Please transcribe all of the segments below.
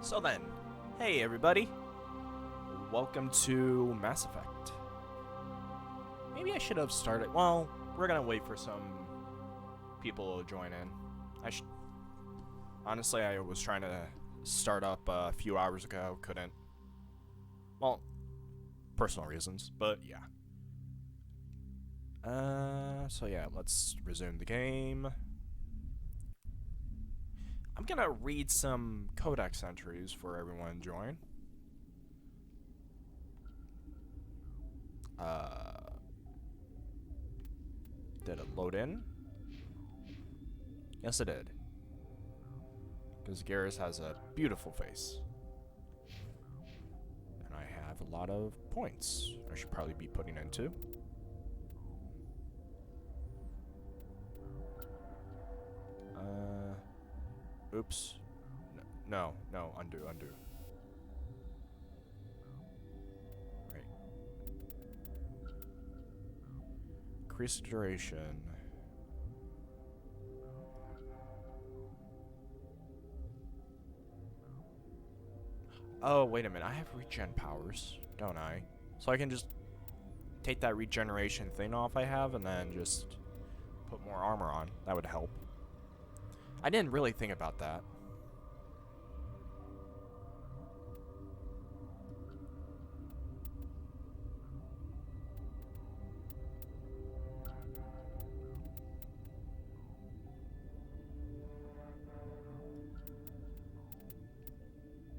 So then, hey everybody, welcome to Mass Effect. Maybe I should have started, well, we're gonna wait for some people to join in. Honestly, I was trying to start up a few hours ago, couldn't. Well, personal reasons, but yeah. So yeah, let's resume the game. I'm gonna read some codex entries for everyone to join. Did it load in? Yes, it did. Because Garrus has a beautiful face. And I have a lot of points I should probably be putting into. Oops. No, undo. Right. Increase duration. Oh, wait a minute. I have regen powers, don't I? So I can just take that regeneration thing off I have and then just put more armor on. That would help. I didn't really think about that.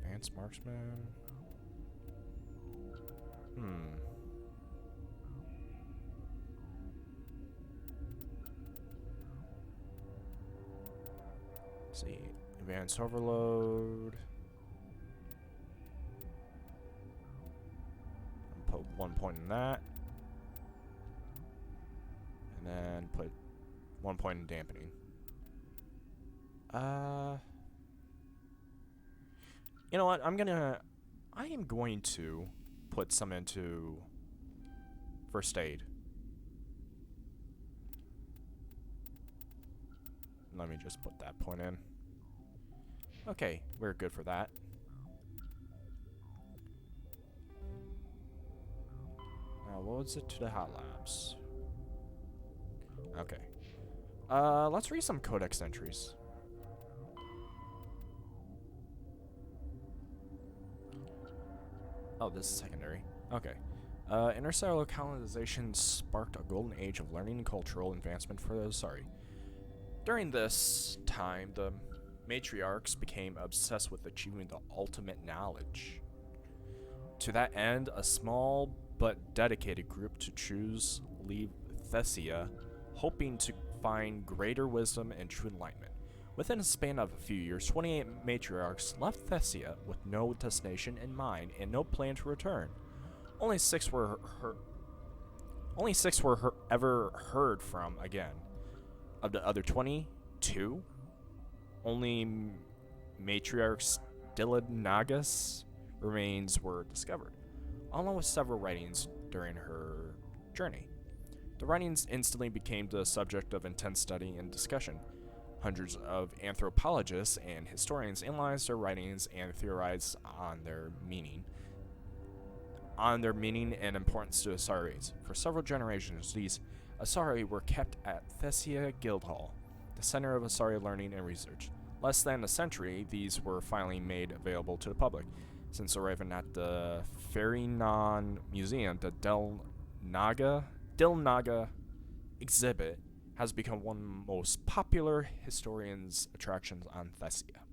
Advanced marksman. Let's see. Advanced overload. Put 1 point in that. And then put 1 point in dampening. You know what? I am going to put some into first aid. Let me just put that point in. Okay, we're good for that. Now, what was it to the hot labs? Okay. Let's read some codex entries. Oh, this is secondary. Okay. Interstellar colonization sparked a golden age of learning and cultural advancement for the Asari. During this time, the matriarchs became obsessed with achieving the ultimate knowledge. To that end, a small but dedicated group to choose leave Thessia, hoping to find greater wisdom and true enlightenment. Within a span of a few years, 28 matriarchs left Thessia with no destination in mind and no plan to return. Only six were ever heard from again. Of the other 22, only matriarch Stilinagas remains were discovered, along with several writings during her journey. The writings instantly became the subject of intense study and discussion. Hundreds of anthropologists and historians analyzed their writings and theorized on their meaning and importance to Asaris. For several generations, these Asari were kept at Thessia Guildhall, the center of Asari learning and research. Less than a century, these were finally made available to the public. Since arriving at the Ferrynon Museum, the Dilnaga exhibit has become one of the most popular historians' attractions on Thessia.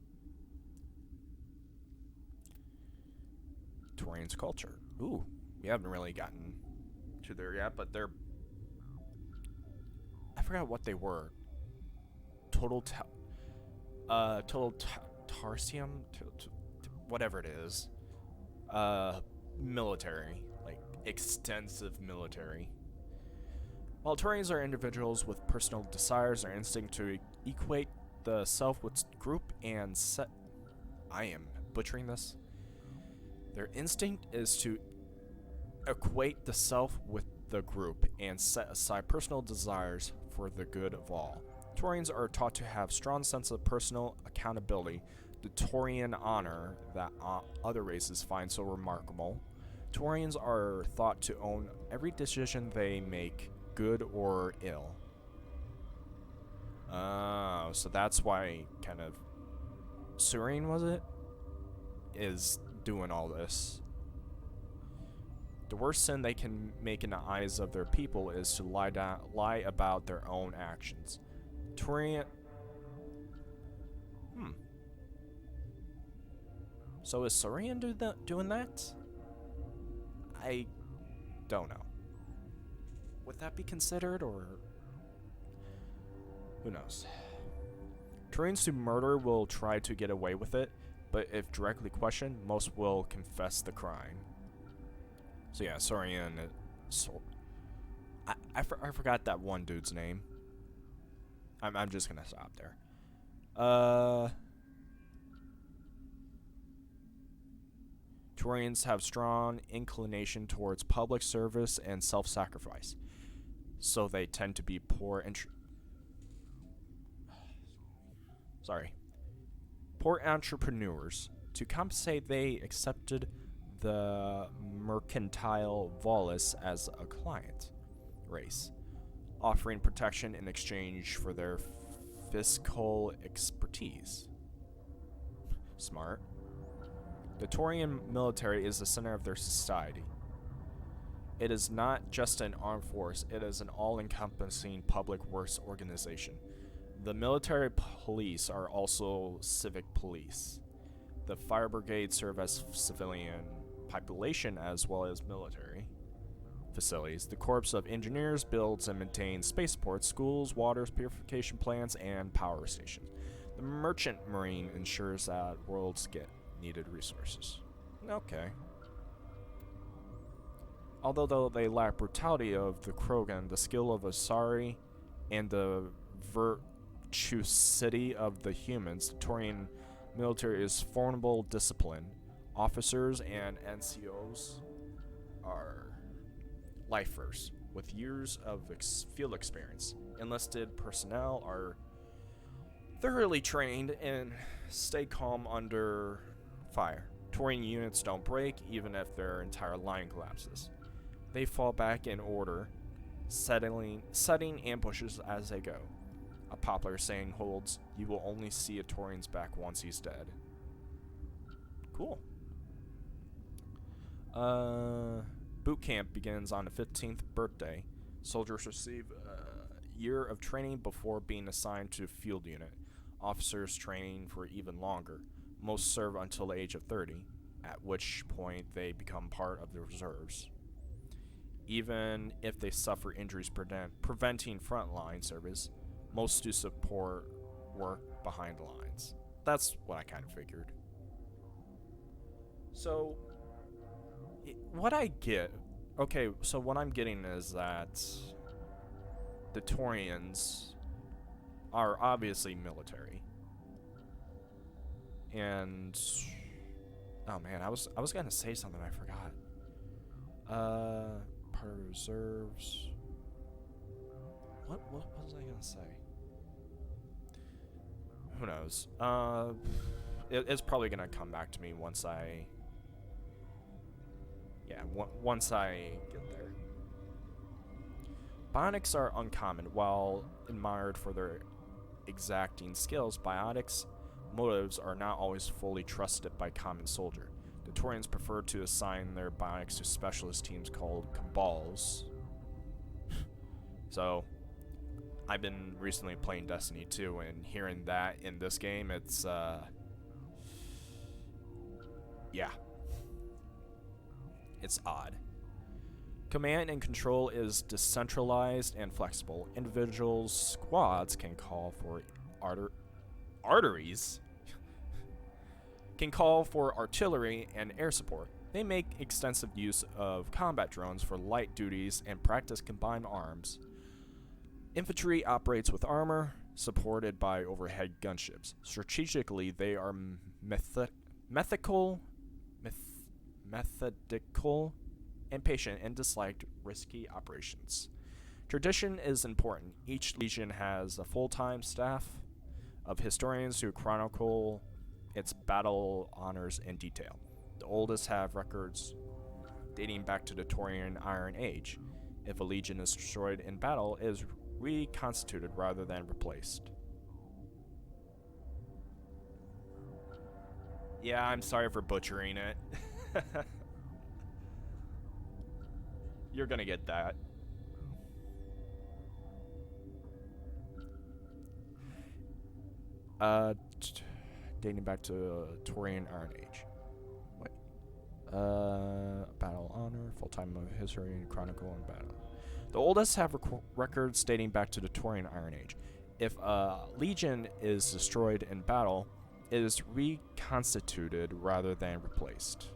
Turian's culture. Ooh, we haven't really gotten to there yet, but they're... I forgot what they were. Tarsium? Whatever it is. Military. Like, extensive military. While Turians are individuals with personal desires or instinct to equate the self with group and set... I am butchering this. Their instinct is to equate the self with the group and set aside personal desires for the good of all. Turians are taught to have strong sense of personal accountability, the Taurian honor that other races find so remarkable. Taurians are thought to own every decision they make, good or ill. Oh, so that's why kind of Serene, was it? Is doing all this. The worst sin they can make in the eyes of their people is to lie about their own actions. Taurian. So is Saurian doing that? I don't know. Would that be considered, or who knows? Taurians who murder will try to get away with it, but if directly questioned, most will confess the crime. So yeah, Saurian. I forgot that one dude's name. I'm just gonna stop there. Taurians have strong inclination towards public service and self-sacrifice, so they tend to be poor entrepreneurs. To compensate, they accepted the mercantile Volus as a client race, offering protection in exchange for their fiscal expertise. Smart. The Taurian military is the center of their society. It is not just an armed force, it is an all-encompassing public works organization. The military police are also civic police. The fire brigade serve as civilian population as well as military facilities. The Corps of Engineers builds and maintains spaceports, schools, water purification plants, and power stations. The Merchant Marine ensures that worlds get needed resources. Okay. Although they lack brutality of the Krogan, the skill of Asari, and the virtuosity of the humans, the Taurian military is formidable discipline. Officers and NCOs are lifers with years of field experience. Enlisted personnel are thoroughly trained and stay calm under fire. Taurian units don't break even if their entire line collapses. They fall back in order, setting ambushes as they go. A popular saying holds, "You will only see a Taurian's back once he's dead." Cool. Boot camp begins on the 15th birthday. Soldiers receive a year of training before being assigned to a field unit. Officers training for even longer. Most serve until the age of 30, at which point they become part of the reserves. Even if they suffer injuries preventing frontline service, most do support work behind the lines. That's what I kind of figured. So, what I'm getting is that the Taurians are obviously military. And oh man, I was gonna say something, I forgot. Part of reserves. What was I gonna say? Who knows? It's probably gonna come back to me once I once I get there. Bionics are uncommon. While admired for their exacting skills, Bionics motives are not always fully trusted by common soldier. The Taurians prefer to assign their bionics to specialist teams called cabals. So, I've been recently playing Destiny 2, and hearing that in this game, it's, yeah. It's odd. Command and control is decentralized and flexible. Individual squads can call for arteries can call for artillery and air support. They make extensive use of combat drones for light duties and practice combined arms. Infantry operates with armor, supported by overhead gunships. Strategically, they are methodical, and patient and disliked risky operations. Tradition is important. Each legion has a full-time staff of historians who chronicle its battle honors in detail. The oldest have records dating back to the Taurian Iron Age. If a legion is destroyed in battle, it is reconstituted rather than replaced. Yeah, I'm sorry for butchering it. You're gonna get that. Dating back to Taurian Iron Age. Wait. Battle honor, full time of history, and chronicle and battle. The oldest have records dating back to the Taurian Iron Age. If a legion is destroyed in battle, it is reconstituted rather than replaced.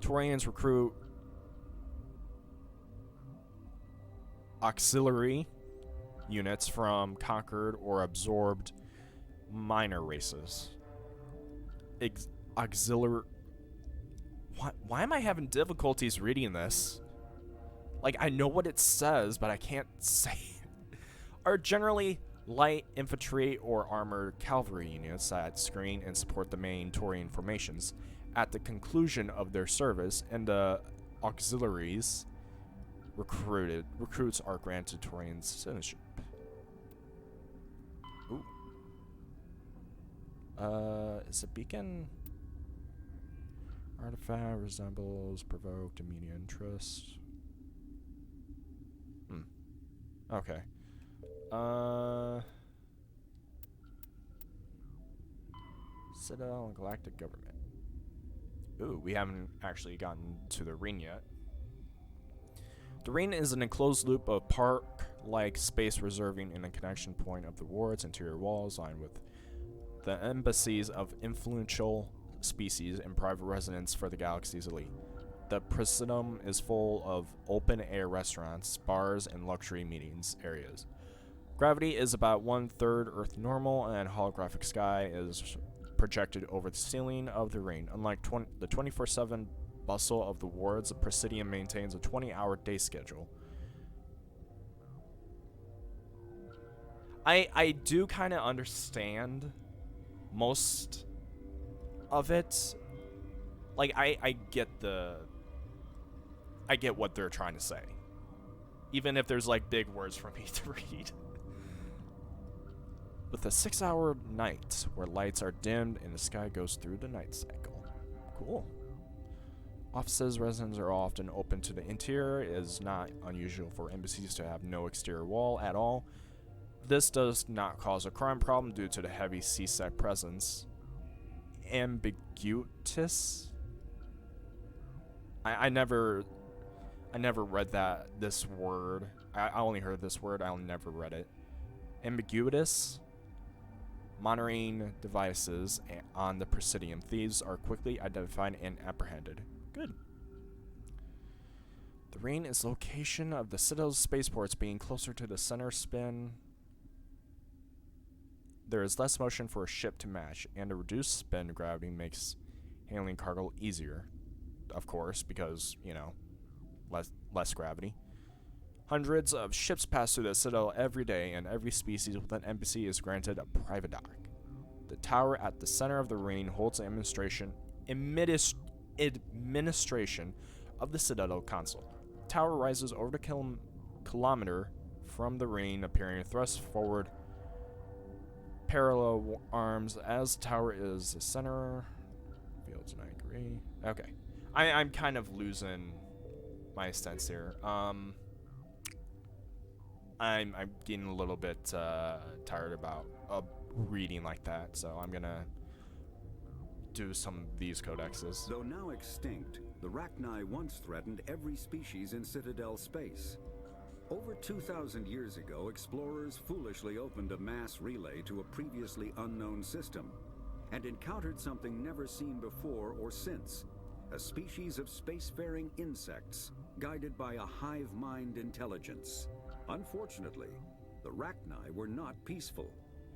Taurians recruit auxiliary units from conquered or absorbed minor races. Auxiliary. Why am I having difficulties reading this? Like, I know what it says, but I can't say it. Are generally light infantry or armored cavalry units that screen and support the main Taurian formations. At the conclusion of their service, and the auxiliaries recruits are granted Taurian citizenship. Ooh. Is a beacon artifact resembles provoked immediate interest? Okay. Citadel and Galactic Government. Ooh, we haven't actually gotten to the ring yet. The ring is an enclosed loop of park-like space reserving in a connection point of the ward's interior walls, lined with the embassies of influential species and private residence for the galaxy's elite. The Presidium is full of open-air restaurants, bars, and luxury meetings areas. Gravity is about 1/3 Earth normal, and holographic sky is projected over the ceiling of the ring. Unlike the 24/7 bustle of the wards, the Presidium maintains a 20-hour day schedule. I do kind of understand most of it. Like, I get what they're trying to say. Even if there's, like, big words for me to read. With a 6-hour night where lights are dimmed and the sky goes through the night cycle. Cool. Offices, residents are often open to the interior. It is not unusual for embassies to have no exterior wall at all. This does not cause a crime problem due to the heavy CSEC presence. Ambiguous? I never read this word. I only heard this word. I never read it. Ambiguous? Monitoring devices on the Presidium. Thieves are quickly identified and apprehended. Good. The ring is location of the Citadel's spaceports being closer to the center spin. There is less motion for a ship to match, and a reduced spin gravity makes handling cargo easier. Of course, because, you know, less gravity. Hundreds of ships pass through the Citadel every day, and every species with an embassy is granted a private dock. The tower at the center of the ring holds the administration of the Citadel Council. The tower rises over the kilometer from the ring, appearing thrust forward parallel arms as the tower is the center. Fields, and I agree. Okay. I'm kind of losing my sense here. I'm getting a little bit tired about reading like that, so I'm gonna do some of these codexes. Though now extinct, the Rachni once threatened every species in Citadel space. Over 2,000 years ago, explorers foolishly opened a mass relay to a previously unknown system and encountered something never seen before or since, a species of spacefaring insects guided by a hive mind intelligence. Unfortunately, the Rachni were not peaceful,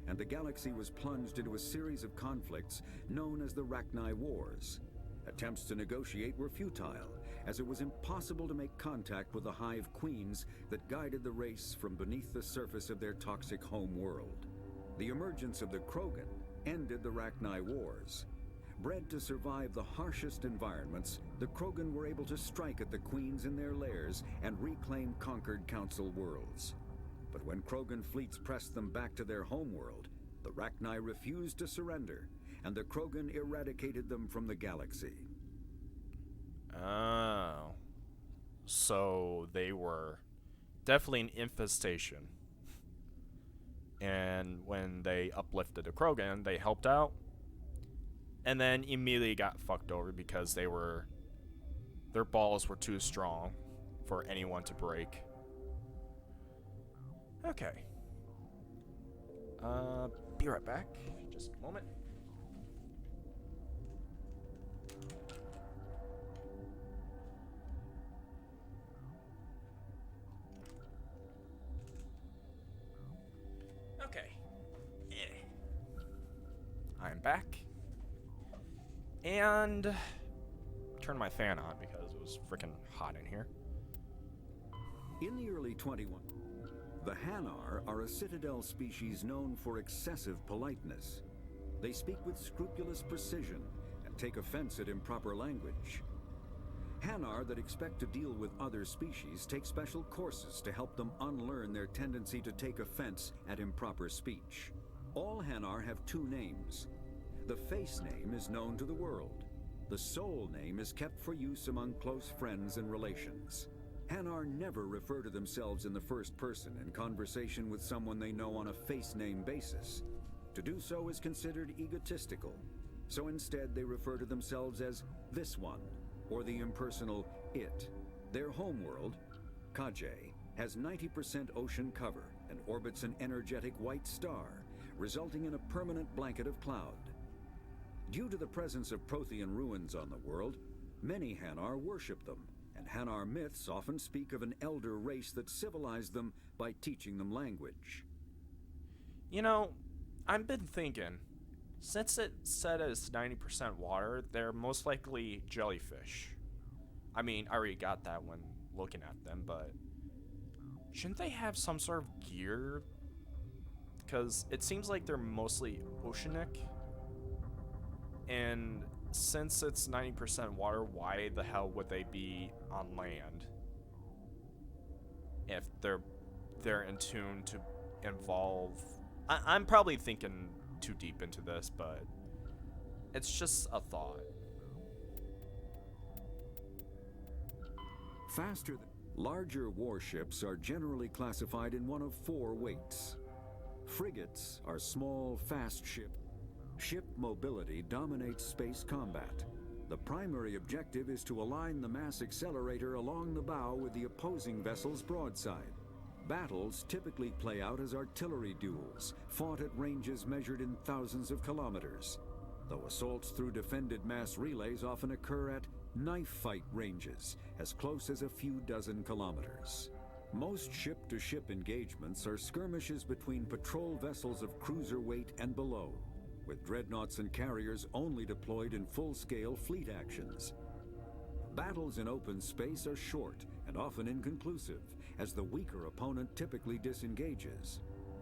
and the galaxy was plunged into a series of conflicts known as the Rachni Wars. Attempts to negotiate were futile, as it was impossible to make contact with the hive queens that guided the race from beneath the surface of their toxic home world. The emergence of the Krogan ended the Rachni Wars. Bred to survive the harshest environments, the Krogan were able to strike at the queens in their lairs and reclaim conquered Council worlds. But when Krogan fleets pressed them back to their homeworld, the Rachni refused to surrender, and the Krogan eradicated them from the galaxy. Oh. So they were definitely an infestation. And when they uplifted the Krogan, they helped out. And then immediately got fucked over because their balls were too strong for anyone to break. Okay. Be right back. Just a moment. Okay. I'm back. And turn my fan on because it was freaking hot in here. In the early 21, the Hanar are a Citadel species known for excessive politeness. They speak with scrupulous precision and take offense at improper language. Hanar that expect to deal with other species take special courses to help them unlearn their tendency to take offense at improper speech. All Hanar have two names. The face name is known to the world. The soul name is kept for use among close friends and relations. Hanar never refer to themselves in the first person in conversation with someone they know on a face name basis. To do so is considered egotistical, so instead they refer to themselves as this one, or the impersonal it. Their homeworld, Kajay, has 90% ocean cover and orbits an energetic white star, resulting in a permanent blanket of cloud. Due to the presence of Prothean ruins on the world, many Hanar worship them, and Hanar myths often speak of an elder race that civilized them by teaching them language. You know, I've been thinking, since it said it's 90% water, they're most likely jellyfish. I mean, I already got that when looking at them, but shouldn't they have some sort of gear? Because it seems like they're mostly oceanic. And since it's 90% water, why the hell would they be on land? If they're in tune to involve... I'm probably thinking too deep into this, but it's just a thought. Larger warships are generally classified in one of four weights. Frigates are small, fast ships. Ship mobility dominates space combat. The primary objective is to align the mass accelerator along the bow with the opposing vessel's broadside. Battles typically play out as artillery duels, fought at ranges measured in thousands of kilometers, though assaults through defended mass relays often occur at knife fight ranges, as close as a few dozen kilometers. Most ship-to-ship engagements are skirmishes between patrol vessels of cruiser weight and below, with dreadnoughts and carriers only deployed in full-scale fleet actions. Battles in open space are short and often inconclusive, as the weaker opponent typically disengages.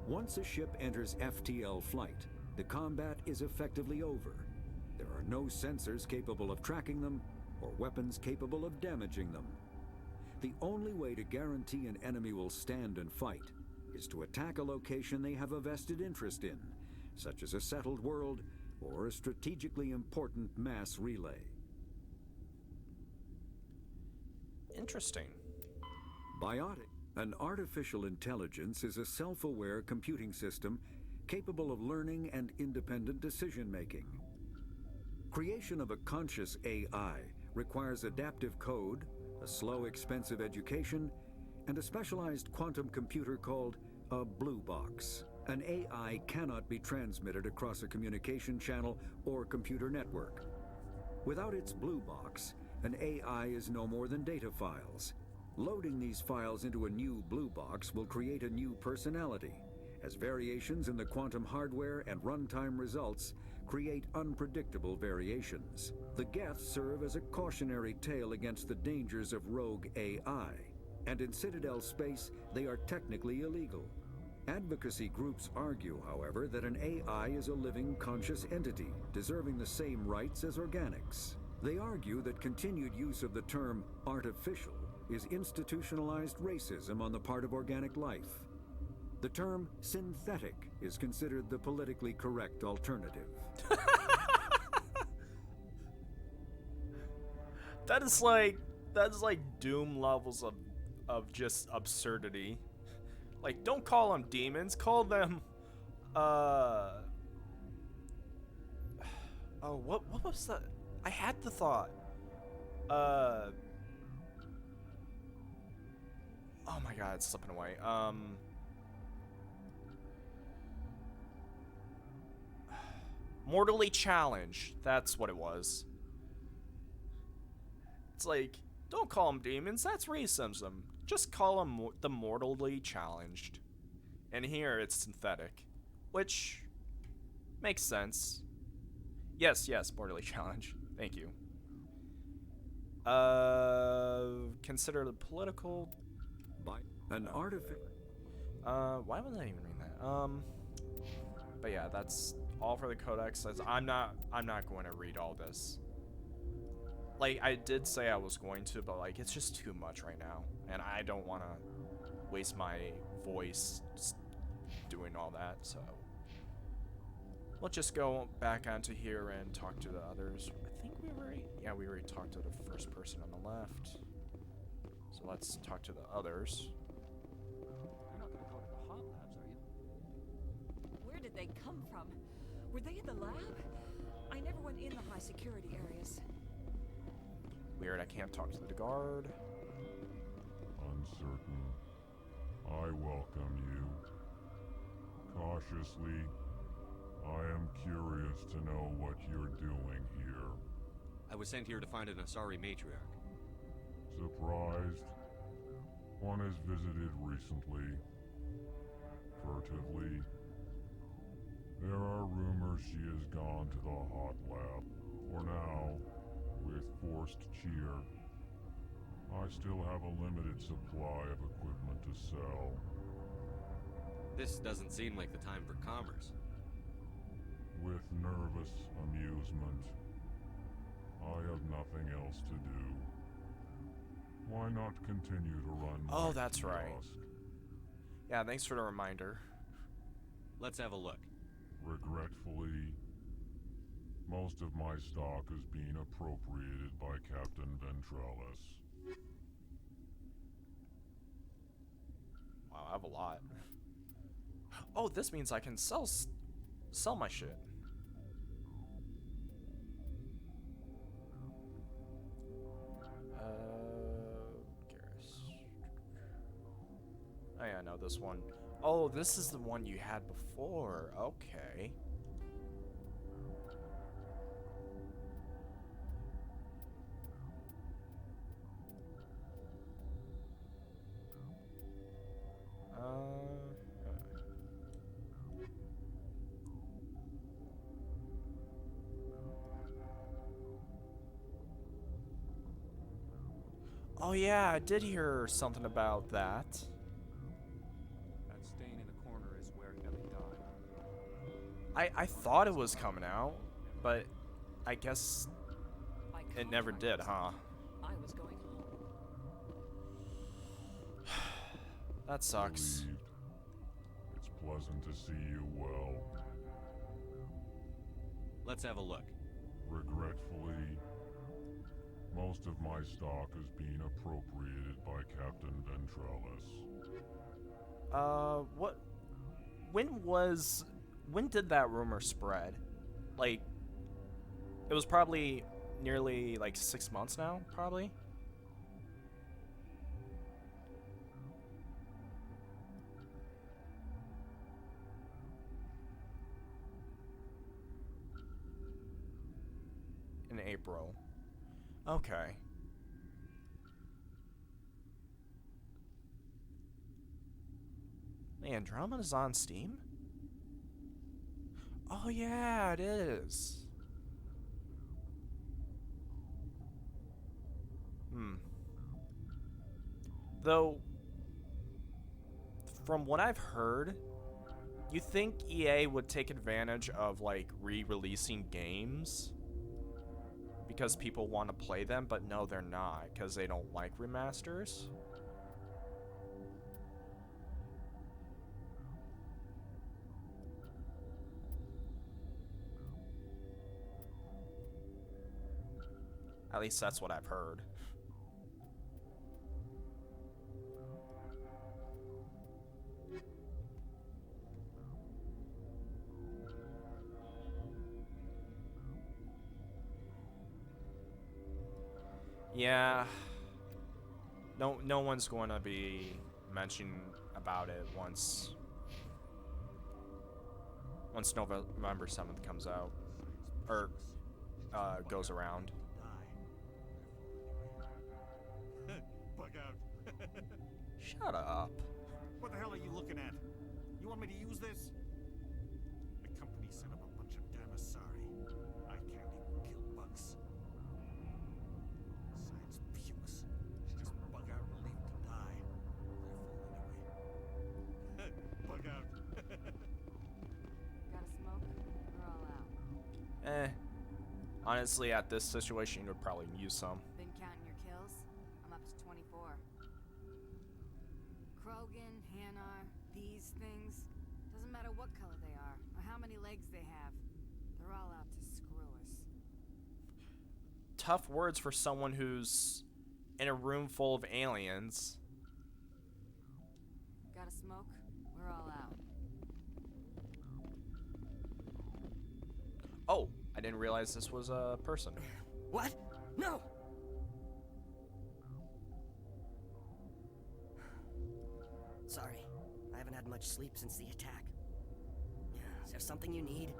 Once a ship enters FTL flight, the combat is effectively over. There are no sensors capable of tracking them, or weapons capable of damaging them. The only way to guarantee an enemy will stand and fight is to attack a location they have a vested interest in, such as a settled world or a strategically important mass relay. Interesting. Biotic. An artificial intelligence is a self-aware computing system capable of learning and independent decision-making. Creation of a conscious AI requires adaptive code, a slow, expensive education, and a specialized quantum computer called a blue box. An AI cannot be transmitted across a communication channel or computer network. Without its blue box, an AI is no more than data files. Loading these files into a new blue box will create a new personality, as variations in the quantum hardware and runtime results create unpredictable variations. The Geth serve as a cautionary tale against the dangers of rogue AI, and in Citadel space, they are technically illegal. Advocacy groups argue, however, that an AI is a living, conscious entity, deserving the same rights as organics. They argue that continued use of the term artificial is institutionalized racism on the part of organic life. The term synthetic is considered the politically correct alternative. That's like Doom levels of just absurdity. Like, don't call them demons, call them oh, what was that? I had the thought. Oh my god, it's slipping away. Mortally challenged. That's what it was. It's like, don't call them demons. That's racism. Just call them the mortally challenged. And here it's synthetic, which makes sense. Yes, mortally challenged. Thank you. Consider the political. By an artificial. Why was I even reading that? But yeah, that's all for the codex. I'm not going to read all this. Like, I did say I was going to, but like, it's just too much right now, and I don't want to waste my voice doing all that. So let's just go back onto here and talk to the others. I think we already talked to the first person on the left. So let's talk to the others. You're not gonna go to the hot labs, are you? Where did they come from? Were they in the lab? I never went in the high security areas. Weird, I can't talk to the guard. Uncertain. I welcome you. Cautiously, I am curious to know what you're doing here. I was sent here to find an Asari matriarch. Surprised? One has visited recently. Furtively. There are rumors she has gone to the hot lab. For now, with forced cheer, I still have a limited supply of equipment to sell. This doesn't seem like the time for commerce. With nervous amusement. I have nothing else to do. Why not continue to run Oh, my that's right. kiosk? Yeah, thanks for the reminder. Let's have a look. Regretfully, most of my stock is being appropriated by Captain Ventralis. Wow, I have a lot. Oh, this means I can sell my shit. Garrus. Oh yeah, no, this one. Oh, this is the one you had before. Okay. Oh yeah, I did hear something about that. That stain in the corner is where Ellie died. I thought it was coming out, but I guess My it never did, huh? I was going home. That sucks. Relieved. It's pleasant to see you well. Let's have a look. Regretfully, most of my stock is being appropriated by Captain Ventralis. What? When did that rumor spread? Like, it was probably nearly like 6 months now, probably. In April. Okay. Man, Andromeda's on Steam? Oh yeah, it is. Though, from what I've heard, You think EA would take advantage of like re-releasing games because people want to play them, but no, they're not, because they don't like remasters? At least that's what I've heard. Yeah. No one's going to be mentioning about it once November 7th comes out, or goes around. Bug out. Shut up. What the hell are you looking at? You want me to use this? The company set up a bunch of damn Asari. I can't even kill bugs. Science pukes. Just bug out and leave to die. They're full anyway. Bug out. Gotta smoke? We're all out. Honestly, at this situation, you would probably use some. Been counting your kills? I'm up to 24. Krogan, Hanar, these things. Doesn't matter what color they are, or how many legs they have. They're all out to screw us. Tough words for someone who's in a room full of aliens. Gotta smoke? We're all out. Oh, I didn't realize this was a person. What? No! Sorry, I haven't had much sleep since the attack. Is there something you need?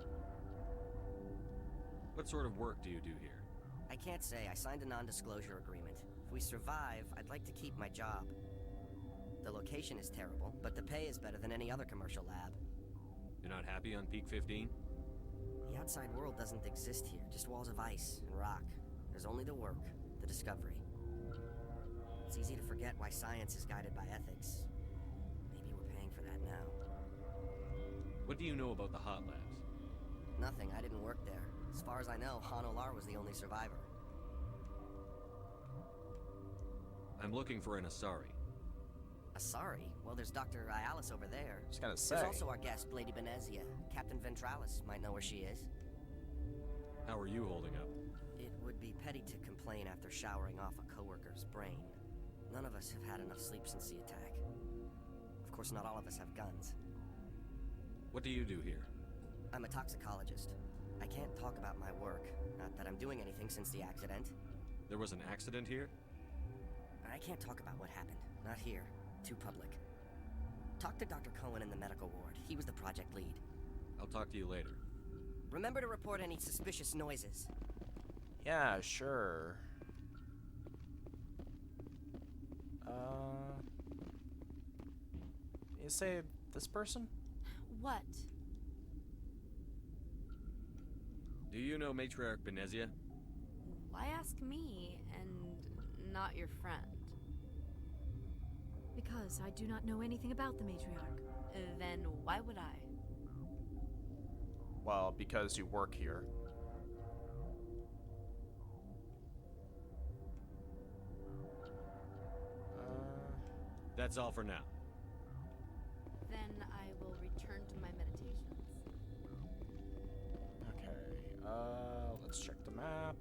What sort of work do you do here? I can't say. I signed a non-disclosure agreement. If we survive, I'd like to keep my job. The location is terrible, but the pay is better than any other commercial lab. You're not happy on Peak 15? The outside world doesn't exist here, just walls of ice and rock. There's only the work, the discovery. It's easy to forget why science is guided by ethics. Maybe we're paying for that now. What do you know about the Hot Labs? Nothing, I didn't work there. As far as I know, Han Olar was the only survivor. I'm looking for an Asari. Asari? Well, there's Dr. Ayalis over there. I was gonna say. There's also our guest, Lady Benezia. Captain Ventralis might know where she is. How are you holding up? It would be petty to complain after showering off a coworker's brain. None of us have had enough sleep since the attack. Of course, not all of us have guns. What do you do here? I'm a toxicologist. I can't talk about my work. Not that I'm doing anything since the accident. There was an accident here? I can't talk about what happened. Not here. Too public. Talk to Dr. Cohen in the medical ward. He was the project lead. I'll talk to you later. Remember to report any suspicious noises. Yeah, sure. You say this person? What? Do you know Matriarch Benezia? Why ask me and not your friend? Because I do not know anything about the matriarch. Then why would I? Well, because you work here. That's all for now. Then I will return to my meditations. Okay, let's check the map.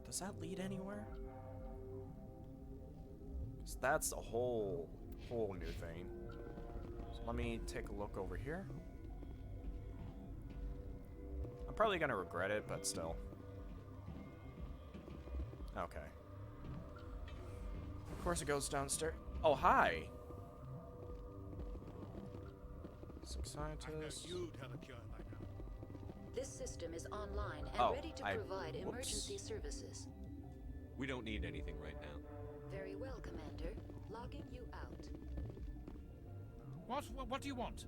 Does that lead anywhere? 'Cause that's a whole new thing. So let me take a look over here. I'm probably gonna regret it, but still. Okay. Of course it goes downstairs. Oh, hi! Six scientists. This system is online and Oh, ready to provide emergency services. We don't need anything right now. Very well, Commander. Logging you out. What do you want?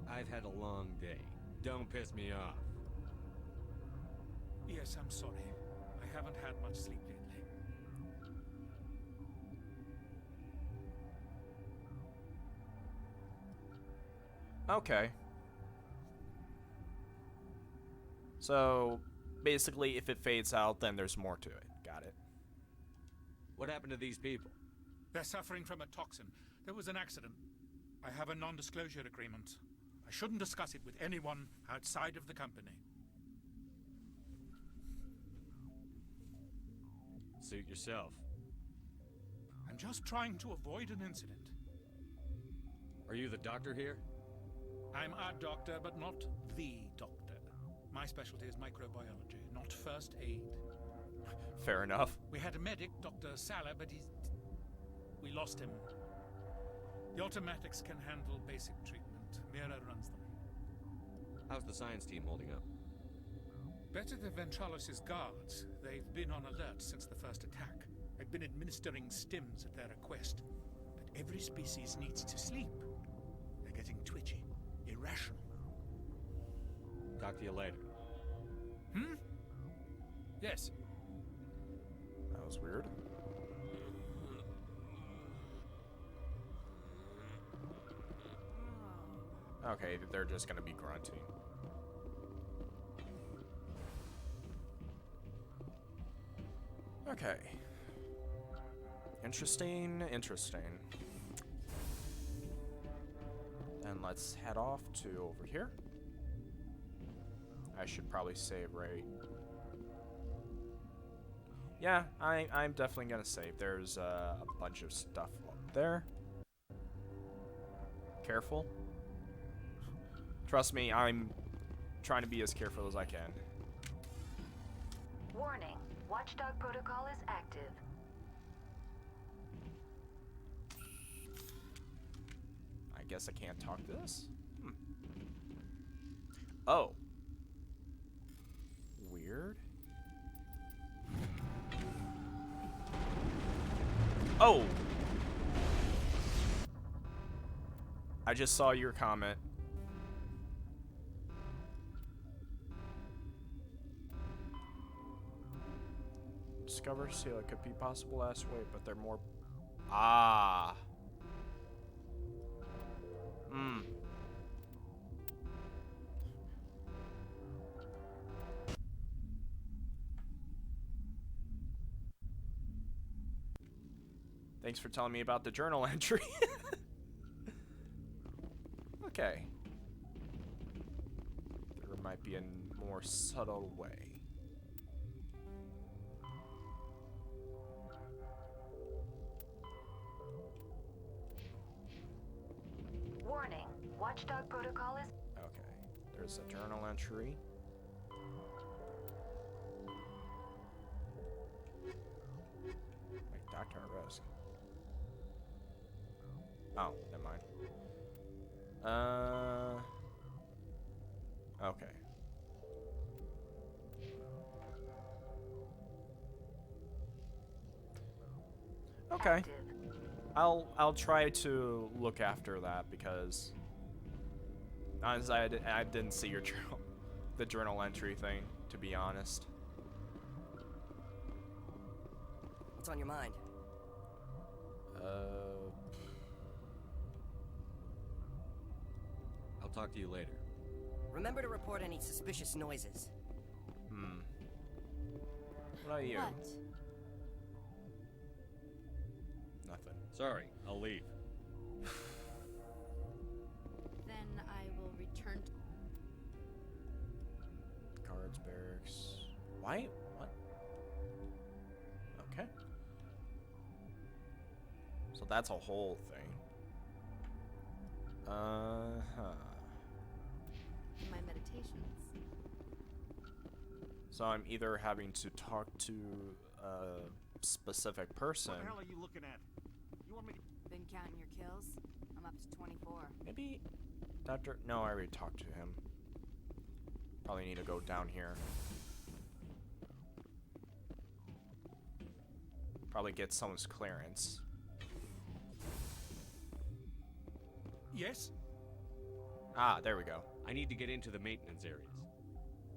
I've had a long day. Don't piss me off. Yes, I'm sorry. I haven't had much sleep lately. Okay. So, basically, if it fades out, then there's more to it. Got it. What happened to these people? They're suffering from a toxin. There was an accident. I have a non-disclosure agreement. I shouldn't discuss it with anyone outside of the company. Suit yourself. I'm just trying to avoid an incident. Are you the doctor here? I'm a doctor, but not the doctor. My specialty is microbiology, not first aid. Fair enough. We had a medic, Dr. Salah, but we lost him. The automatics can handle basic treatment. Mira runs them. How's the science team holding up? Better than Ventralos' guards. They've been on alert since the first attack. I've been administering stims at their request. But every species needs to sleep. They're getting twitchy, irrational. Talk to you later. Hmm? Yes. That was weird. Okay, they're just gonna be grunting. Okay. Interesting, interesting. And let's head off to over here. I should probably save right. Yeah, I'm definitely gonna save. There's a bunch of stuff up there. Careful. Trust me, I'm trying to be as careful as I can. Warning. Watchdog protocol is active. I guess I can't talk to this. Oh. Weird. Oh! I just saw your comment. Discover seal. It could be possible last way, but they're more... Ah. Hmm. Thanks for telling me about the journal entry. Okay. There might be a more subtle way. Warning. Watchdog protocol is... Okay. There's a journal entry. Wait, Doctor at risk. Oh, never mind. Okay. Okay. I'll try to look after that because honestly, I didn't see your journal, the journal entry thing, to be honest. What's on your mind? I'll talk to you later. Remember to report any suspicious noises. What about you? What? Nothing. Sorry, I'll leave. Then I will return to... Guards, barracks. Why? What? Okay. So that's a whole thing. my meditations. So I'm either having to talk to a specific person. What the hell are you looking at? You want me to... Been counting your kills? I'm up to 24. Maybe Dr. No, I already talked to him. Probably need to go down here. Probably get someone's clearance. Yes? Ah, there we go. I need to get into the maintenance areas.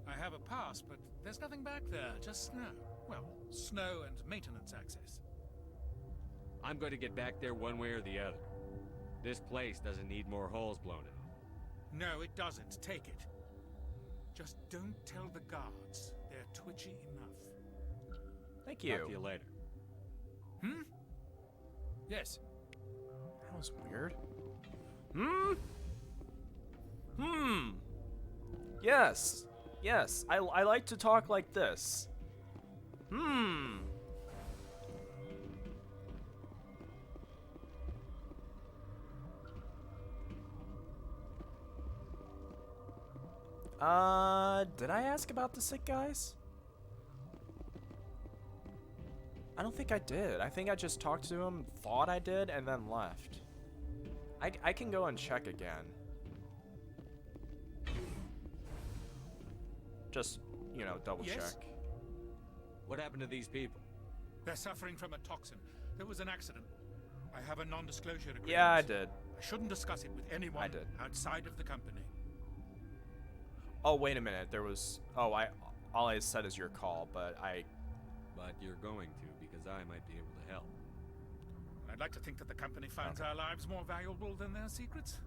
I have a pass, but there's nothing back there, just snow. Well, snow and maintenance access. I'm going to get back there one way or the other. This place doesn't need more holes blown in it. No, it doesn't. Take it. Just don't tell the guards. They're twitchy enough. Thank you. Talk to you later. Hmm? Yes. That was weird. Hmm? Hmm. Yes. Yes. I like to talk like this. Hmm. Did I ask about the sick guys? I don't think I did. I think I just talked to him, thought I did, and then left. I can go and check again. Just, you know, double Yes? check. What happened to these people? They're suffering from a toxin. There was an accident. I have a non-disclosure agreement. Yeah, I did. I shouldn't discuss it with anyone outside of the company. Oh, wait a minute. There was... Oh, all I said is your call, but But you're going to, because I might be able to help. I'd like to think that the company finds our lives more valuable than their secrets.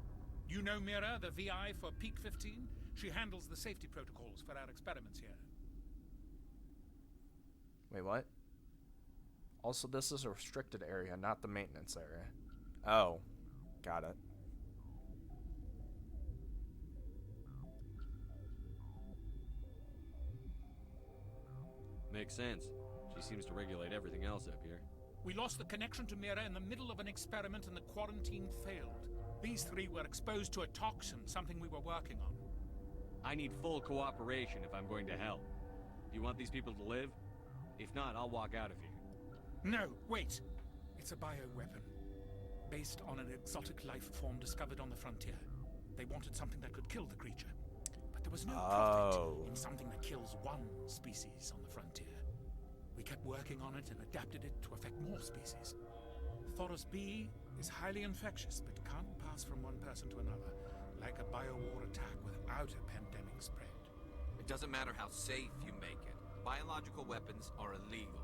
You know Mira, the VI for Peak 15? She handles the safety protocols for our experiments here. Wait, what? Also, this is a restricted area, not the maintenance area. Oh, got it. Makes sense. She seems to regulate everything else up here. We lost the connection to Mira in the middle of an experiment and the quarantine failed. These three were exposed to a toxin, something we were working on. I need full cooperation if I'm going to help. Do you want these people to live? If not, I'll walk out of here. No, wait. It's a bioweapon. Based on an exotic life form discovered on the frontier. They wanted something that could kill the creature. But there was no profit in something that kills one species on the frontier. We kept working on it and adapted it to affect more species. Thoros B is highly infectious, but can't pass from one person to another, like a biowar attack without a pandemic spread. It doesn't matter how safe you make it. Biological weapons are illegal.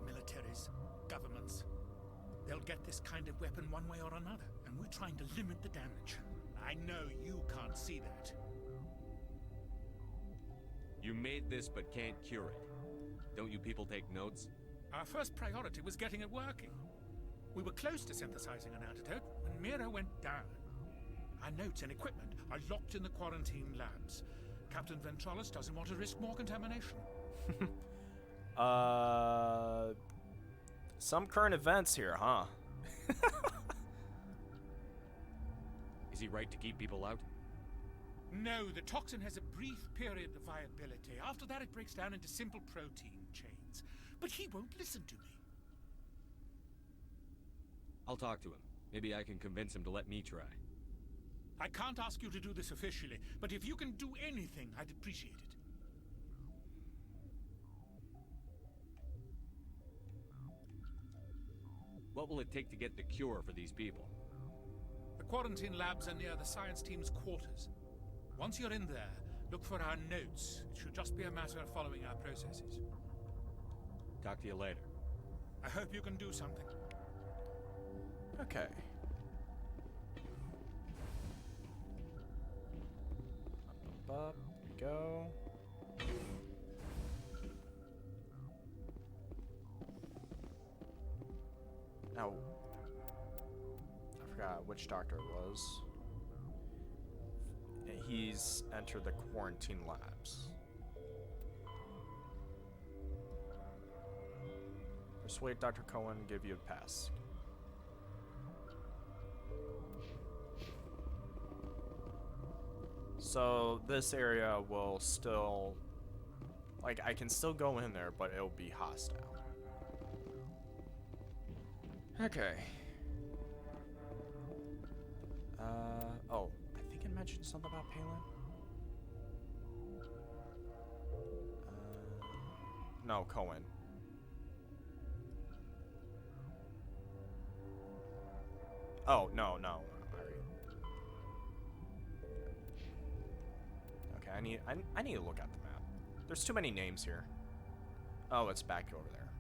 Militaries, governments, they'll get this kind of weapon one way or another, and we're trying to limit the damage. I know you can't see that. You made this but can't cure it. Don't you people take notes? Our first priority was getting it working. We were close to synthesizing an antidote when Mira went down. Our notes and equipment are locked in the quarantine labs. Captain Ventralis doesn't want to risk more contamination. Some current events here, huh? Is he right to keep people out? No, the toxin has a brief period of viability. After that, it breaks down into simple protein chains. But he won't listen to me. I'll talk to him. Maybe I can convince him to let me try. I can't ask you to do this officially, but if you can do anything, I'd appreciate it. What will it take to get the cure for these people? The quarantine labs are near the science team's quarters. Once you're in there, look for our notes. It should just be a matter of following our processes. Talk to you later. I hope you can do something. Okay. Up, we go. Now, I forgot which doctor it was. He's entered the quarantine labs. Persuade Dr. Cohen to give you a pass. So this area will still, like, I can still go in there, but it'll be hostile. Okay. Oh, I think I mentioned something about Palin. No, Cohen. Oh, no. Okay, I need to look at the map. There's too many names here. Oh, it's back over there.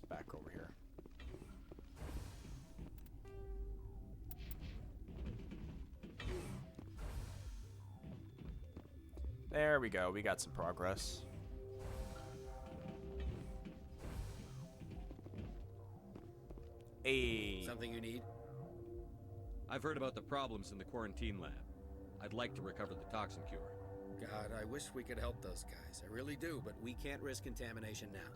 back over here. There we go. We got some progress. Hey. Something you need? I've heard about the problems in the quarantine lab. I'd like to recover the toxin cure. God, I wish we could help those guys. I really do, but we can't risk contamination now.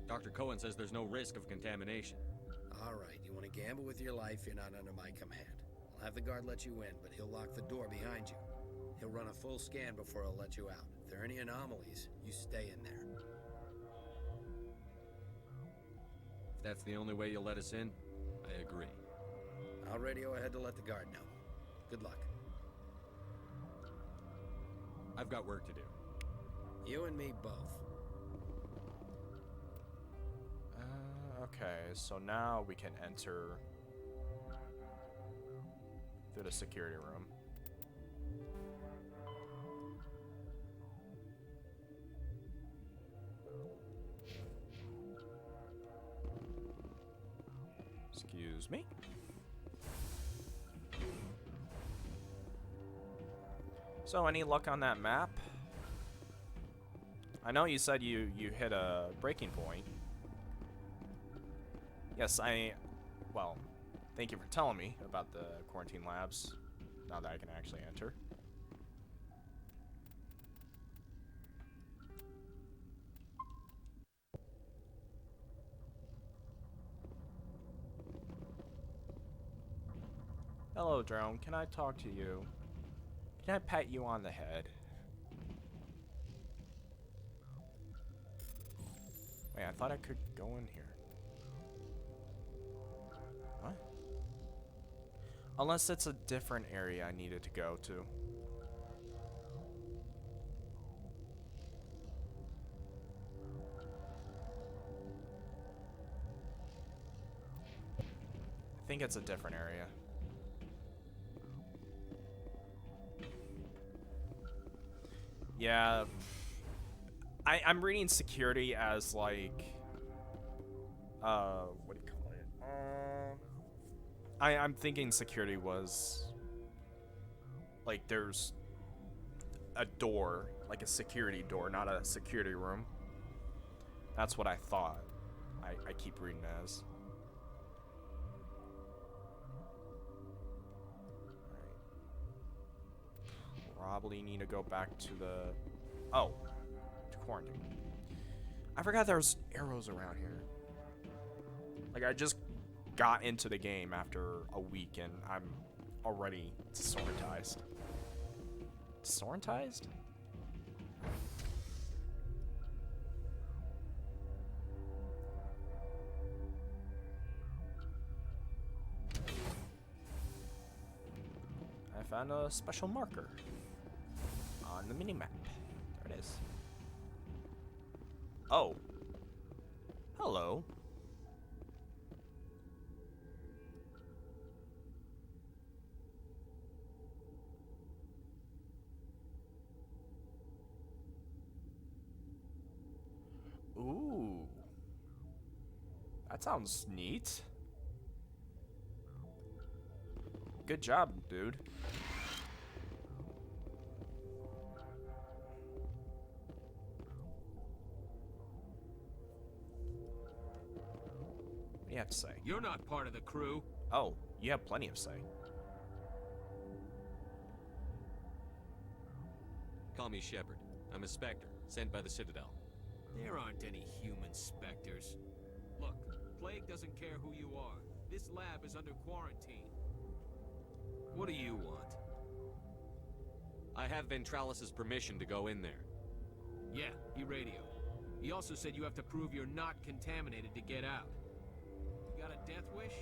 Dr. Cohen says there's no risk of contamination. All right, you want to gamble with your life, you're not under my command. I'll have the guard let you in, but he'll lock the door behind you. He'll run a full scan before he'll let you out. If there are any anomalies, you stay in there. If that's the only way you'll let us in, I agree. I'll radio ahead to let the guard know. Good luck. I've got work to do. You and me both. Okay, so now we can enter through the security room. Excuse me. So, any luck on that map? I know you said you hit a breaking point. Yes, well, thank you for telling me about the quarantine labs, now that I can actually enter. Hello, drone. Can I talk to you? Can I pat you on the head? Wait, I thought I could go in here. What? Unless it's a different area I needed to go to. I think it's a different area. Yeah, I'm reading security as like, what do you call it? I'm thinking security was like there's a door, like a security door, not a security room. That's what I thought. I keep reading it as. Probably need to go back to the... Oh. To quarantine. I forgot there's arrows around here. Like, I just got into the game after a week and I'm already disorganized. Disorganized? I found a special marker on the minimap. There it is. Oh. Hello. Ooh. That sounds neat. Good job, dude. What do you have to say? You're not part of the crew. Oh, you have plenty of say. Call me Shepard. I'm a Spectre, sent by the Citadel. There aren't any human specters. Look, Plague doesn't care who you are. This lab is under quarantine. What do you want? I have Ventralis' permission to go in there. Yeah, he radioed. He also said you have to prove you're not contaminated to get out. You got a death wish?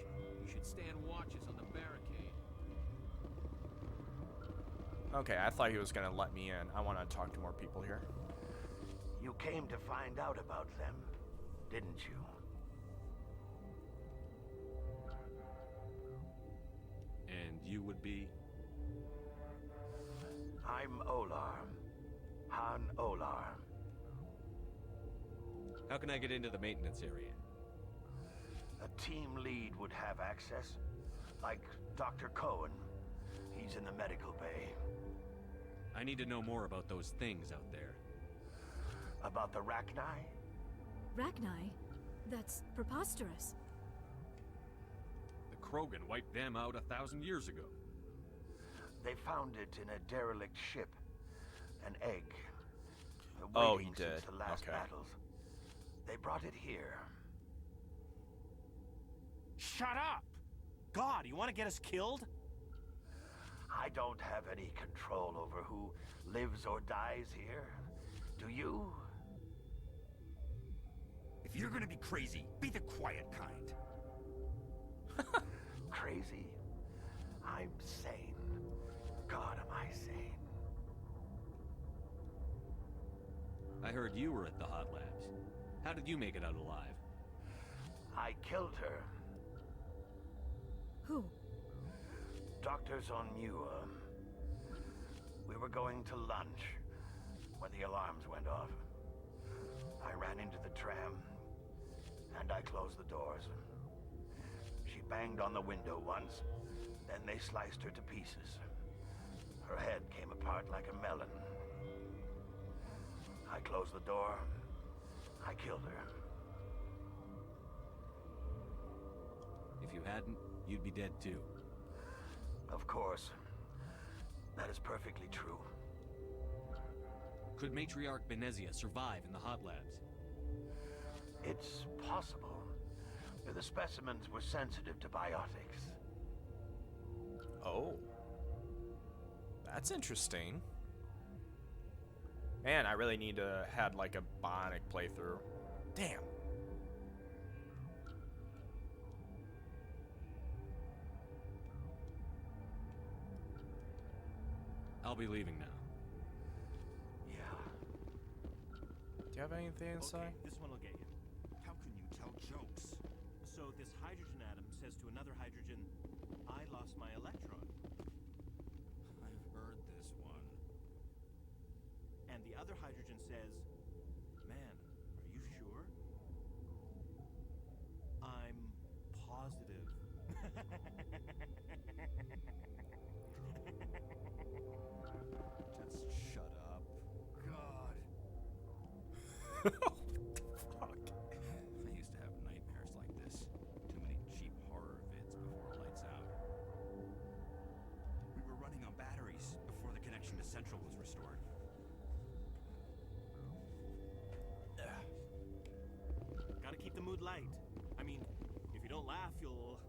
You should stand watches on the barricade. Okay, I thought he was gonna let me in. I want to talk to more people here. You came to find out about them, didn't you? And you would be? I'm Olar. Han Olar. How can I get into the maintenance area? A team lead would have access, like Dr. Cohen. He's in the medical bay. I need to know more about those things out there. About the Rachni? Rachni? That's preposterous. The Krogan wiped them out 1,000 years ago. They found it in a derelict ship. An egg. Oh, he Waiting did. since the last Okay. battles. They brought it here. Shut up! God, you want to get us killed? I don't have any control over who lives or dies here. Do you? If you're gonna be crazy, be the quiet kind. Crazy? I'm sane. God, am I sane? I heard you were at the Hot Labs. How did you make it out alive? I killed her. Who? Dr. Zonmua. We were going to lunch when the alarms went off. I ran into the tram, and I closed the doors. She banged on the window once, then they sliced her to pieces. Her head came apart like a melon. I closed the door. I killed her. If you hadn't, you'd be dead too. Of course. That is perfectly true. Could Matriarch Benezia survive in the Hot Labs? It's possible. The specimens were sensitive to biotics. Oh. That's interesting. Man, I really need to had like a Bionic playthrough. Damn. I'll be leaving now. Yeah. Do you have anything to say? Okay, this one will get you. How can you tell jokes? So this hydrogen atom says to another hydrogen, I lost my electron. I've heard this one. And the other hydrogen says, man, are you sure? I'm positive. Just shut up. God. Fuck. I used to have nightmares like this. Too many cheap horror vids before lights out. We were running on batteries before the connection to Central was restored. Gotta keep the mood light. I mean, if you don't laugh, you'll...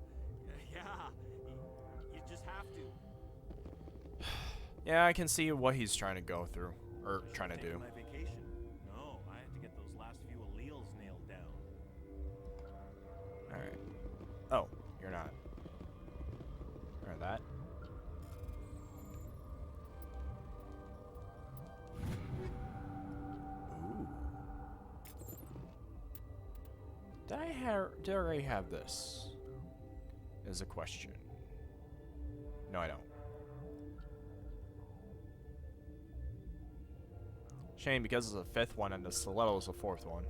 Yeah, you just have to. Yeah, I can see what he's trying to go through. Or trying to Taking do. my vacation. No, I had to get those last few alleles nailed down. Alright. Oh, you're not. Or that. Ooh. Did I already have this? Is a question. No, I don't. Shame because it's the fifth one and the stiletto is the fourth one.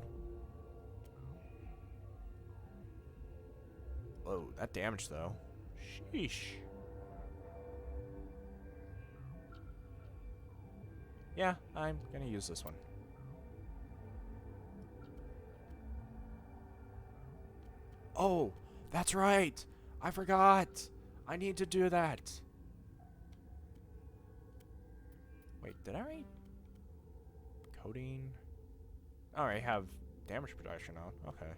Whoa, that damage though. Sheesh. Yeah, I'm gonna use this one. Oh, that's right. I forgot. I need to do that. Wait, did I already? Coding. I already have damage protection on. Okay.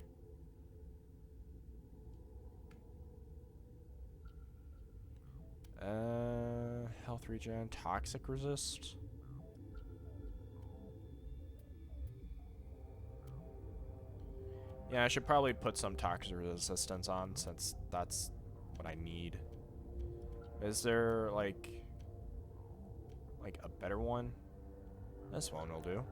Health regen, toxic resist. Yeah, I should probably put some toxic resistance on since that's what I need. Is there like a better one? This one will do.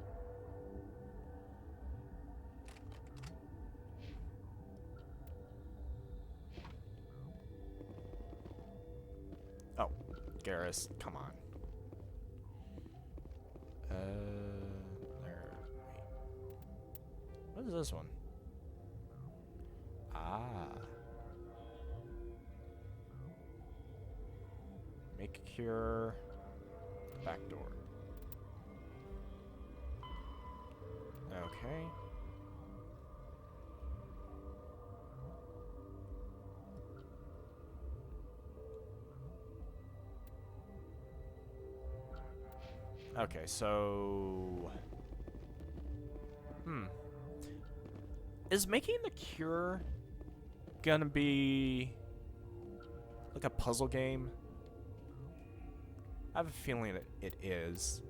Oh, Garrus, come on. There. What is this one? Ah. Make a cure. Back door. Okay. Okay, so... Is making the cure gonna be like a puzzle game? I have a feeling that it is.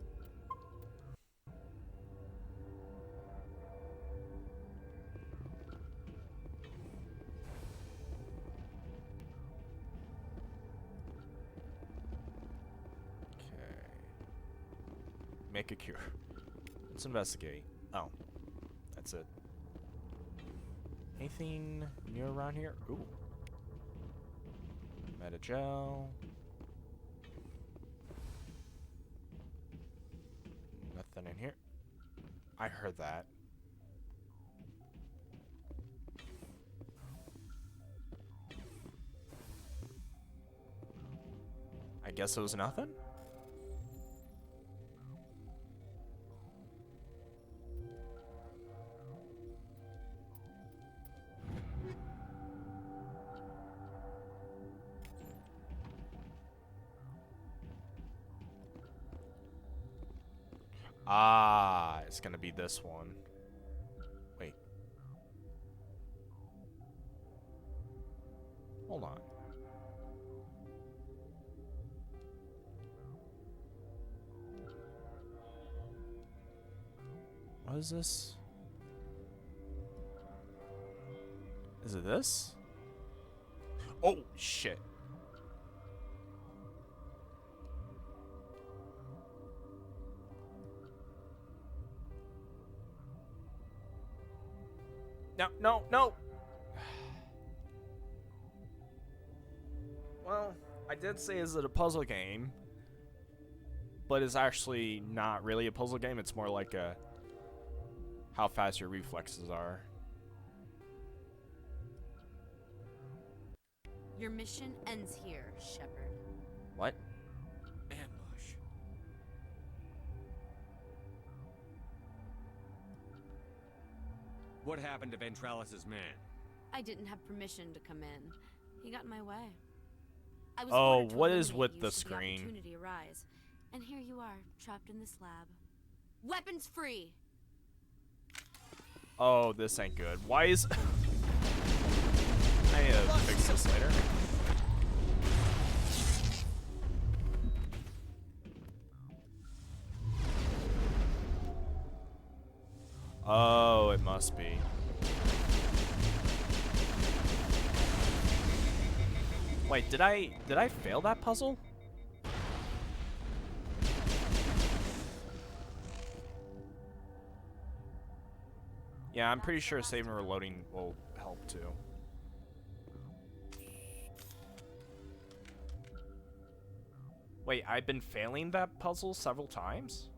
Make a cure. Let's investigate. Oh. That's it. Anything new around here? Ooh. Metagel. Nothing in here. I heard that. I guess it was nothing? Ah, it's gonna be this one. Wait. Hold on. What is this? Is it this? Oh, shit. No, no, no! Well, I did say is it a puzzle game, but it's actually not really a puzzle game. It's more like a how fast your reflexes are. Your mission ends here, Shepard. What? Ambush. What happened to Ventralis's man? I didn't have permission to come in. He got in my way. I was Oh, ordered to what is eliminate with you the should screen? opportunity arise. And here you are, trapped in this lab. Weapons free! Oh, this ain't good. Why is... I need to fix this later. Oh, it must be. Wait, did I fail that puzzle? Yeah, I'm pretty sure saving and reloading will help too. Wait, I've been failing that puzzle several times?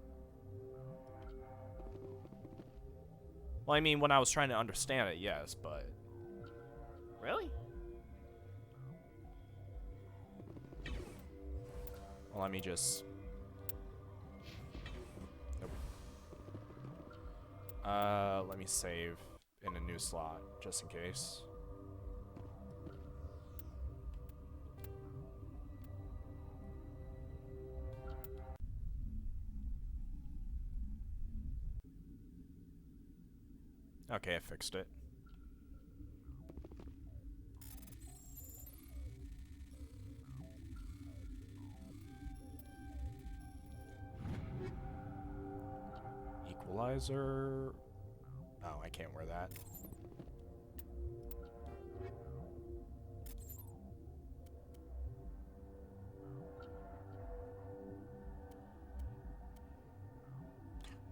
Well, I mean, when I was trying to understand it, yes, but... Really? Well, let me just... Nope. Let me save in a new slot, just in case. Okay, I fixed it. Equalizer. Oh, I can't wear that.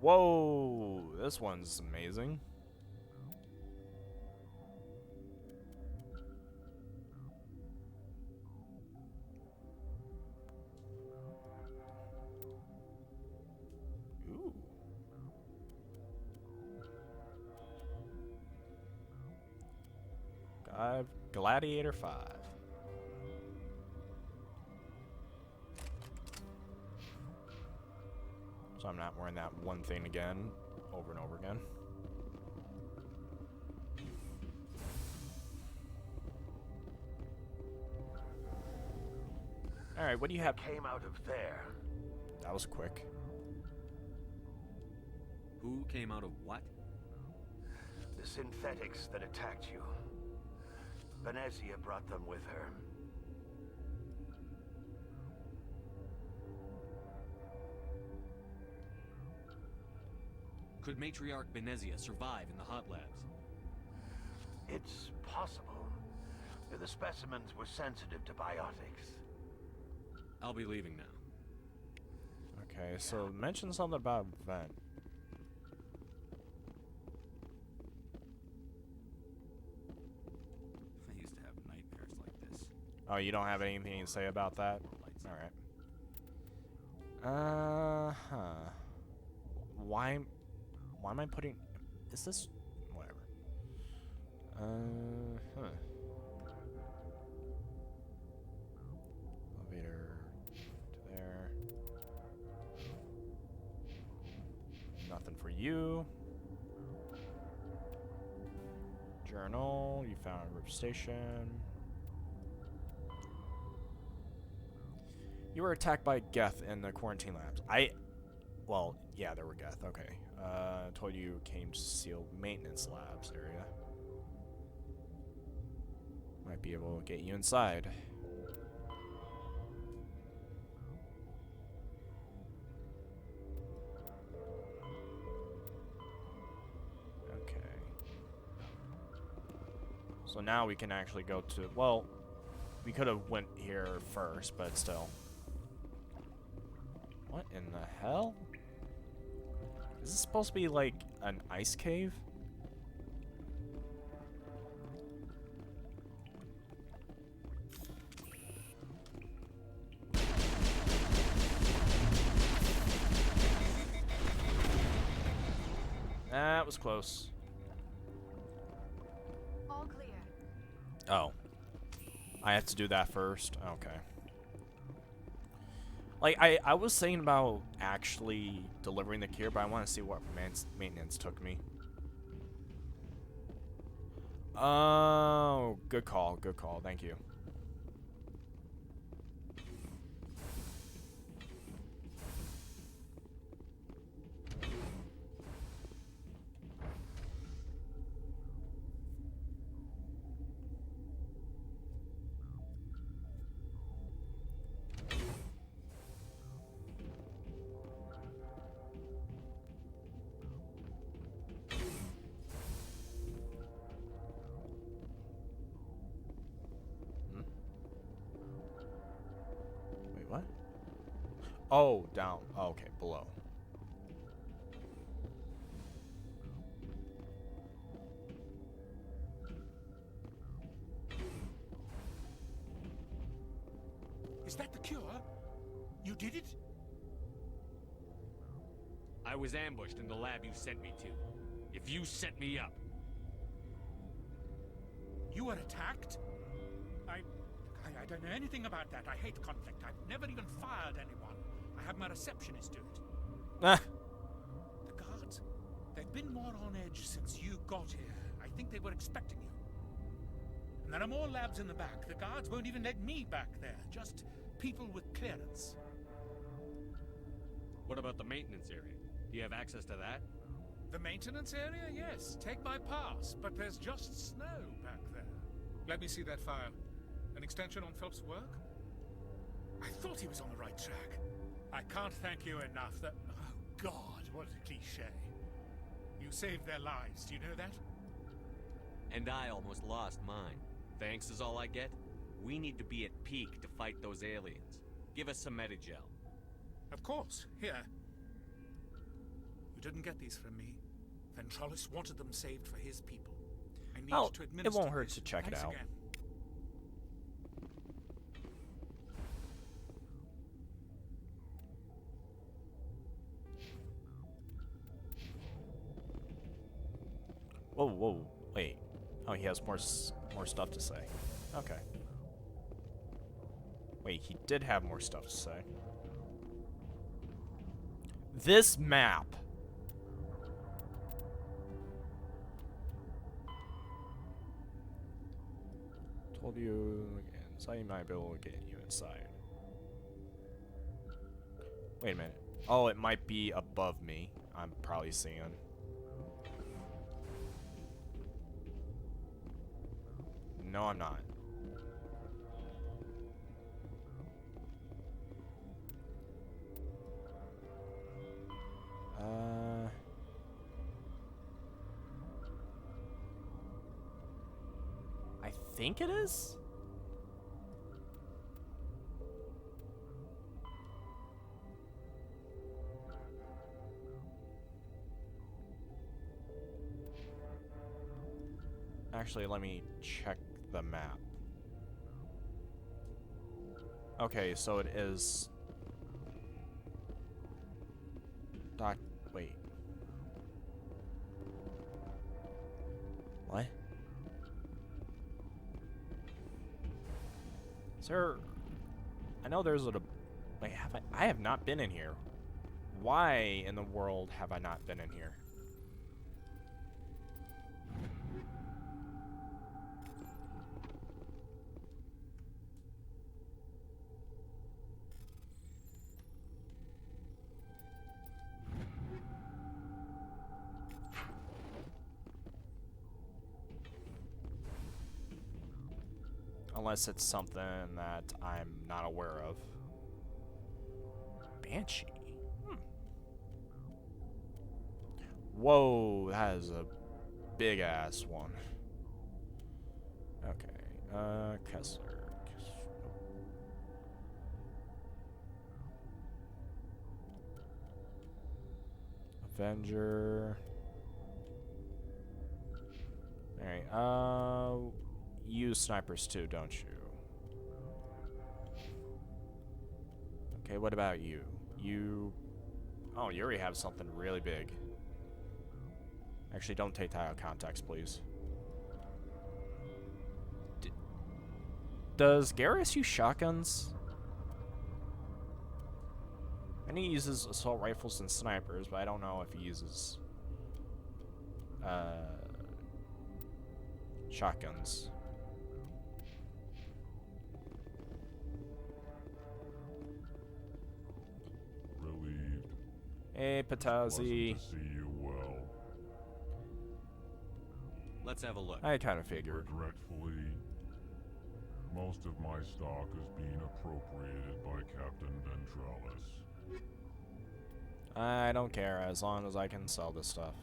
Whoa, this one's amazing. Ooh. Gladiator 5. So I'm not wearing that one thing again, over and over again. Alright, what do you have? Came out of there. That was quick. Who came out of what? The synthetics that attacked you. Venezia brought them with her. Could Matriarch Venezia survive in the hot labs? It's possible. The specimens were sensitive to biotics. I'll be leaving now. Okay, so mention something about vent. I used to have nightmares like this. Oh, you don't have anything to say about that? Alright. Why am I putting... Is this... Whatever. Elevator to there. Nothing for you. Journal. You found a roof station. You were attacked by Geth in the quarantine labs. Well, yeah, there were Geth. Okay. Told you came to seal maintenance labs area. Might be able to get you inside. Okay. So now we can actually go to, well, we could have went here first, but still. What in the hell? Is this supposed to be like an ice cave? That was close. All clear. Oh. I have to do that first? Okay. Like, I was thinking about actually delivering the cure, but I want to see what maintenance took me. Oh, good call, good call. Thank you. What? Oh, down. Oh, okay, below. Is that the cure? You did it? I was ambushed in the lab you sent me to. If you set me up... You were attacked? I don't know anything about that. I hate conflict. I've never even fired anyone. I have my receptionist do it. Ah. The guards, they've been more on edge since you got here. I think they were expecting you. And there are more labs in the back. The guards won't even let me back there. Just people with clearance. What about the maintenance area? Do you have access to that? The maintenance area? Yes. Take my pass. But there's just snow back there. Let me see that file. An extension on Phelps' work? I thought he was on the right track. I can't thank you enough that... Oh, God, what a cliché. You saved their lives, do you know that? And I almost lost mine. Thanks is all I get? We need to be at peak to fight those aliens. Give us some Medigel. Of course. Here. You didn't get these from me. Ventralis wanted them saved for his people. I need to administer. It won't hurt to check it out. Again. Whoa, whoa, wait. Oh, he has more more stuff to say. Okay. Wait, he did have more stuff to say. This map. Told you again, so you might be able to get you inside. Wait a minute. Oh, it might be above me. I'm probably seeing. No, I'm not. I think it is? Actually, let me check the map. Okay, so it is... Wait. What? Is there... I know there's a... Wait, have I have not been in here. Why in the world have I not been in here? Unless it's something that I'm not aware of. Banshee. Whoa, that is a big ass one. Okay, Kessler. Avenger. Alright, you use snipers too, don't you? Okay, what about you? You... Oh, you already have something really big. Actually, don't take that out of context, please. Does Garrus use shotguns? I know he uses assault rifles and snipers, but I don't know if he uses... shotguns. Relieved. Hey, Patazi. Pleasant to see you well. Let's have a look. I kind of figured. Regretfully, most of my stock is being appropriated by Captain Ventralis. I don't care as long as I can sell this stuff.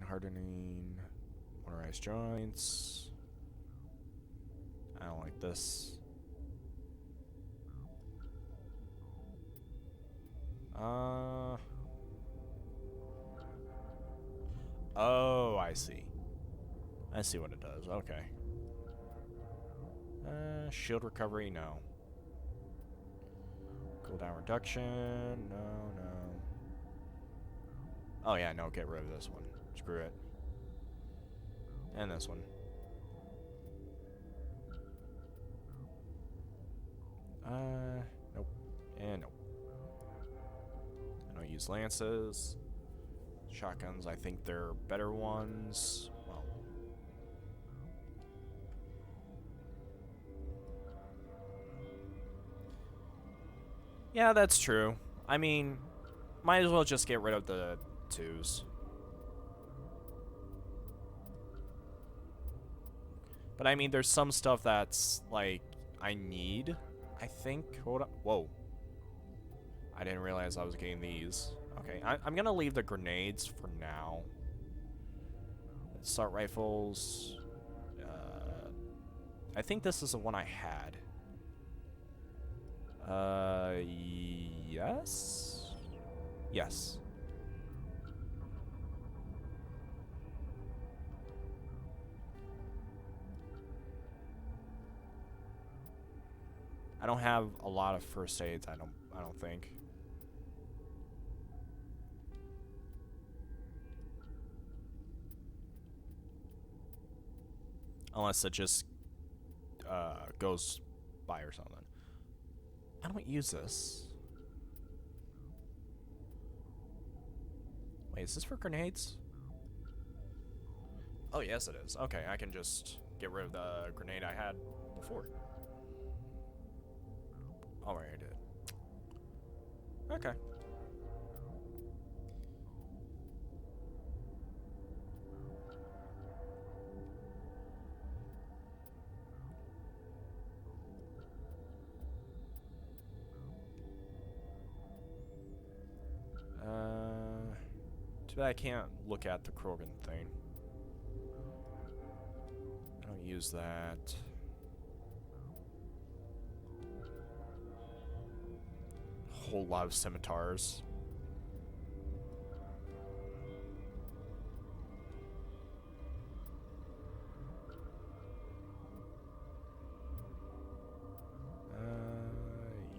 Hardening, motorized joints. I don't like this. Oh, I see. I see what it does. Okay. Shield recovery, no. Cooldown reduction, no. Oh yeah, no, get rid of this one. Screw it. And this one. Nope. And nope. I don't use lances. Shotguns, I think they're better ones. Well. Yeah, that's true. I mean, might as well just get rid of the twos. But I mean, there's some stuff that's, like, I need, I think. Hold up. Whoa. I didn't realize I was getting these. Okay, I'm gonna leave the grenades for now. Assault rifles. I think this is the one I had. Yes? Yes. I don't have a lot of first aids. I don't think. Unless it just goes by or something. I don't use this. Wait, is this for grenades? Oh, yes it is. Okay, I can just get rid of the grenade I had before. Alright, I did. Okay. Too bad I can't look at the Krogan thing. I don't use that. Whole lot of scimitars.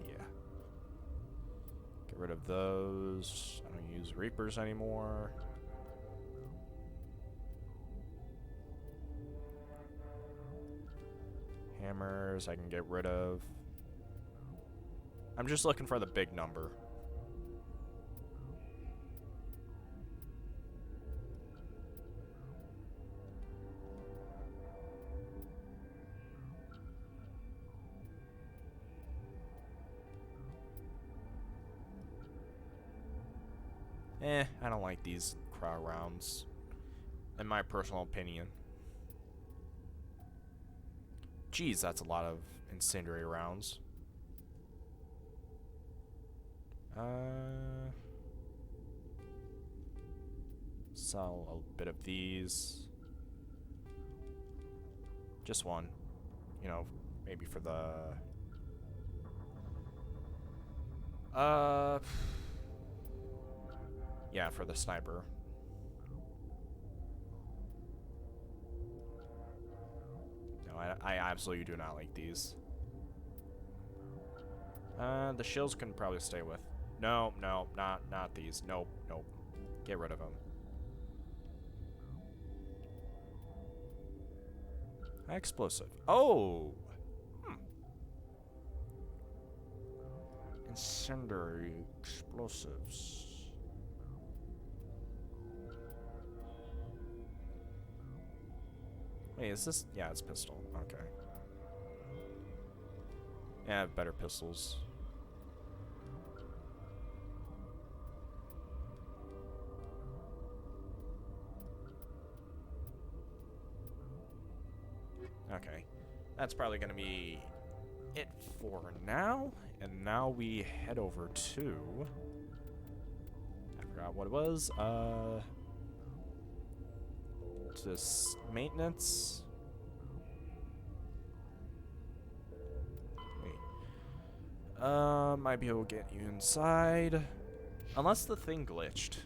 Yeah. Get rid of those. I don't use Reapers anymore. Hammers I can get rid of. I'm just looking for the big number. I don't like these crowd rounds, in my personal opinion. Geez, that's a lot of incendiary rounds. Sell a bit of these. Just one. You know, maybe for the... yeah, for the sniper. No, I absolutely do not like these. The shills can probably stay with. No, not these. Nope. Get rid of them. Explosive. Oh! Incendiary explosives. Wait, is this? Yeah, it's pistol. Okay. Yeah, I have better pistols. Okay. That's probably going to be it for now. And now we head over to... I forgot what it was. Just maintenance. Wait. Might be able to get you inside. Unless the thing glitched.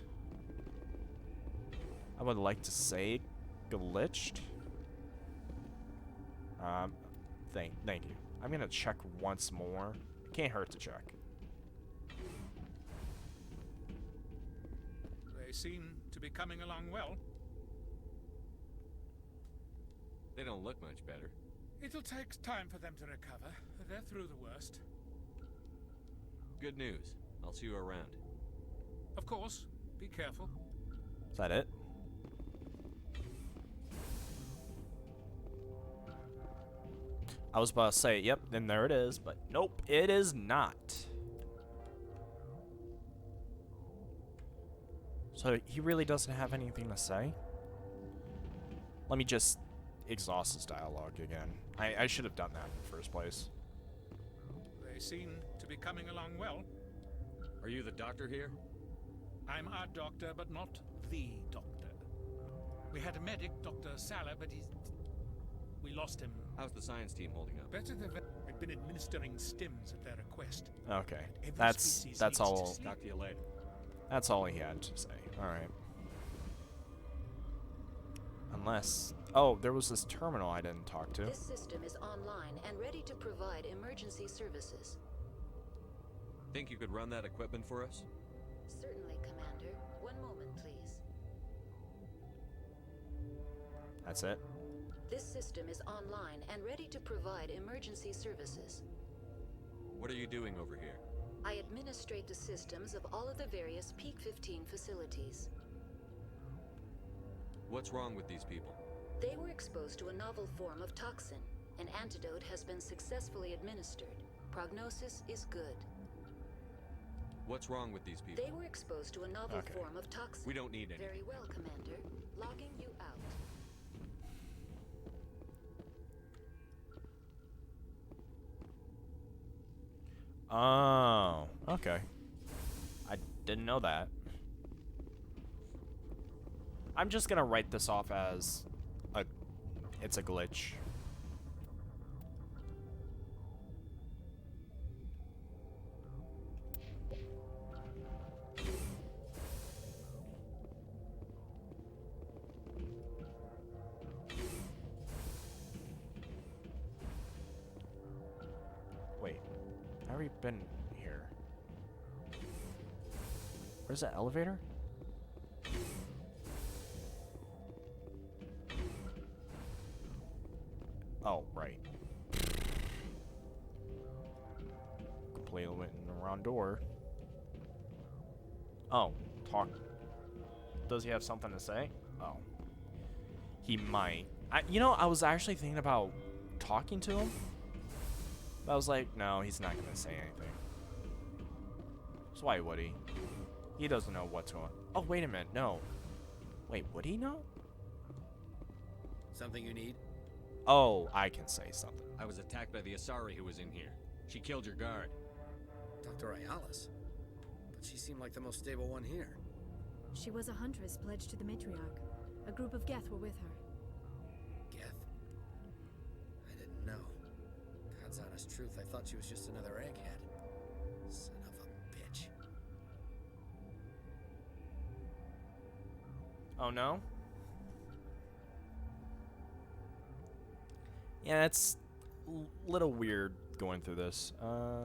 I would like to say glitched. Thank you. I'm gonna check once more. Can't hurt to check. They seem to be coming along well. They don't look much better. It'll take time for them to recover. They're through the worst. Good news. I'll see you around. Of course. Be careful. Is that it? I was about to say, yep, then there it is, but nope, it is not. So he really doesn't have anything to say? Let me just exhaust his dialogue again. I should have done that in the first place. They seem to be coming along well. Are you the doctor here? I'm our doctor, but not the doctor. We had a medic, Dr. Salah, but we lost him. How's the science team holding up? Better than I've been administering stims at their request. Okay, that's all. Talk to you later. That's all he had to say. All right. Unless... Oh, there was this terminal I didn't talk to. This system is online and ready to provide emergency services. Think you could run that equipment for us? Certainly, Commander. One moment, please. That's it? This system is online and ready to provide emergency services. What are you doing over here? I administrate the systems of all of the various Peak 15 facilities. What's wrong with these people? They were exposed to a novel form of toxin. An antidote has been successfully administered. Prognosis is good. What's wrong with these people? They were exposed to a novel form of toxin. We don't need any. Very well, Commander. Logging you out. Oh, okay. I didn't know that. I'm just gonna write this off as it's a glitch. Wait, I've already been here. Where's that elevator? Oh, right. Completely went in the wrong door. Oh, talk. Does he have something to say? Oh. He might. You know, I was actually thinking about talking to him. But I was like, no, he's not going to say anything. So why would he? He doesn't know what's going on. Oh, wait a minute. No. Wait, would he know? Something you need? Oh, I can say something. I was attacked by the Asari who was in here. She killed your guard. Dr. Ayalis? But she seemed like the most stable one here. She was a huntress pledged to the matriarch. A group of Geth were with her. Geth? I didn't know. God's honest truth, I thought she was just another egghead. Son of a bitch. Oh, no? Yeah, it's a little weird going through this.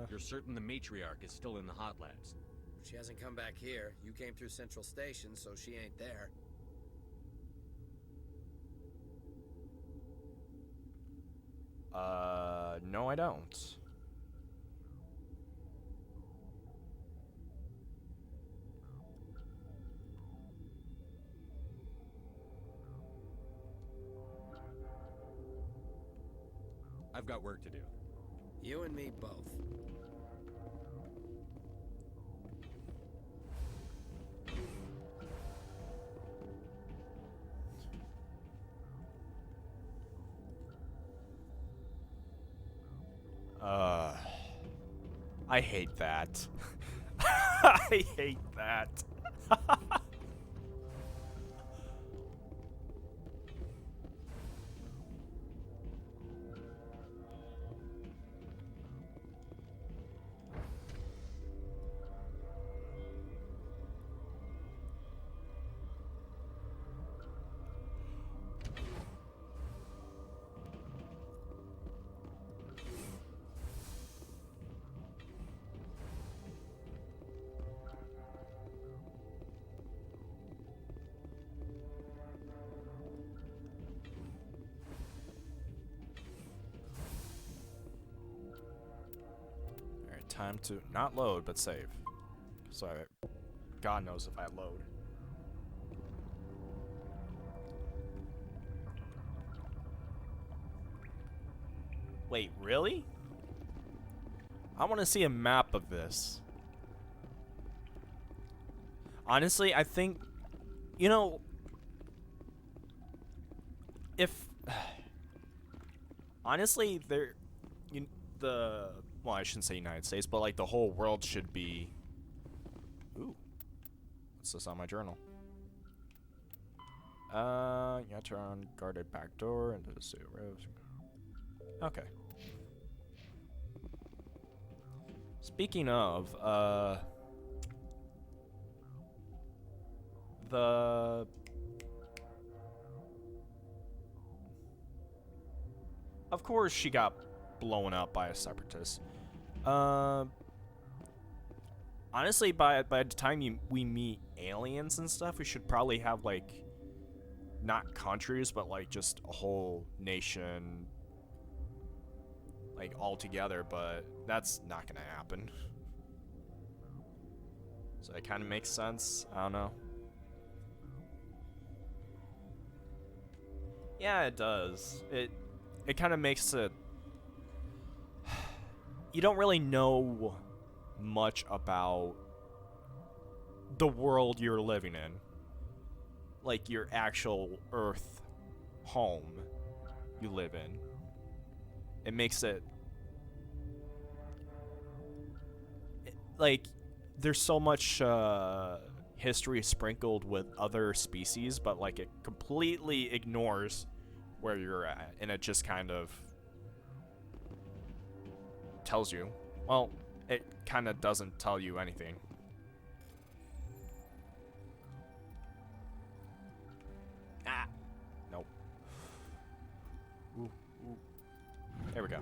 You're certain the matriarch is still in the hot labs? She hasn't come back here. You came through Central Station, so she ain't there. No, I don't. I've got work to do. You and me both. I hate that. I hate that. Time to not load, but save. So God knows if I load. Wait, really? I want to see a map of this. Honestly, I think, you know, if honestly, well, I shouldn't say United States, but like the whole world should be. Ooh, what's this on my journal? You have to run guarded back door into the suit. Okay. Speaking of, Of course she got blown up by a separatist. Honestly, by the time we meet aliens and stuff, we should probably have, like, not countries, but, like, just a whole nation, like, all together, but that's not gonna happen. So it kind of makes sense. I don't know. Yeah, it does. It kind of makes it... You don't really know much about the world you're living in. Like your actual Earth home you live in. It makes it... Like, there's so much history sprinkled with other species, but like it completely ignores where you're at, and it just kind of tells you. Well, it kind of doesn't tell you anything. Ah! Nope. Ooh, ooh. There we go.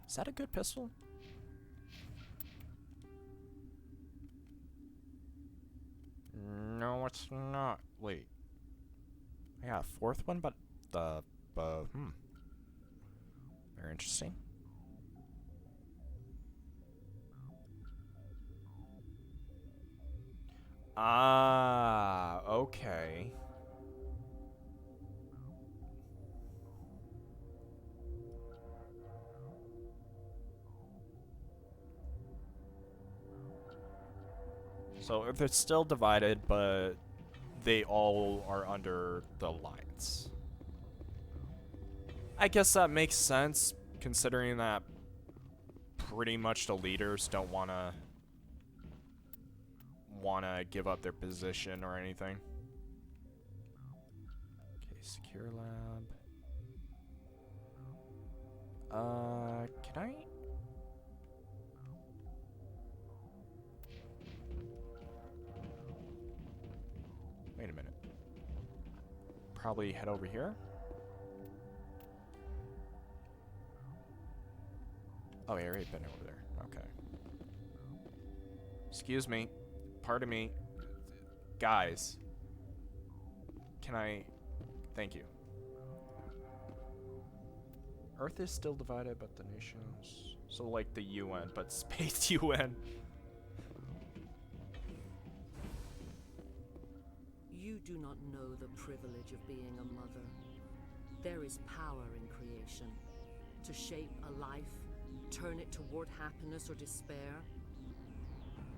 Is that a good pistol? No, it's not. Wait. I got a fourth one, but very interesting. Ah, okay. So they're still divided, but they all are under the Alliance. I guess that makes sense, considering that pretty much the leaders don't wanna give up their position or anything. Okay, secure lab. Can I? Wait a minute. Probably head over here. Oh, yeah, I already been over there. Okay. Excuse me. Pardon me. Guys. Can I... Thank you. Earth is still divided, but the nations... So like the UN, but space UN. You do not know the privilege of being a mother. There is power in creation. To shape a life, turn it toward happiness or despair.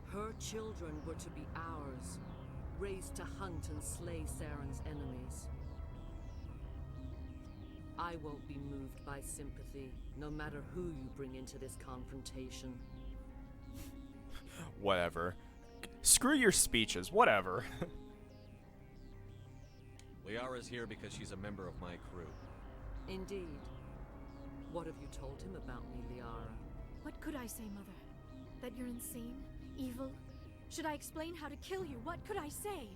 Her children were to be ours, raised to hunt and slay Saren's enemies. I won't be moved by sympathy, no matter who you bring into this confrontation. Whatever. Screw your speeches, whatever. Liara's here because she's a member of my crew. Indeed. What have you told him about me, Liara? What could I say, Mother? That you're insane? Evil? Should I explain how to kill you? What could I say?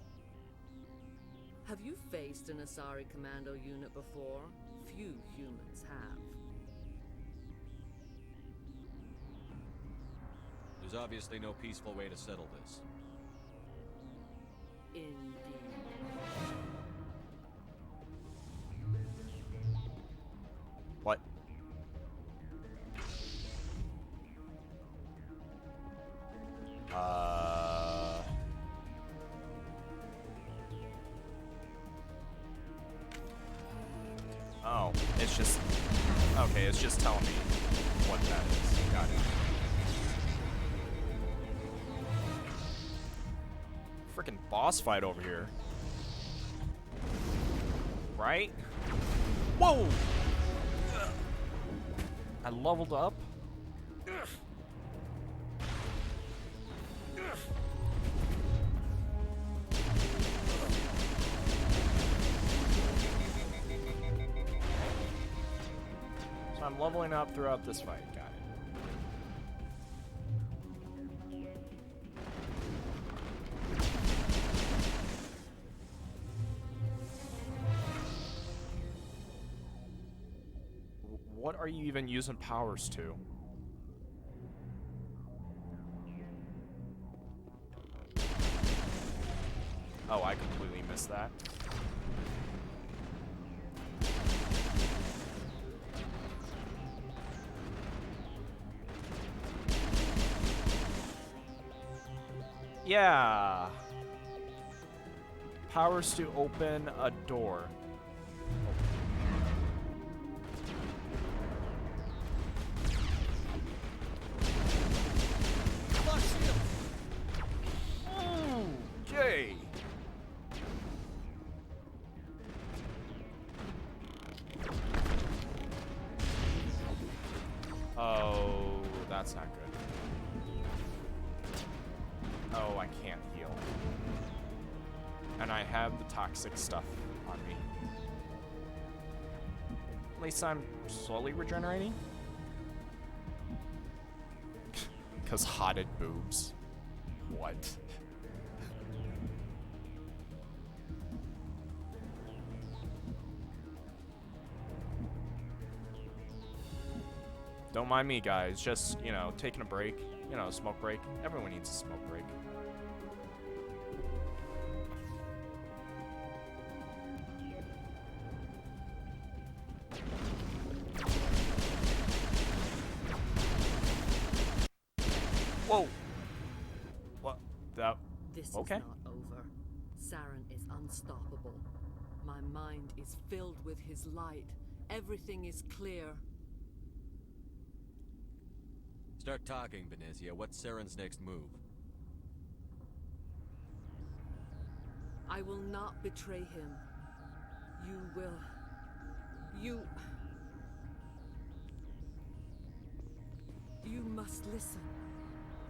Have you faced an Asari commando unit before? Few humans have. There's obviously no peaceful way to settle this. Indeed. What? Oh, it's just... Okay, it's just telling me what that is. Got it. Freaking boss fight over here. Right? Whoa! I leveled up. So I'm leveling up throughout this fight. Got it. what are you even using powers to? Oh, I completely missed that. Yeah. Powers to open a door. Okay. Oh, that's not good. Oh, I can't heal. And I have the toxic stuff on me. At least I'm slowly regenerating. Because hotted boobs. What? Don't mind me, guys. Just, you know, taking a break. You know, a smoke break. Everyone needs a smoke break. Whoa! What? That... This okay. is not over. Saren is unstoppable. My mind is filled with his light. Everything is clear. Start talking, Benezia. What's Saren's next move? I will not betray him. You will. You must listen.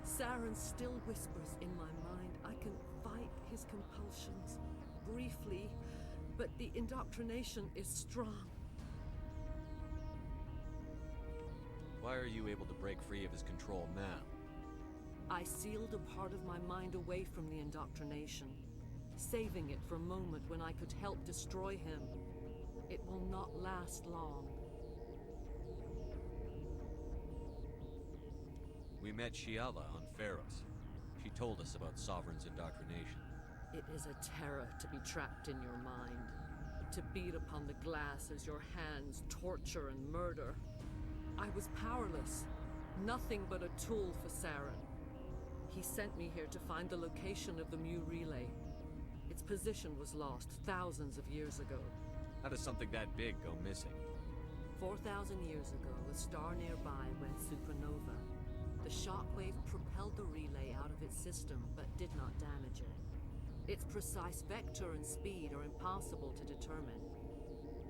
Saren still whispers in my mind. I can fight his compulsions briefly, but the indoctrination is strong. Why are you able to break free of his control now? I sealed a part of my mind away from the indoctrination, saving it for a moment when I could help destroy him. It will not last long. We met Shiala on Pharos. She told us about Sovereign's indoctrination. It is a terror to be trapped in your mind, to beat upon the glass as your hands torture and murder. I was powerless, nothing but a tool for Saren. He sent me here to find the location of the Mu relay. Its position was lost thousands of years ago. How does something that big go missing? 4,000 years ago, a star nearby went supernova. The shockwave propelled the relay out of its system, but did not damage it. Its precise vector and speed are impossible to determine.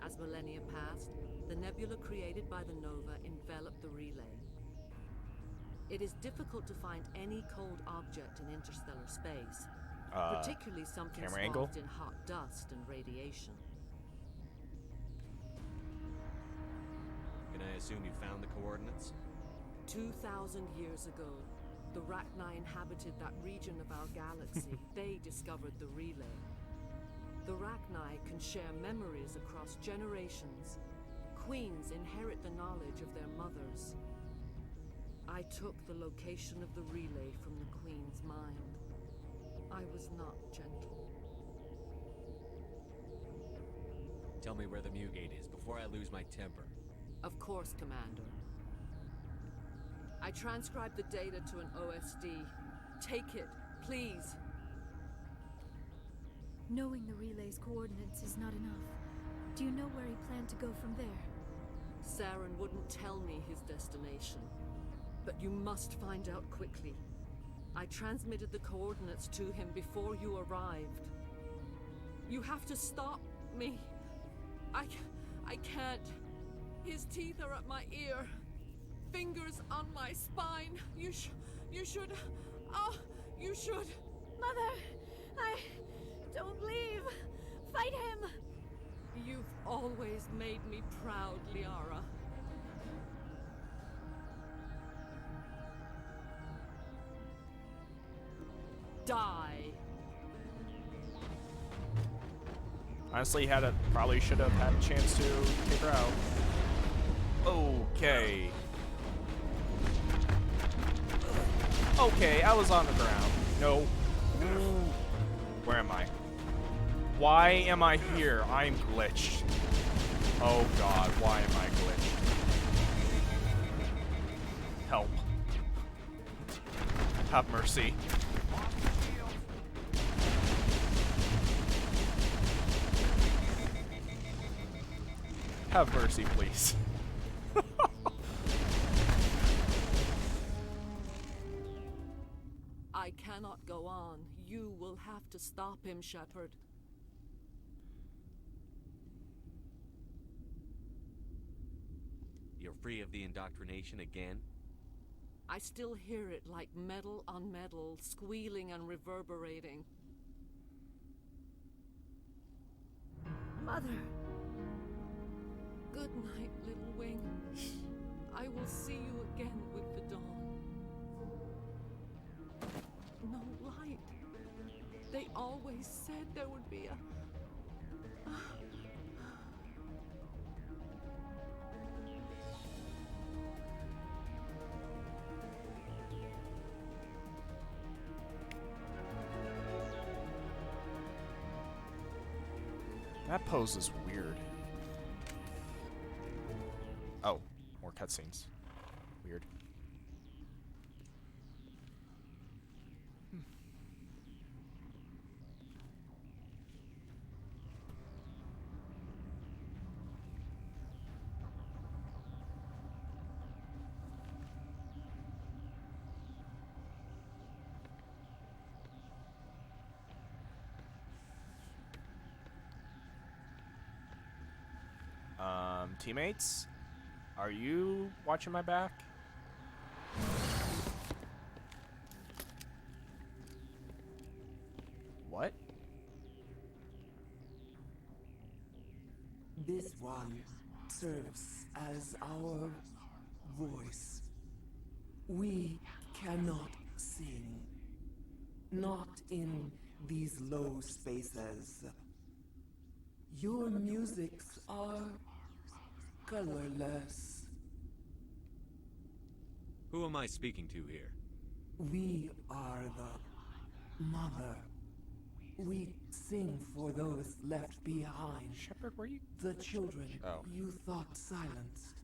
As millennia passed, the nebula created by the nova enveloped the relay. It is difficult to find any cold object in interstellar space, particularly something swathed in hot dust and radiation. Can I assume you found the coordinates? 2,000 years ago, the Rachni inhabited that region of our galaxy. They discovered the relay. The Rachni can share memories across generations. Queens inherit the knowledge of their mothers. I took the location of the relay from the Queen's mind. I was not gentle. Tell me where the Mu Gate is before I lose my temper. Of course, Commander. I transcribed the data to an OSD. Take it, please. Knowing the relay's coordinates is not enough. Do you know where he planned to go from there? Saren wouldn't tell me his destination. But you must find out quickly. I transmitted the coordinates to him before you arrived. You have to stop me. I can't. His teeth are at my ear. Fingers on my spine. You should. Oh, you should. Mother, don't leave. Fight him. You've always made me proud, Liara. Die. Honestly, probably should have had a chance to take her out. Oh. Okay. Okay, I was on the ground. No. Where am I? Why am I here? I'm glitched. Oh god, why am I glitched? Help. Have mercy. Have mercy, please. I cannot go on. You will have to stop him, Shepard. You're free of the indoctrination again? I still hear it like metal on metal, squealing and reverberating. Mother! Good night, little wing. I will see you again with the dawn. No light. They always said there would be a... That pose is weird. Oh, more cutscenes. Weird. Teammates? Are you watching my back? What? This one serves as our voice. We cannot sing. Not in these low spaces. Your musics are colorless. Who am I speaking to here? We are the mother. We sing for those left behind. Shepard, were you? The children you thought silenced.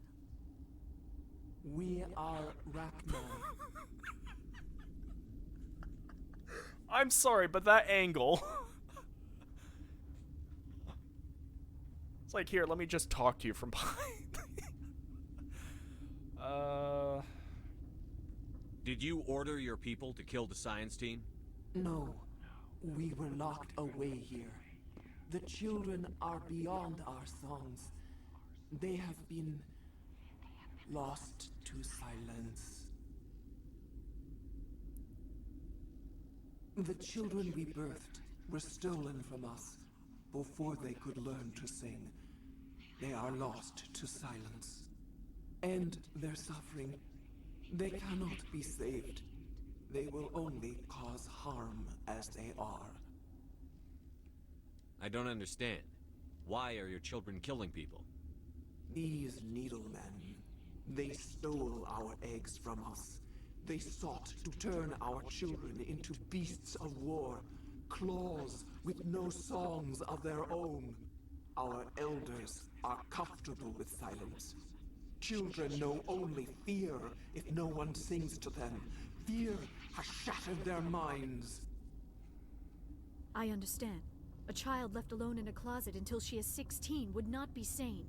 We are Rachni. I'm sorry, but that angle. It's like, here, let me just talk to you from behind. Did you order your people to kill the science team? No. We were locked away here. The children are beyond our songs. They have been lost to silence. The children we birthed were stolen from us before they could learn to sing. They are lost to silence. And their suffering, they cannot be saved. They will only cause harm as they are. I don't understand. Why are your children killing people? These needlemen, they stole our eggs from us. They sought to turn our children into beasts of war, claws with no songs of their own. Our elders are comfortable with silence. Children know only fear if no one sings to them. Fear has shattered their minds. I understand. A child left alone in a closet until she is 16 would not be sane.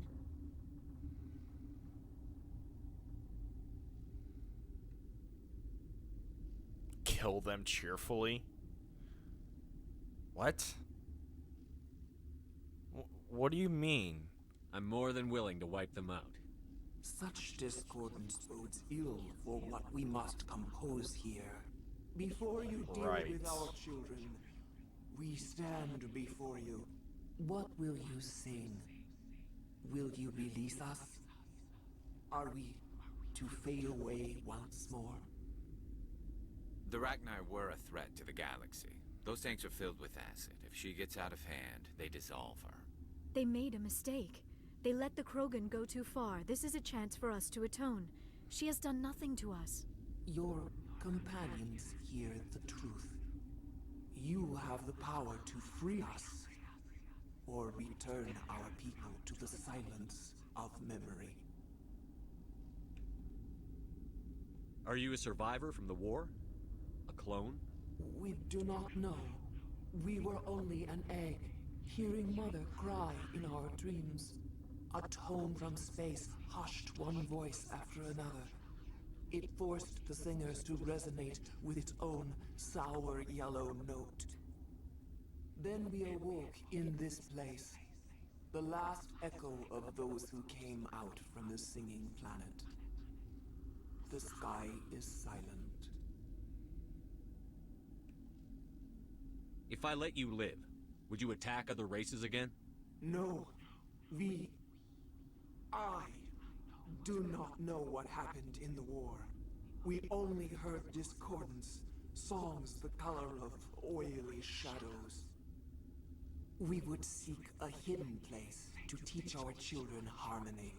Kill them cheerfully? What? What do you mean? I'm more than willing to wipe them out. Such discordance bodes ill for what we must compose here. Before you deal with our children, we stand before you. What will you sing? Will you release us? Are we to fade away once more? The Rachni were a threat to the galaxy. Those tanks are filled with acid. If she gets out of hand, they dissolve her. They made a mistake. They let the Krogan go too far. This is a chance for us to atone. She has done nothing to us. Your companions hear the truth. You have the power to free us, or return our people to the silence of memory. Are you a survivor from the war? A clone? We do not know. We were only an egg, hearing Mother cry in our dreams. A tone from space hushed one voice after another. It forced the singers to resonate with its own sour yellow note. Then we awoke in this place, the last echo of those who came out from the singing planet. The sky is silent. If I let you live, would you attack other races again? No, I do not know what happened in the war. We only heard discordance, songs the color of oily shadows. We would seek a hidden place to teach our children harmony.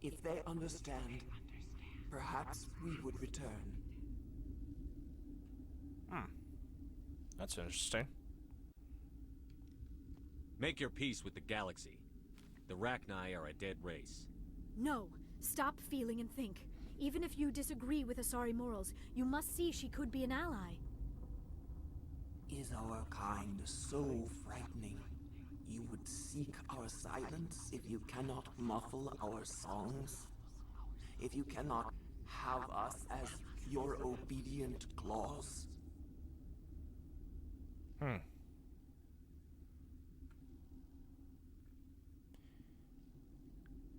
If they understand, perhaps we would return. That's interesting. Make your peace with the galaxy. The Rachni are a dead race. No, stop feeling and think. Even if you disagree with Asari morals, you must see she could be an ally. Is our kind so frightening? You would seek our silence if you cannot muffle our songs? If you cannot have us as your obedient claws?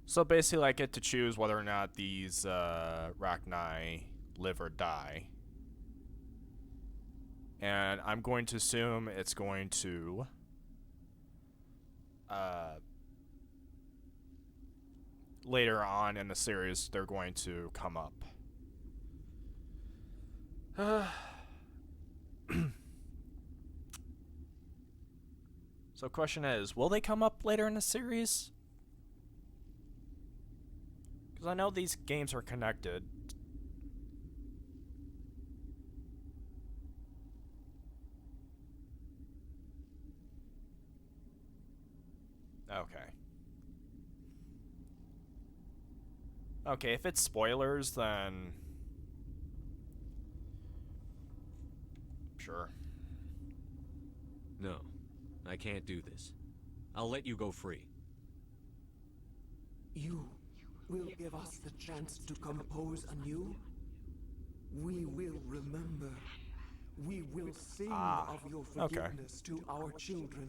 So basically I get to choose whether or not these Rachni live or die. And I'm going to assume it's going to later on in the series they're going to come up. So question is, will they come up later in the series? Because I know these games are connected. Okay. Okay, if it's spoilers, then sure. No, I can't do this. I'll let you go free. You will give us the chance to compose anew? We will remember. We will sing of your forgiveness to our children.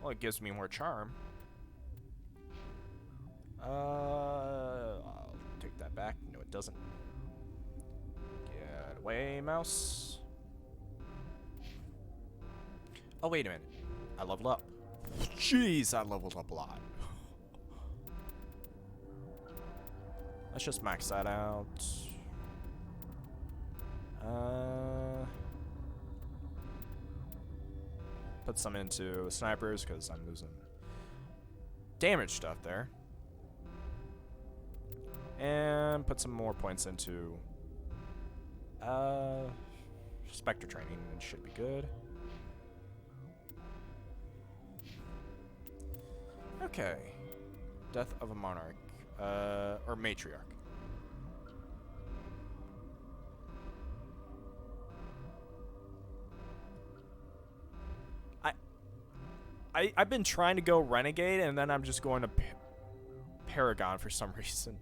Well, it gives me more charm. I'll take that back. No, it doesn't. Get away, mouse. Oh, wait a minute. I leveled up. Jeez, I leveled up a lot. Let's just max that out. Put some into snipers because I'm losing damage stuff there. And put some more points into Spectre training. It should be good. Okay. Death of a Monarch. Or Matriarch. I've been trying to go Renegade, and then I'm just going to Paragon for some reason.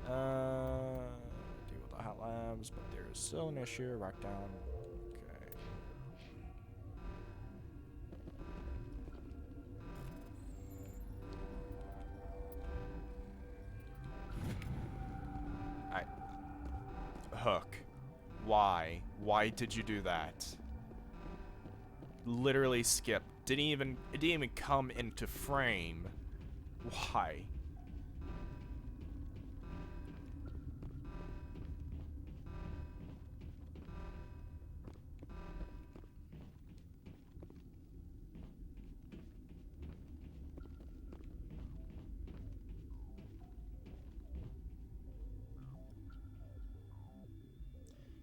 Deal with the Hot Labs, but there's still an issue. Rock down. Okay. Why? Why did you do that? Literally skip. It didn't even come into frame. Why?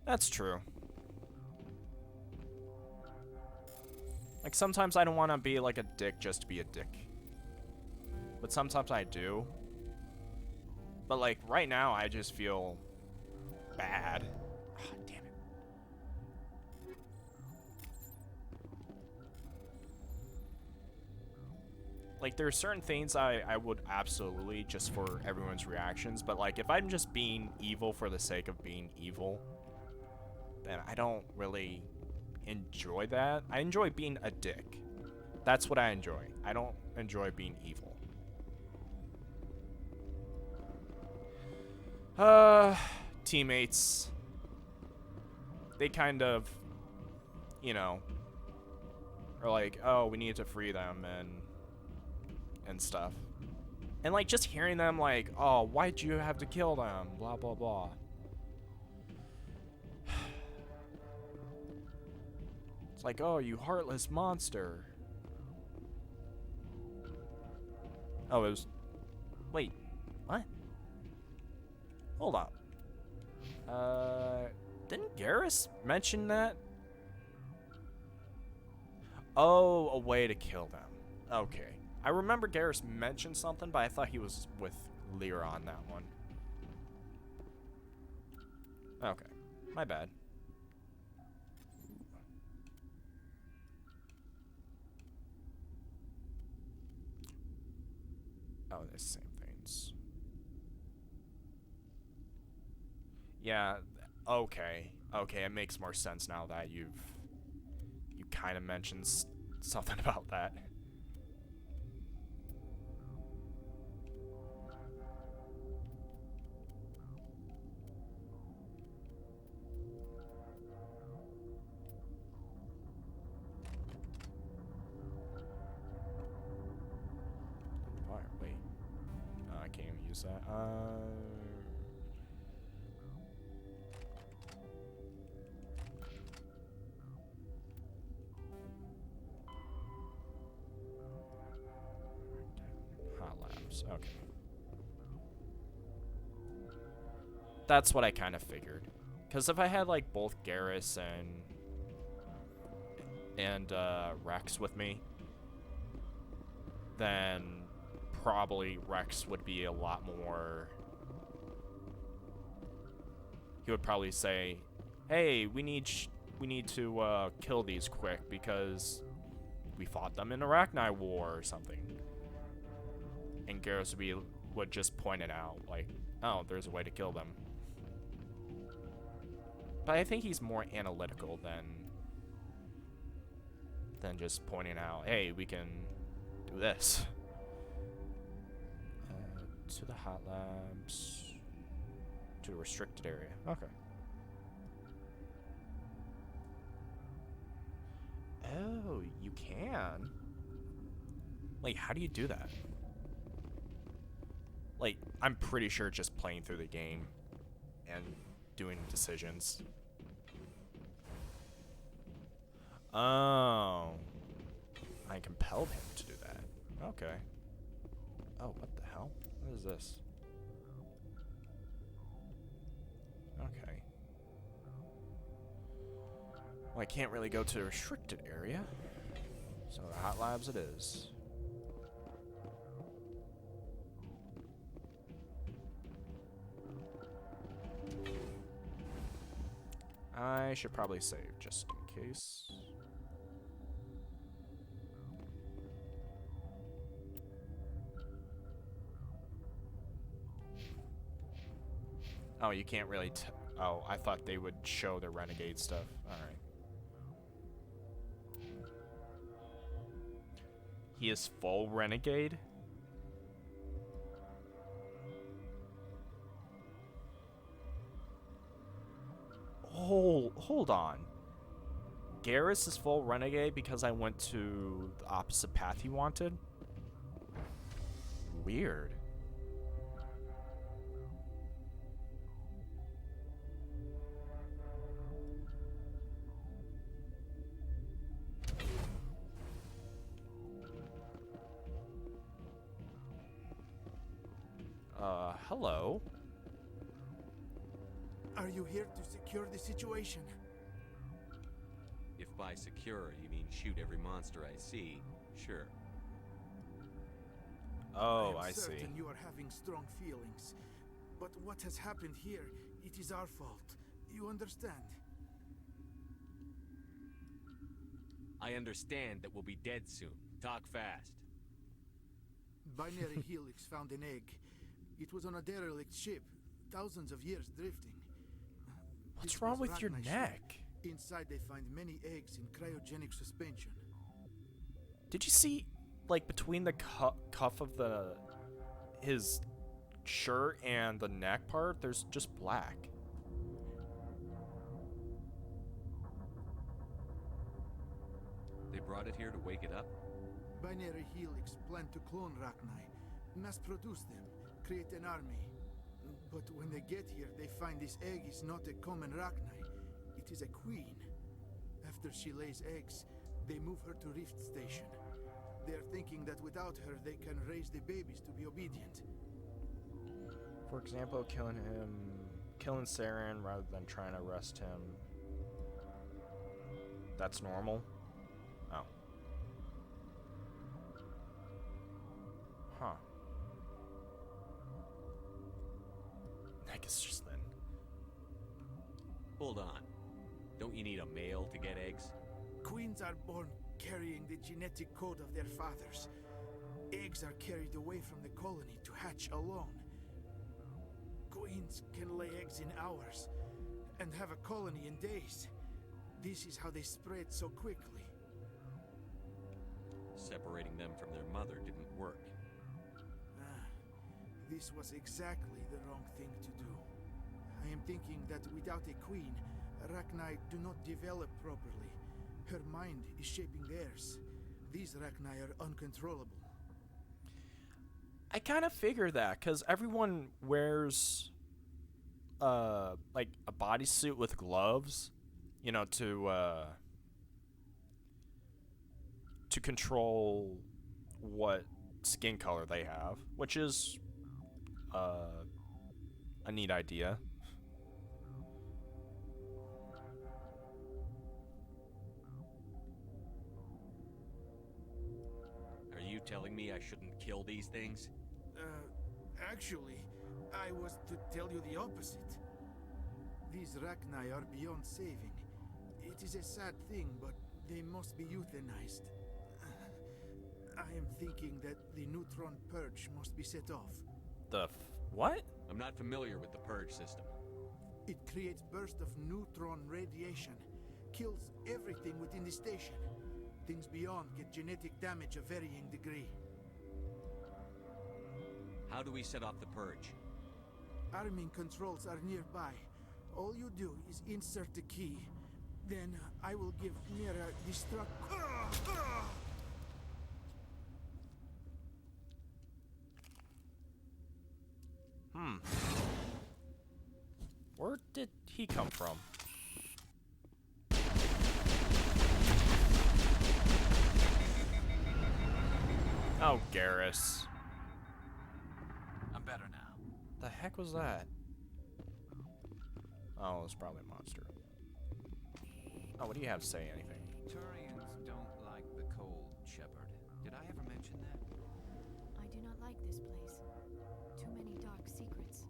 That's true. Like, sometimes I don't want to be like a dick just to be a dick. But sometimes I do. But like, right now I just feel bad. Oh, damn it. Like, there are certain things I would absolutely, just for everyone's reactions, but like, if I'm just being evil for the sake of being evil, then I don't really enjoy that. I enjoy being a dick. That's what I enjoy. I don't enjoy being evil. Teammates. They kind of, you know, are like, oh, we need to free them and stuff. And like, just hearing them like, oh, why'd you have to kill them? Blah, blah, blah. Like, oh, you heartless monster. Oh, it was... Wait, what? Hold up. Didn't Garrus mention that? Oh, a way to kill them. Okay. I remember Garrus mentioned something, but I thought he was with Lyra on that one. Okay. My bad. Oh, they're the same things. Yeah, okay. Okay, it makes more sense now that you kind of mentioned something about that. Wait. I can't even use that. Hot labs. Okay. That's what I kind of figured. Because if I had like both Garrus and Rex with me, then probably Rex would be a lot more... He would probably say, hey, we need to kill these quick because we fought them in Arachni War or something. And Garrus would just point it out, like, oh, there's a way to kill them. But I think he's more analytical than just pointing out, hey, we can do this. To the hot labs. To a restricted area. Okay. Oh, you can? Like, how do you do that? Like, I'm pretty sure just playing through the game and doing decisions. Oh. I compelled him to do that. Okay. Oh, what the hell? What is this? Okay. Well, I can't really go to the restricted area. So the hot labs it is. I should probably save just in case. Oh, you can't really oh, I thought they would show the renegade stuff. Alright. He is full renegade? Hold on. Garrus is full renegade because I went to the opposite path he wanted? Weird. Hello? Are you here to secure the situation? If by secure you mean shoot every monster I see, sure. Oh, I am see. certain you are having strong feelings. But what has happened here, it is our fault. You understand? I understand that we'll be dead soon. Talk fast. Binary Helix found an egg. It was on a derelict ship, thousands of years drifting. What's wrong with your neck? Inside they find many eggs in cryogenic suspension. Did you see, like, between the cuff of his shirt and the neck part, there's just black. They brought it here to wake it up? Binary Helix planned to clone Rachni, mass produce them, create an army. But when they get here, they find this egg is not a common Rachni. It is a queen. After she lays eggs, they move her to Rift Station. They are thinking that without her, they can raise the babies to be obedient. For example, killing Saren rather than trying to arrest him. That's normal? Oh. Huh. I guess just then. Hold on. Don't you need a male to get eggs? Queens are born carrying the genetic code of their fathers. Eggs are carried away from the colony to hatch alone. Queens can lay eggs in hours and have a colony in days. This is how they spread so quickly. Separating them from their mother didn't work. This was exactly the wrong thing to do. I am thinking that without a queen, Rachni do not develop properly. Her mind is shaping theirs. These Rachni are uncontrollable. I kind of figured that, because everyone wears, like, a bodysuit with gloves, you know, to control what skin color they have, which is a neat idea. Are you telling me I shouldn't kill these things? Actually, I was to tell you the opposite. These Rachni are beyond saving. It is a sad thing, but they must be euthanized. I am thinking that the neutron purge must be set off. The what? I'm not familiar with the purge system. It creates bursts of neutron radiation, kills everything within the station. Things beyond get genetic damage of varying degree. How do we set off the purge? Arming controls are nearby. All you do is insert the key. Then I will give Mira destruct. Where did he come from? Oh, Garrus. I'm better now. The heck was that? Oh, it's probably a monster. Oh, what do you have to say? Anything? Turians don't like the cold, Shepard. Did I ever mention that? I do not like this place. Too many dark secrets.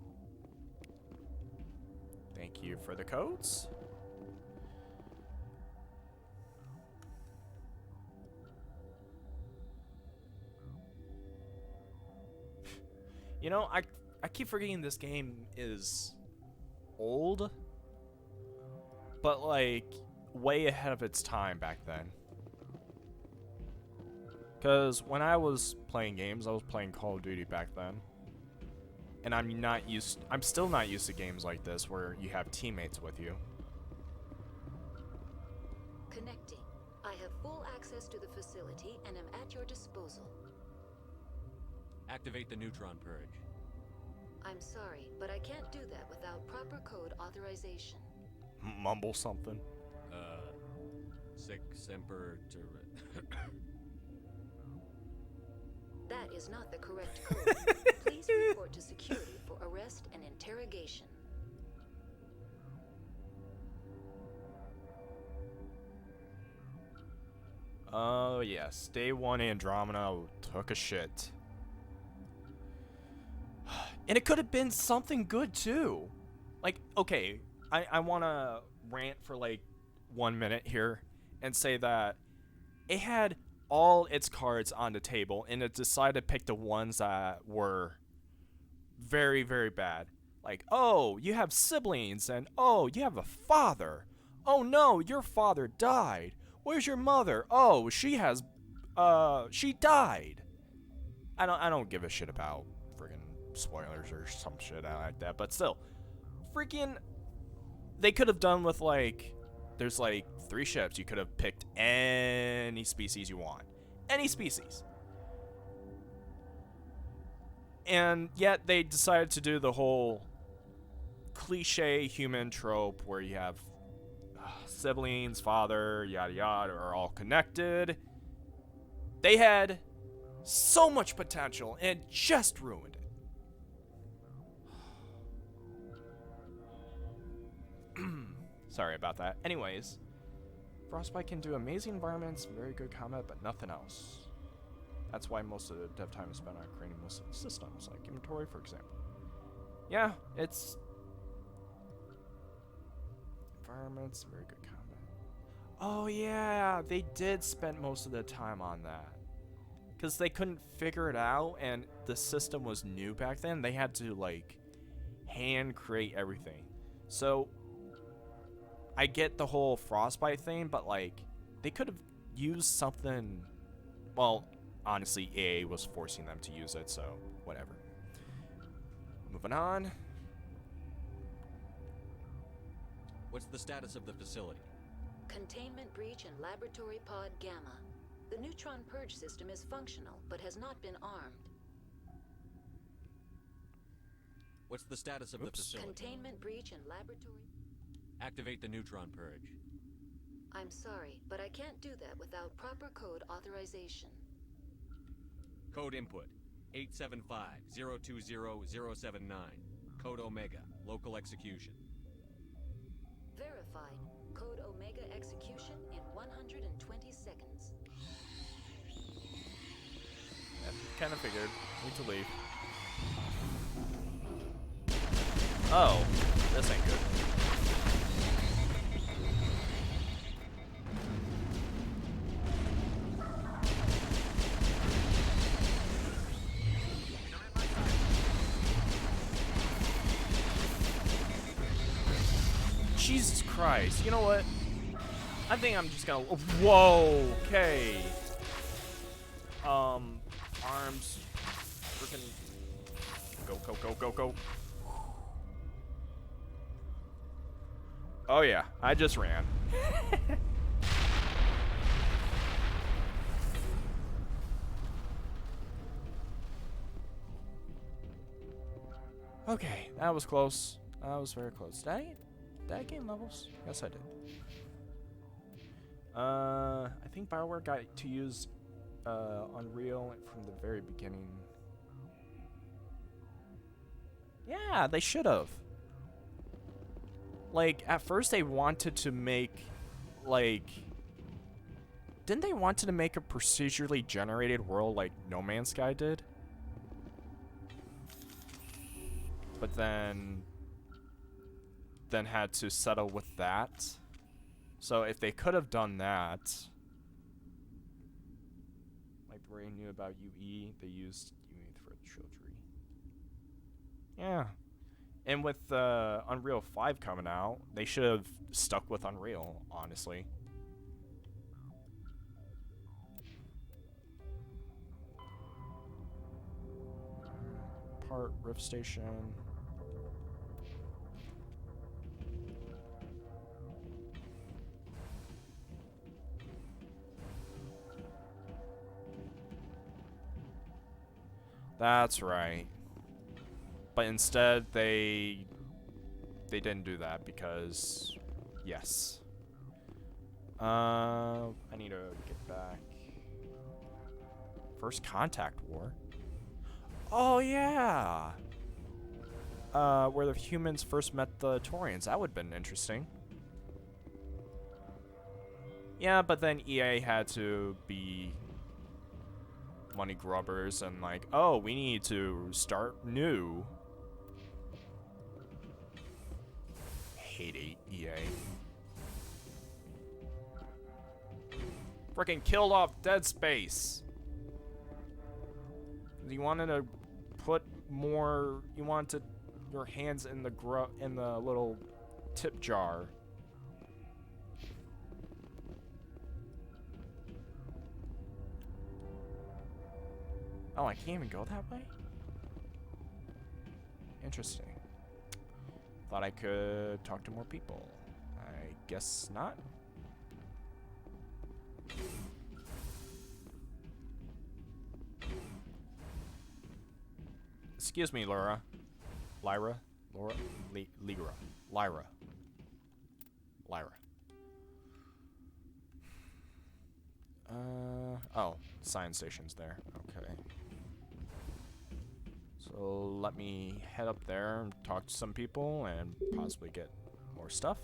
Thank you for the codes. You know, I keep forgetting this game is old, but like way ahead of its time back then. Because when I was playing games, I was playing Call of Duty back then. And I'm still not used to games like this where you have teammates with you. Connecting. I have full access to the facility and am at your disposal. Activate the neutron purge. I'm sorry, but I can't do that without proper code authorization. Mumble something. Sic semper That is not the correct code. Please report to security for arrest and interrogation. Oh yes, day one Andromeda took a shit. And it could have been something good too. Like, okay, I wanna rant for like 1 minute here and say that it had all its cards on the table and it decided to pick the ones that were very, very bad. Like, oh, you have siblings, and oh, you have a father. Oh no, your father died. Where's your mother? Oh, she died. I don't give a shit about friggin' spoilers or some shit like that, but still, freaking, they could have done with like, there's like 3 ships. You could have picked any species you want, any species, and yet they decided to do the whole cliche human trope where you have siblings, father, yada yada, are all connected. They had so much potential and just ruined it. Sorry about that. Anyways, Frostbite can do amazing environments, very good combat, but nothing else. That's why most of the dev time is spent on creating most of the systems, like inventory, for example. Yeah, it's environments, very good combat. Oh yeah, they did spend most of the time on that. Because they couldn't figure it out, and the system was new back then. They had to, like, hand create everything. So, I get the whole Frostbite thing, but, like, they could have used something. Well, honestly, EA was forcing them to use it, so whatever. Moving on. What's the status of the facility? Containment breach in Laboratory Pod Gamma. The neutron purge system is functional, but has not been armed. What's the status of the facility? Containment breach in Laboratory... Activate the neutron purge. I'm sorry, but I can't do that without proper code authorization. Code input 875-020-079. Code Omega. Local execution. Verified. Code Omega execution in 120 seconds. Kind of figured. Need to leave. Oh, this ain't good. Jesus Christ. You know what? I think I'm just gonna... Whoa, okay. Arms. Freaking. Go, go, go, go, go. Oh yeah, I just ran. Okay, that was close. That was very close. Did I gain levels? Yes, I did. I think BioWare got to use Unreal from the very beginning. Yeah, they should have. Like, at first they wanted to make, like... Didn't they want to make a procedurally generated world like No Man's Sky did? But then had to settle with that. So if they could have done that... Like, the way I knew about UE, they used UE for the trilogy. Yeah. And with Unreal 5 coming out, they should have stuck with Unreal, honestly. Part Rift Station. That's right. But instead, they didn't do that because, yes. I need to get back. First Contact War. Oh yeah. Where the humans first met the Taurians. That would have been interesting. Yeah, but then EA had to be money grubbers and like, oh, we need to start new. Hate EA. Freaking killed off Dead Space. You wanted to put more. You wanted your hands in the little tip jar. Oh, I can't even go that way? Interesting. Thought I could talk to more people. I guess not. Excuse me, Lyra. Lyra? Lyra? Lyra. Lyra. Oh, science station's there. Okay. So let me head up there and talk to some people and possibly get more stuff.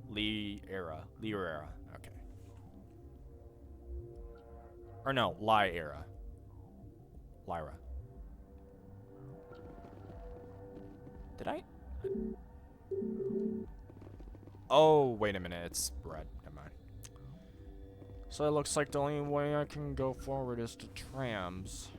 Lyra. Okay. Or no, Lyra. Lyra. Did I? Oh, wait a minute. It's red. Never mind. So it looks like the only way I can go forward is to trams.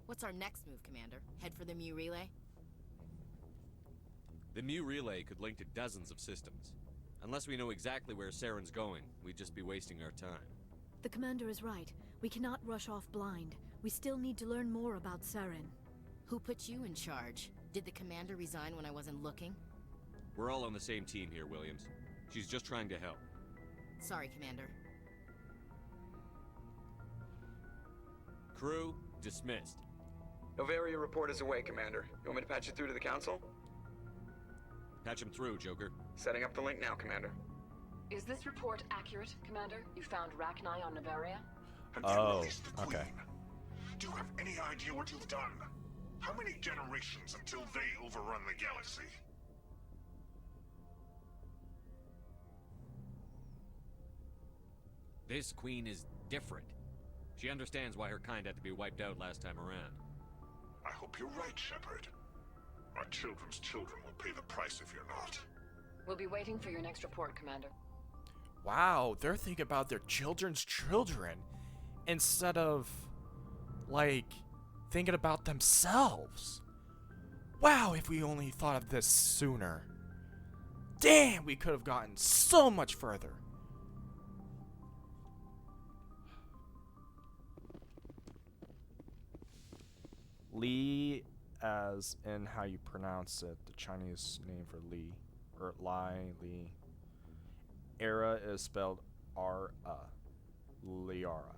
What's our next move, Commander? Head for the Mu Relay? The Mu Relay could link to dozens of systems. Unless we know exactly where Saren's going, we'd just be wasting our time. The Commander is right. We cannot rush off blind. We still need to learn more about Saren. Who put you in charge? Did the Commander resign when I wasn't looking? We're all on the same team here, Williams. She's just trying to help. Sorry, Commander. Crew, dismissed. Novaria report is away, Commander. You want me to patch it through to the Council? Patch him through, Joker. Setting up the link now, Commander. Is this report accurate, Commander? You found Rachni on Novaria? Oh, okay. Do you have any idea what you've done? How many generations until they overrun the galaxy? This queen is different. She understands why her kind had to be wiped out last time around. I hope you're right, Shepard. Our children's children will pay the price if you're not. We'll be waiting for your next report, Commander. Wow, they're thinking about their children's children instead of, like, thinking about themselves. Wow, if we only thought of this sooner. Damn, we could have gotten so much further. Li, as in how you pronounce it, the Chinese name for Li, or Li. Era is spelled R-A. Liara.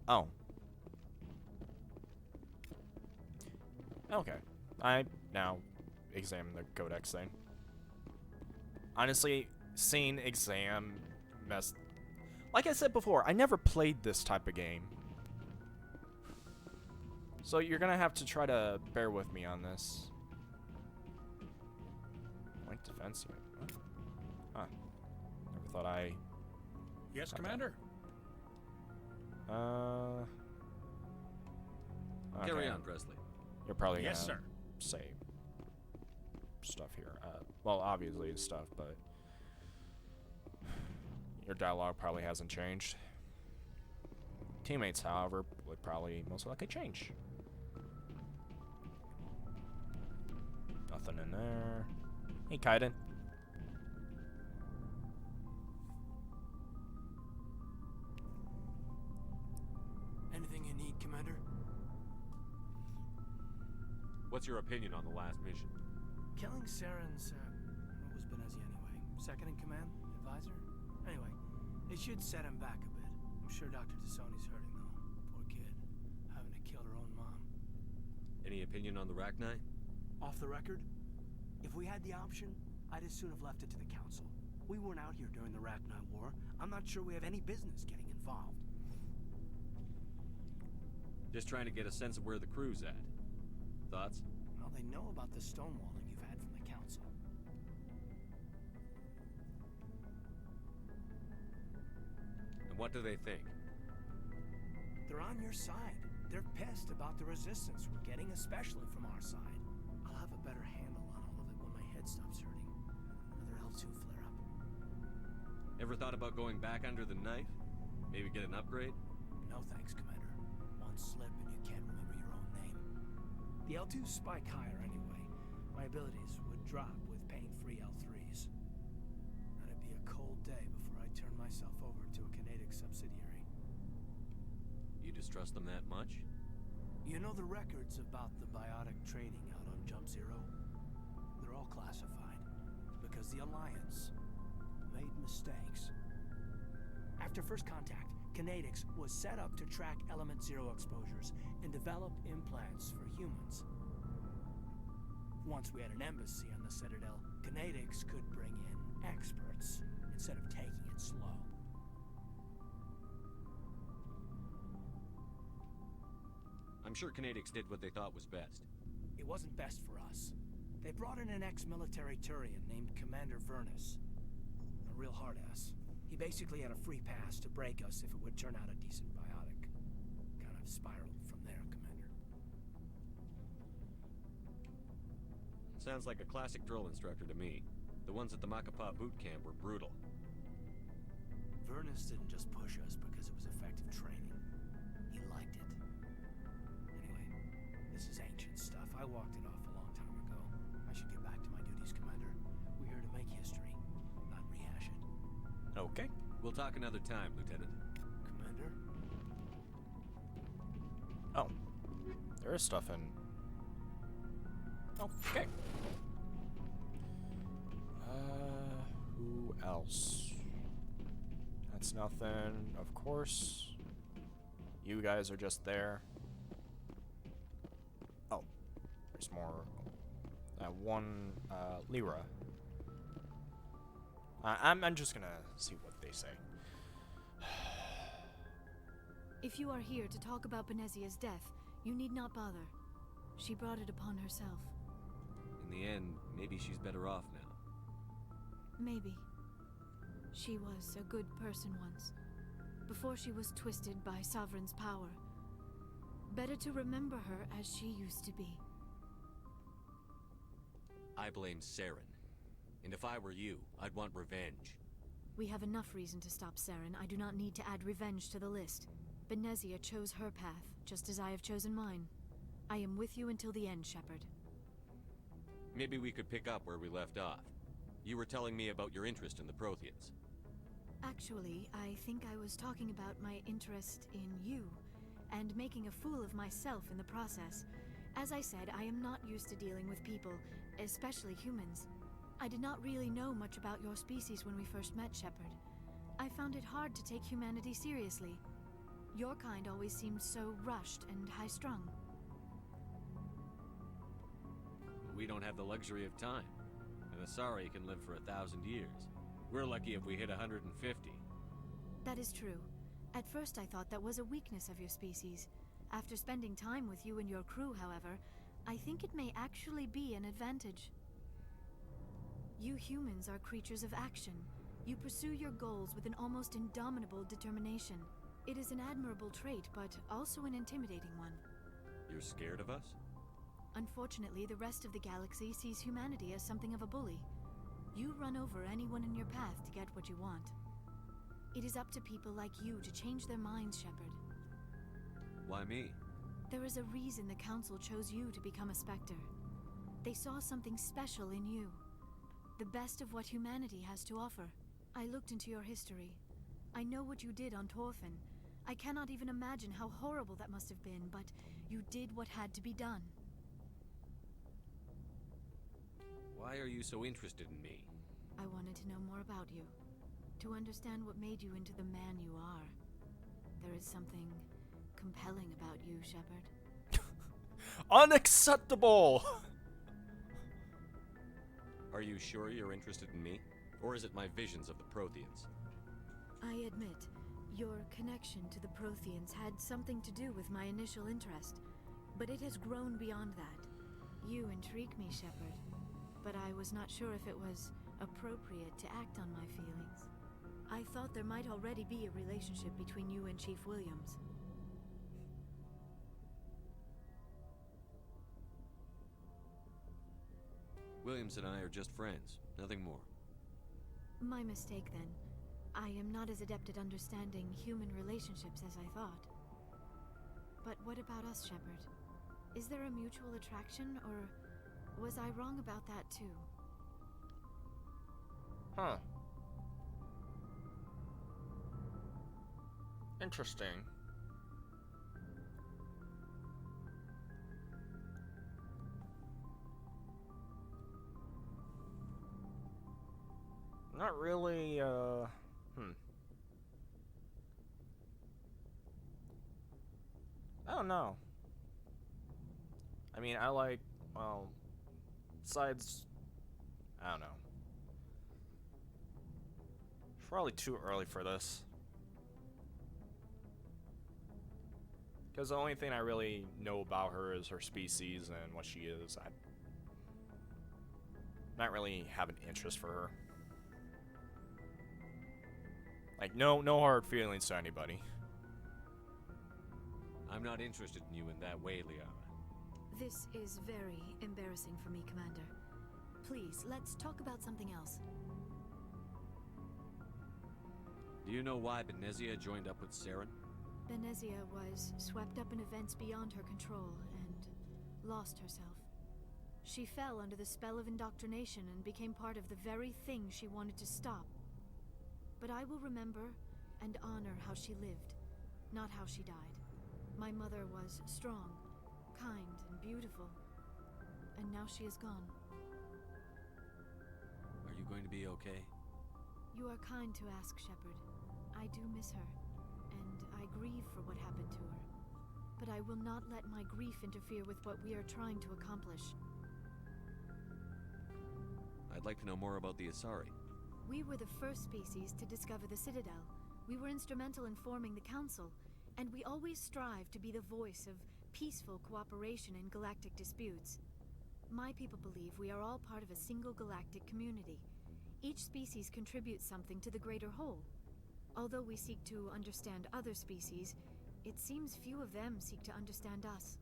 Oh. Okay. I now examine the codex thing. Honestly, seeing exam mess. Like I said before, I never played this type of game. So you're gonna have to try to bear with me on this. Like defense unit. What? Huh. Never thought I. Yes, Commander. Okay. Carry on, Presley. You're probably yes, gonna sir. say. stuff here. Well, obviously stuff, but your dialogue probably hasn't changed. Teammates, however, would probably most likely change. Nothing in there. Hey, Kaiden. Anything you need, Commander? What's your opinion on the last mission? Killing Saren's, what was Benezia anyway? Second in command? Advisor? Anyway, it should set him back a bit. I'm sure Dr. Tassoni's hurting, though. Poor kid. Having to kill her own mom. Any opinion on the Rachni? Off the record? If we had the option, I'd as soon have left it to the Council. We weren't out here during the Rachni War. I'm not sure we have any business getting involved. Just trying to get a sense of where the crew's at. Thoughts? Well, they know about the stonewalling you've had from the Council. And what do they think? They're on your side. They're pissed about the resistance we're getting, especially from our side. I'll have a better handle on all of it when my head stops hurting. Another L2 flare-up. Ever thought about going back under the knife? Maybe get an upgrade? No thanks, Commander. One slip and you can't remember your own name. The L2s spike higher anyway. My abilities would drop with pain-free L3s. That'd be a cold day before I turn myself over to a Canadic subsidiary. You distrust them that much? You know the records about the biotic trading out on Jump Zero? They're all classified, because the Alliance made mistakes. After first contact, Canadix was set up to track Element Zero exposures and develop implants for humans. Once we had an embassy on the Citadel, Canadix could bring in experts instead of taking it slow. I'm sure Canadix did what they thought was best. It wasn't best for us. They brought in an ex-military Turian named Commander Vernus. A real hard-ass. He basically had a free pass to break us if it would turn out a decent biotic. Kind of spiraled from there, Commander. Sounds like a classic drill instructor to me. The ones at the Macapa boot camp were brutal. Vernus didn't just push us because it was effective training. He liked it. Anyway, this is ancient stuff. I walked it off a long time ago. I should get back to my duties, Commander. We're here to make history, not rehash it. Okay. We'll talk another time, Lieutenant. Commander? Oh. There is stuff in... Oh, okay. Who else? That's nothing, of course. You guys are just there. Oh. There's more. One, Lyra. I'm just gonna see what they say. If you are here to talk about Benezia's death, you need not bother. She brought it upon herself. In the end, maybe she's better off now. Maybe. She was a good person once, before she was twisted by Sovereign's power. Better to remember her as she used to be. I blame Saren. And if I were you, I'd want revenge. We have enough reason to stop Saren. I do not need to add revenge to the list. Benezia chose her path, just as I have chosen mine. I am with you until the end, Shepard. Maybe we could pick up where we left off. You were telling me about your interest in the Protheans. Actually, I think I was talking about my interest in you, and making a fool of myself in the process. As I said, I am not used to dealing with people, especially humans. I did not really know much about your species when we first met, Shepard. I found it hard to take humanity seriously. Your kind always seemed so rushed and high-strung. We don't have the luxury of time. An Asari can live for 1,000 years. We're lucky if we hit 150. That is true. At first I thought that was a weakness of your species. After spending time with you and your crew, however, I think it may actually be an advantage. You humans are creatures of action. You pursue your goals with an almost indomitable determination. It is an admirable trait, but also an intimidating one. You're scared of us? Unfortunately, the rest of the galaxy sees humanity as something of a bully. You run over anyone in your path to get what you want. It is up to people like you to change their minds, Shepard. Why me? There is a reason the Council chose you to become a Spectre. They saw something special in you. The best of what humanity has to offer. I looked into your history. I know what you did on Torfin. I cannot even imagine how horrible that must have been, but you did what had to be done. Why are you so interested in me? I wanted to know more about you. To understand what made you into the man you are. There is something compelling about you, Shepard. Unacceptable! Are you sure you're interested in me? Or is it my visions of the Protheans? I admit, your connection to the Protheans had something to do with my initial interest, but it has grown beyond that. You intrigue me, Shepard, but I was not sure if it was appropriate to act on my feelings. I thought there might already be a relationship between you and Chief Williams. Williams and I are just friends, nothing more. My mistake, then. I am not as adept at understanding human relationships as I thought. But what about us, Shepard? Is there a mutual attraction, or was I wrong about that too? Huh. Interesting. Not really, I don't know. I mean, I like, well, besides, I don't know. It's probably too early for this. Because the only thing I really know about her is her species and what she is. I not really have an interest for her. Like, no hard feelings to anybody. I'm not interested in you in that way, Liara. This is very embarrassing for me, Commander. Please, let's talk about something else. Do you know why Benezia joined up with Saren? Benezia was swept up in events beyond her control and lost herself. She fell under the spell of indoctrination and became part of the very thing she wanted to stop. But I will remember and honor how she lived, not how she died. My mother was strong, kind, and beautiful, and now she is gone. Are you going to be okay? You are kind to ask, Shepard. I do miss her, and I grieve for what happened to her. But I will not let my grief interfere with what we are trying to accomplish. I'd like to know more about the Asari. We were the first species to discover the Citadel. We were instrumental in forming the Council, and we always strive to be the voice of peaceful cooperation in galactic disputes. My people believe we are all part of a single galactic community. Each species contributes something to the greater whole. Although we seek to understand other species, it seems few of them seek to understand us.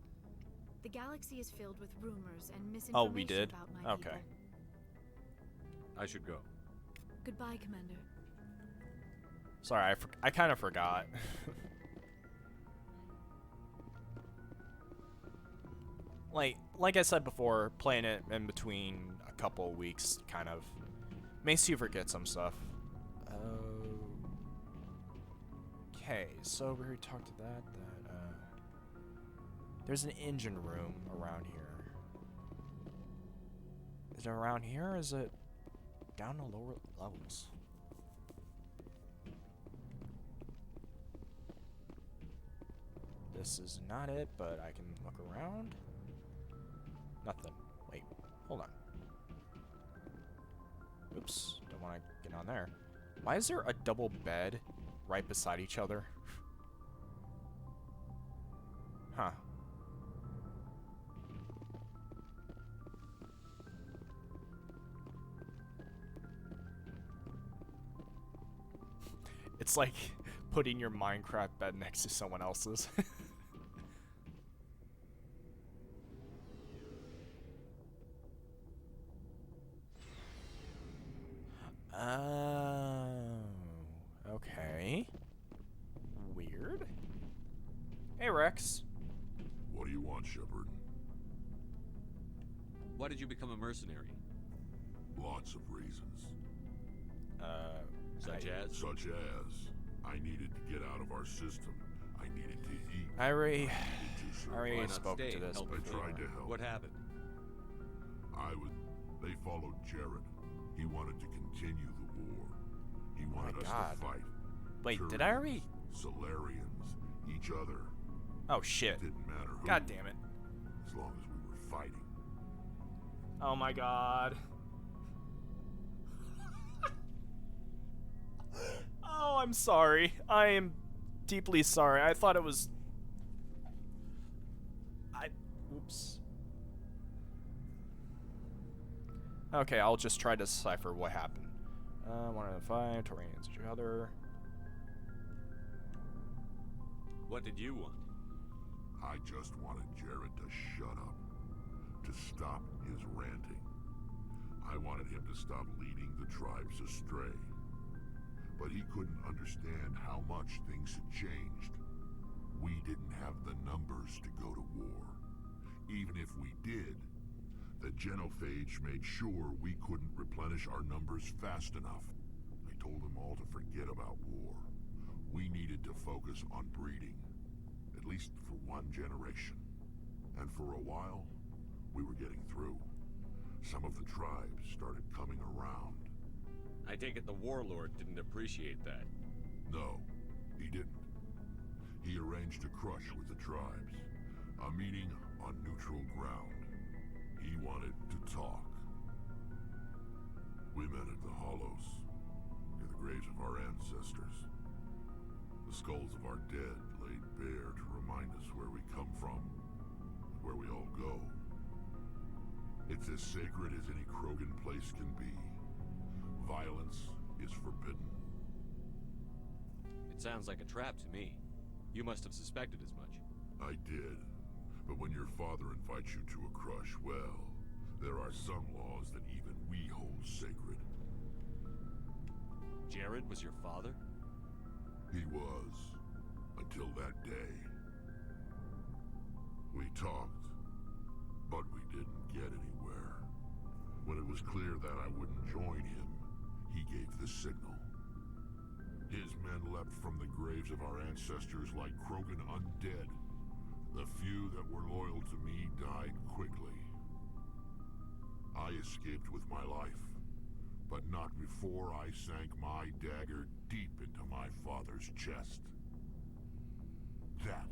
The galaxy is filled with rumors and misinformation we did? about my Okay. people. I should go. Goodbye, Commander. Sorry, I kind of forgot. like I said before, playing it in between a couple weeks kind of makes you forget some stuff. Okay, so we already talked to that there's an engine room around here. Is it around here, or is it down to lower levels? This is not it, but I can look around. Nothing. Wait, hold on. Oops, don't want to get on there. Why is there a double bed right beside each other? Huh. It's like putting your Minecraft bed next to someone else's. Rex? What do you want, Shepard? Why did you become a mercenary? Lots of reasons. Such as, I needed to get out of our system. I needed to eat. I already Why not spoke stay to and this help I before. tried to help. What happened? They followed Jared. He wanted to continue the war. He wanted us God. to fight. Wait, did I already? Solarians, each other. Oh shit. Didn't matter who. God damn it. As long as we were fighting. Oh my god. Oh, I'm sorry. I am deeply sorry. I thought it was... Oops. Okay, I'll just try to decipher what happened. 1 out of 5, Torians each other. What did you want? I just wanted Jared to shut up. To stop his ranting. I wanted him to stop leading the tribes astray. But he couldn't understand how much things had changed. We didn't have the numbers to go to war. Even if we did, the genophage made sure we couldn't replenish our numbers fast enough. I told them all to forget about war. We needed to focus on breeding, at least for 1 generation. And for a while, we were getting through. Some of the tribes started coming around. I take it the warlord didn't appreciate that. No, he didn't. He arranged a crush with the tribes. A meeting on neutral ground. He wanted to talk. We met at the Hollows, near the graves of our ancestors. The skulls of our dead laid bare to remind us where we come from, and where we all go. It's as sacred as any Krogan place can be. Violence is forbidden. It sounds like a trap to me. You must have suspected as much. I did. But when your father invites you to a crush, well, there are some laws that even we hold sacred. Jared was your father? He was. Until that day. We talked, but we didn't get anywhere. When it was clear that I wouldn't join him, he gave the signal. His men leapt from the graves of our ancestors like Krogan undead. The few that were loyal to me died quickly. I escaped with my life, but not before I sank my dagger deep into my father's chest. That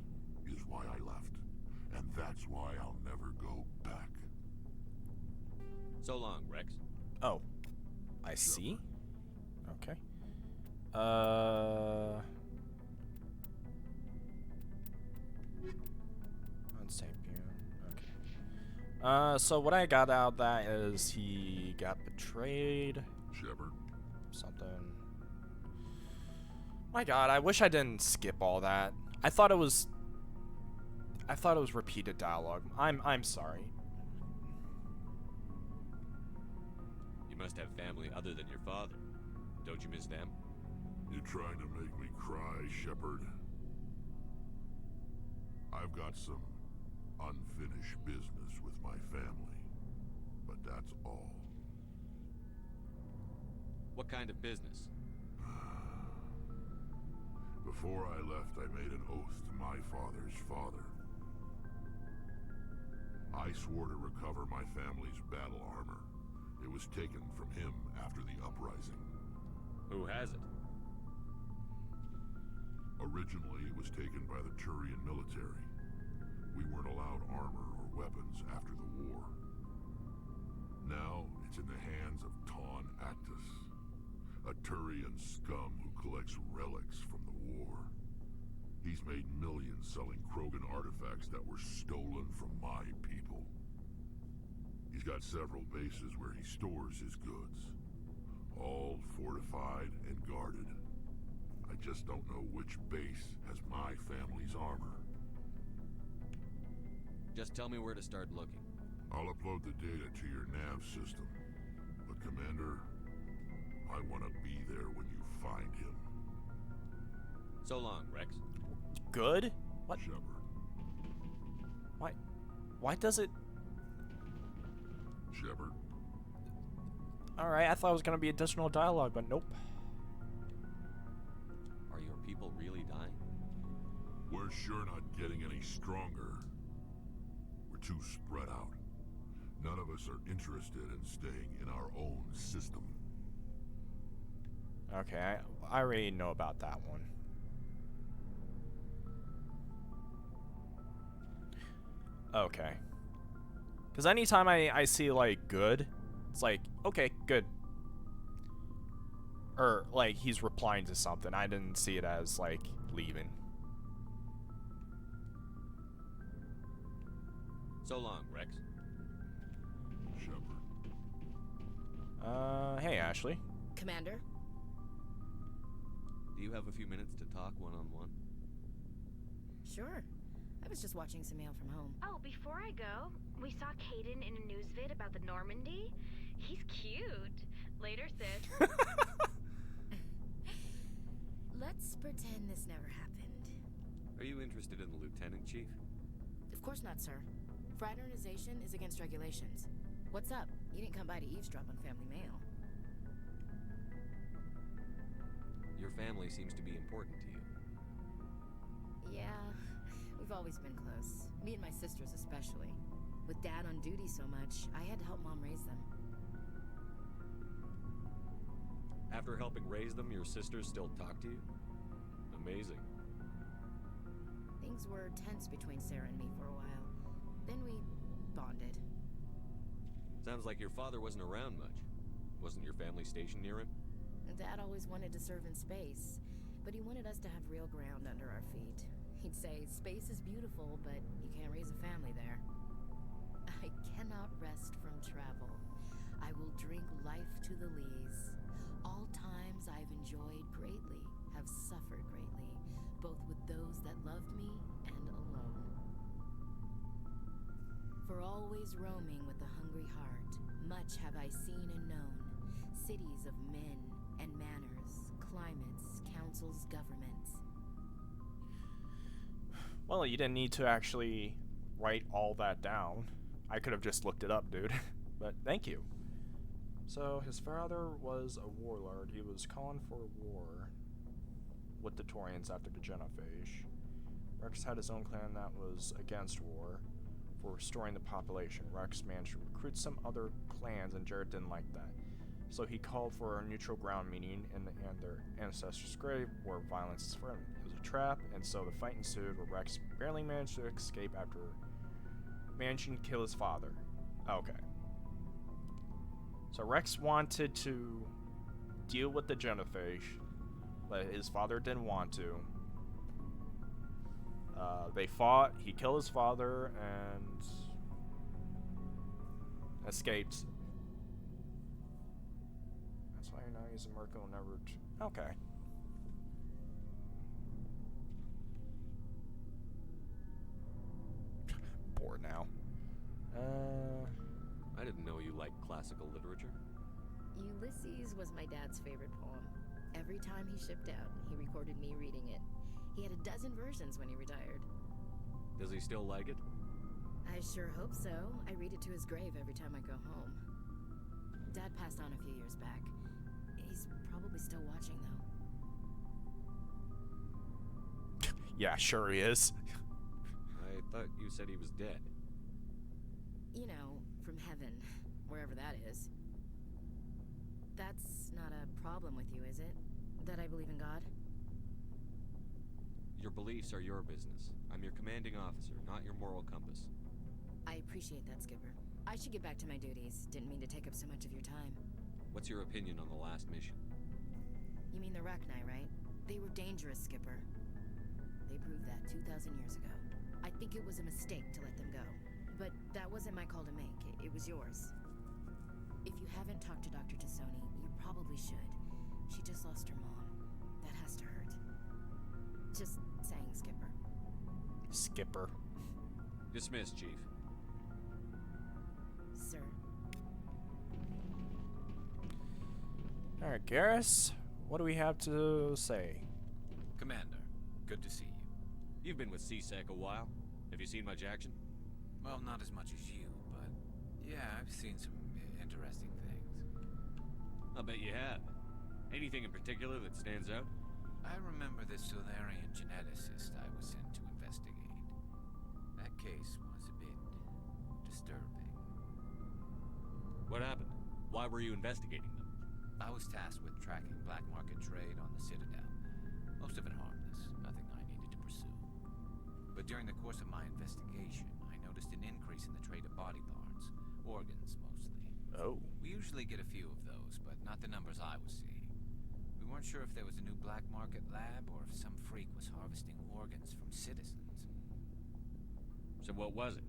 is why I left, and that's why I'll never go back. So long, Rex. Oh. I see. Okay. Okay. So what I got out of that is he got betrayed. Shepard. Something. My God, I wish I didn't skip all that. I thought it was repeated dialogue. I'm sorry. You must have family other than your father. Don't you miss them? You trying to make me cry, Shepard? I've got some unfinished business with my family, but that's all. What kind of business? Before I left, I made an oath to my father's father. I swore to recover my family's battle armor. It was taken from him after the uprising. Who has it? Originally, it was taken by the Turian military. We weren't allowed armor or weapons after the war. Now, it's in the hands of Ton Actus, a Turian scum who collects relics from the war. He's made millions selling Krogan artifacts that were stolen from my people. He's got several bases where he stores his goods, all fortified and guarded. I just don't know which base has my family's armor. Just tell me where to start looking. I'll upload the data to your nav system. But Commander, I want to be there when you find him. So long, Rex. Good? What? Shepard, Why does it... Shepard. Alright, I thought it was gonna be additional dialogue, but nope. Are your people really dying? We're sure not getting any stronger. We're too spread out. None of us are interested in staying in our own system. Okay, I already know about that one. Okay. Because anytime I see, like, good, it's like, okay, good. Or, like, he's replying to something. I didn't see it as, like, leaving. So long, Rex. Shepard. Hey, Ashley. Commander? Do you have a few minutes to talk one-on-one? Sure. I was just watching some mail from home. Oh, before I go, we saw Caden in a news vid about the Normandy. He's cute. Later, sis. Let's pretend this never happened. Are you interested in the Lieutenant, Chief? Of course not, sir. Fraternization is against regulations. What's up? You didn't come by to eavesdrop on family mail. Your family seems to be important to you. Yeah, we've always been close. Me and my sisters especially. With Dad on duty so much, I had to help Mom raise them. After helping raise them, your sisters still talk to you? Amazing. Things were tense between Sarah and me for a while. Then we bonded. Sounds like your father wasn't around much. Wasn't your family stationed near him? Dad always wanted to serve in space, but he wanted us to have real ground under our feet. He'd say, space is beautiful, but you can't raise a family there. I cannot rest from travel. I will drink life to the lees. All times I've enjoyed greatly, have suffered greatly, both with those that loved me and alone. For always roaming with a hungry heart, much have I seen and known, cities of men and manners, climates, councils, governments. Well, you didn't need to actually write all that down. I could have just looked it up, dude. But thank you. So, his father was a warlord. He was calling for war with the Taurians after the Genophage. Rex had his own clan that was against war for restoring the population. Rex managed to recruit some other clans, and Jared didn't like that. So he called for a neutral ground meeting in their ancestors' grave where violence is friendly. It was a trap, and so the fight ensued where Rex barely managed to escape after managing to kill his father. Okay. So Rex wanted to deal with the Genophage, but his father didn't want to. They fought, he killed his father, and escaped. That's why now he's a Merkel never... Okay. Bored now. I didn't know you liked classical literature. Ulysses was my dad's favorite poem. Every time he shipped out, he recorded me reading it. He had a dozen versions when he retired. Does he still like it? I sure hope so. I read it to his grave every time I go home. Dad passed on a few years back. He's probably still watching, though. Yeah, sure he is. I thought you said he was dead. You know, from heaven, wherever that is. That's not a problem with you, is it? That I believe in God? Your beliefs are your business. I'm your commanding officer, not your moral compass. I appreciate that, Skipper. I should get back to my duties. Didn't mean to take up so much of your time. What's your opinion on the last mission? You mean the Rachni, right? They were dangerous, Skipper. They proved that 2,000 years ago. I think it was a mistake to let them go. But that wasn't my call to make. It was yours. If you haven't talked to Dr. Tassoni, you probably should. She just lost her mom. That has to hurt. Just saying, Skipper. Skipper. Dismissed, Chief. Sir. Alright, Garrus, what do we have to say? Commander, good to see you. You've been with CSEC a while. Have you seen much action? Well, not as much as you, but yeah, I've seen some interesting things. I'll bet you have. Anything in particular that stands out? I remember the Solarian geneticist I was sent to investigate. That case was a bit disturbing. What happened? Why were you investigating them? I was tasked with tracking black market trade on the Citadel. Most of it harmless, nothing I needed to pursue. But during the course of my investigation, I noticed an increase in the trade of body parts, organs mostly. Oh. We usually get a few of those, but not the numbers I was seeing. We weren't sure if there was a new black market lab or if some freak was harvesting organs from citizens. So what was it?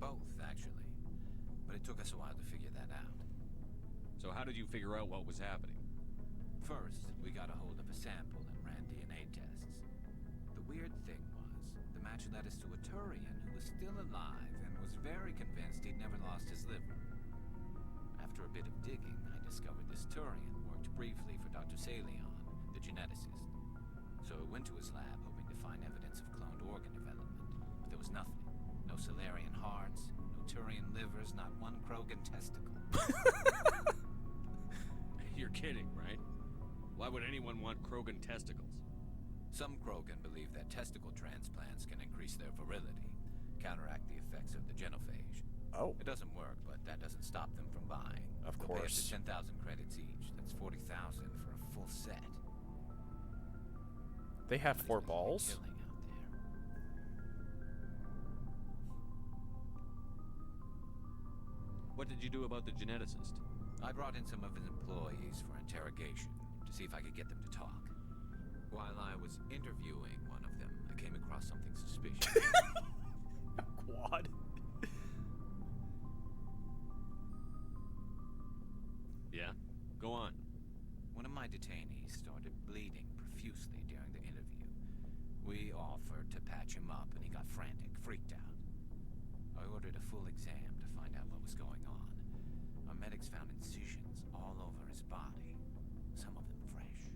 Both, actually. But it took us a while to figure that out. So how did you figure out what was happening? First, we got a hold of a sample and ran DNA tests. The weird thing was, the match led us to a Turian who was still alive and was very convinced he'd never lost his liver. After a bit of digging, I discovered this Turian worked briefly for Dr. Salion, the geneticist. So I went to his lab hoping to find evidence of cloned organ development, but there was nothing. No Solarian hearts, no Turian livers, not one Krogan testicle. You're kidding, right? Why would anyone want Krogan testicles? Some Krogan believe that testicle transplants can increase their virility, counteract the effects of the genophage. Oh. It doesn't work, but that doesn't stop them from buying. Of They'll pay us course. 10,000 credits each. That's 40,000 for a full set. They have 4 balls? Killing out there. What did you do about the geneticist? I brought in some of his employees for interrogation to see if I could get them to talk. While I was interviewing one of them, I came across something suspicious. Quad. Yeah? Go on. One of my detainees started bleeding profusely during the interview. We offered to patch him up, and he got frantic, freaked out. I ordered a full exam to find out what was going on. Our medics found incisions all over his body, some of them fresh.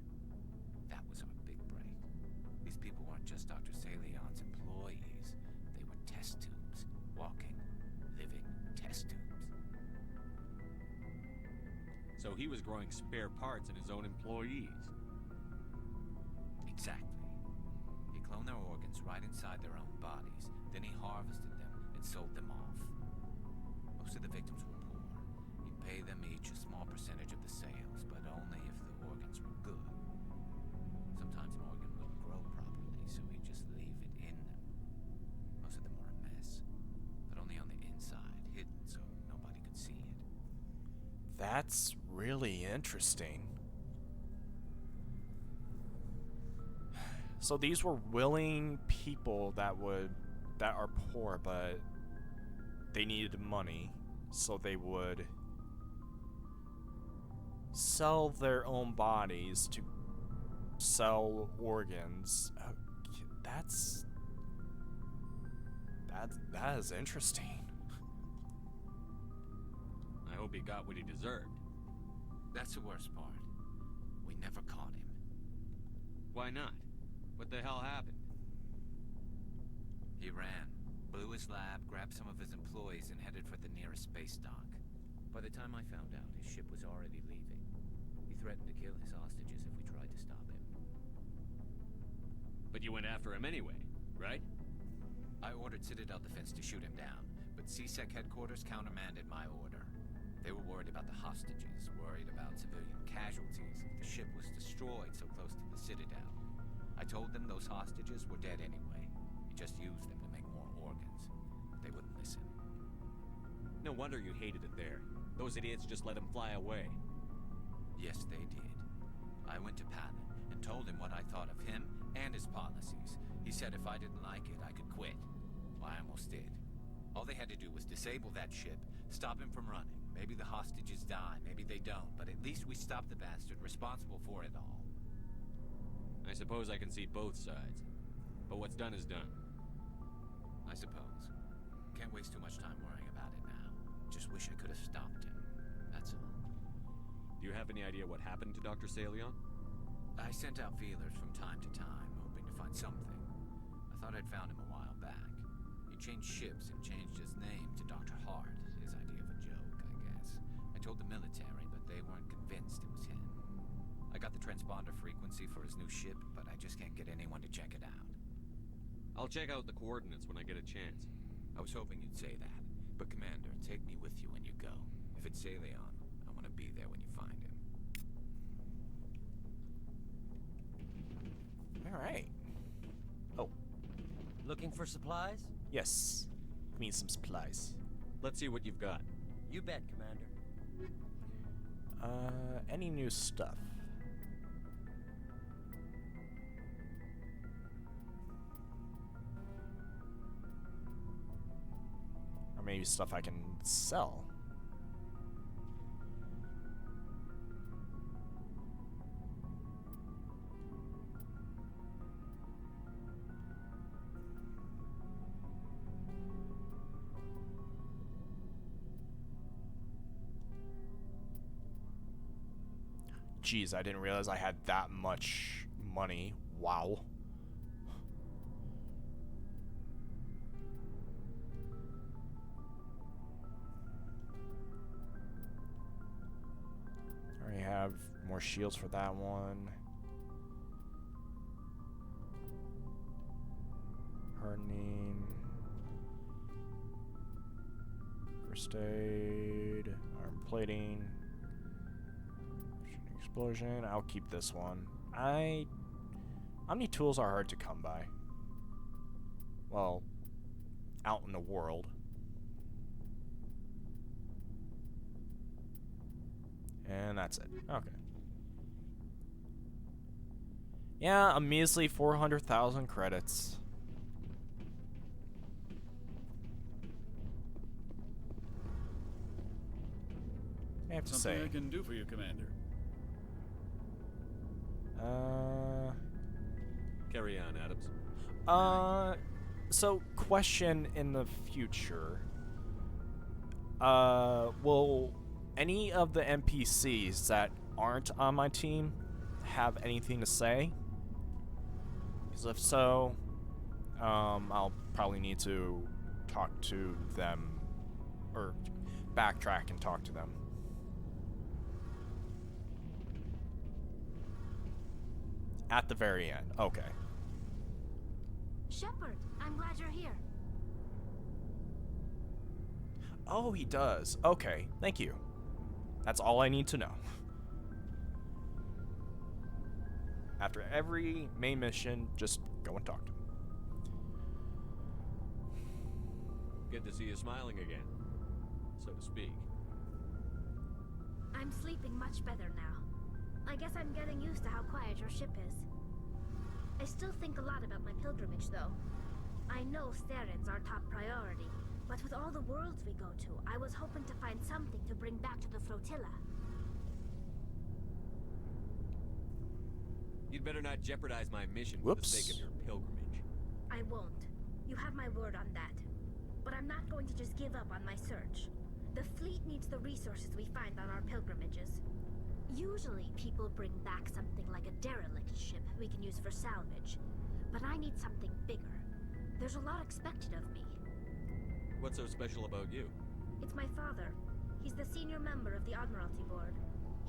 That was our big break. These people weren't just Dr. Salion's employees. They were test tubes, walking, living test tubes. So he was growing spare parts in his own employees. Exactly. He cloned their organs right inside their own bodies. Then he harvested them and sold them off. Most of the victims were poor. He'd pay them each a small percentage of the sales, but only if the organs were good. Sometimes an organ wouldn't grow properly, so he'd just leave it in them. Most of them were a mess, but only on the inside, hidden so nobody could see it. That's really interesting. So these were willing people that are poor, but they needed money, so they would sell their own bodies to sell organs. That is interesting. I hope he got what he deserved. That's the worst part. We never caught him. Why not? What the hell happened? He ran, blew his lab, grabbed some of his employees, and headed for the nearest space dock. By the time I found out, his ship was already leaving. He threatened to kill his hostages if we tried to stop him. But you went after him anyway, right? I ordered Citadel Defense to shoot him down, but CSEC headquarters countermanded my order. They were worried about the hostages, worried about civilian casualties if the ship was destroyed so close to the Citadel. I told them those hostages were dead anyway. He just used them to make more organs. They wouldn't listen. No wonder you hated it there. Those idiots just let him fly away. Yes, they did. I went to Patton and told him what I thought of him and his policies. He said if I didn't like it, I could quit. Well, I almost did. All they had to do was disable that ship, stop him from running. Maybe the hostages die, maybe they don't, but at least we stopped the bastard responsible for it all. I suppose I can see both sides. But what's done is done. I suppose. Can't waste too much time worrying about it now. Just wish I could have stopped him. That's all. Do you have any idea what happened to Dr. Salion? I sent out feelers from time to time, hoping to find something. I thought I'd found him a while back. He changed ships and changed his name to Dr. Hart, his idea of a joke, I guess. I told the military, but they weren't convinced it was him. I got the transponder frequency for his new ship, but I just can't get anyone to check it out. I'll check out the coordinates when I get a chance. I was hoping you'd say that. But Commander, take me with you when you go. If it's Zelion, I want to be there when you find him. Alright. Oh. Looking for supplies? Yes. I need some supplies. Let's see what you've got. You bet, Commander. Any new stuff? Or maybe stuff I can sell. Jeez, I didn't realize I had that much money. Wow. I already have more shields for that one. Hardening. First aid. Arm plating. Explosion. I'll keep this one. Omni tools are hard to come by. Well, out in the world. And that's it. Okay. Yeah, a measly 400,000 credits. I have to Something say. I can do for you, Commander. Carry on, Adams. So question in the future. Will any of the NPCs that aren't on my team have anything to say? Because if so, I'll probably need to talk to them, or backtrack and talk to them. At the very end. Okay. Shepard, I'm glad you're here. Oh, he does. Okay, thank you. That's all I need to know. After every main mission, just go and talk to him. Good to see you smiling again, so to speak. I'm sleeping much better now. I guess I'm getting used to how quiet your ship is. I still think a lot about my pilgrimage, though. I know Steren's our top priority, but with all the worlds we go to, I was hoping to find something to bring back to the flotilla. You'd better not jeopardize my mission for the sake of your pilgrimage. I won't. You have my word on that. But I'm not going to just give up on my search. The fleet needs the resources we find on our pilgrimages. Usually, people bring back something like a derelict ship we can use for salvage. But I need something bigger. There's a lot expected of me. What's so special about you? It's my father. He's the senior member of the Admiralty Board.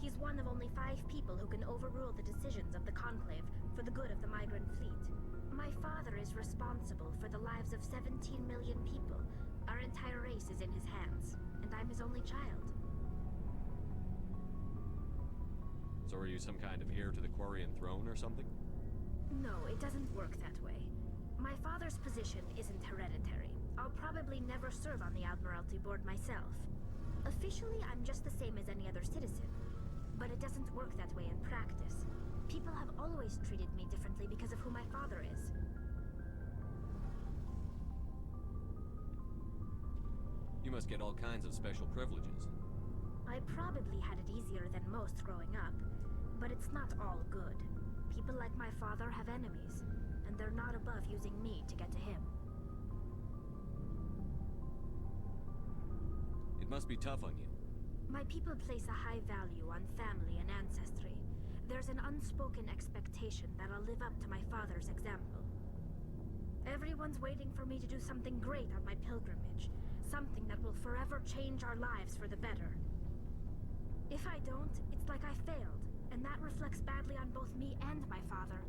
He's one of only 5 people who can overrule the decisions of the Conclave for the good of the migrant fleet. My father is responsible for the lives of 17 million people. Our entire race is in his hands, and I'm his only child. So are you some kind of heir to the Quarian throne or something? No, it doesn't work that way. My father's position isn't hereditary. I'll probably never serve on the Admiralty Board myself. Officially, I'm just the same as any other citizen. But it doesn't work that way in practice. People have always treated me differently because of who my father is. You must get all kinds of special privileges. I probably had it easier than most growing up, but it's not all good. People like my father have enemies, and they're not above using me to get to him. It must be tough on you. My people place a high value on family and ancestry. There's an unspoken expectation that I'll live up to my father's example. Everyone's waiting for me to do something great on my pilgrimage. Something that will forever change our lives for the better. If I don't, it's like I failed, and that reflects badly on both me and my father.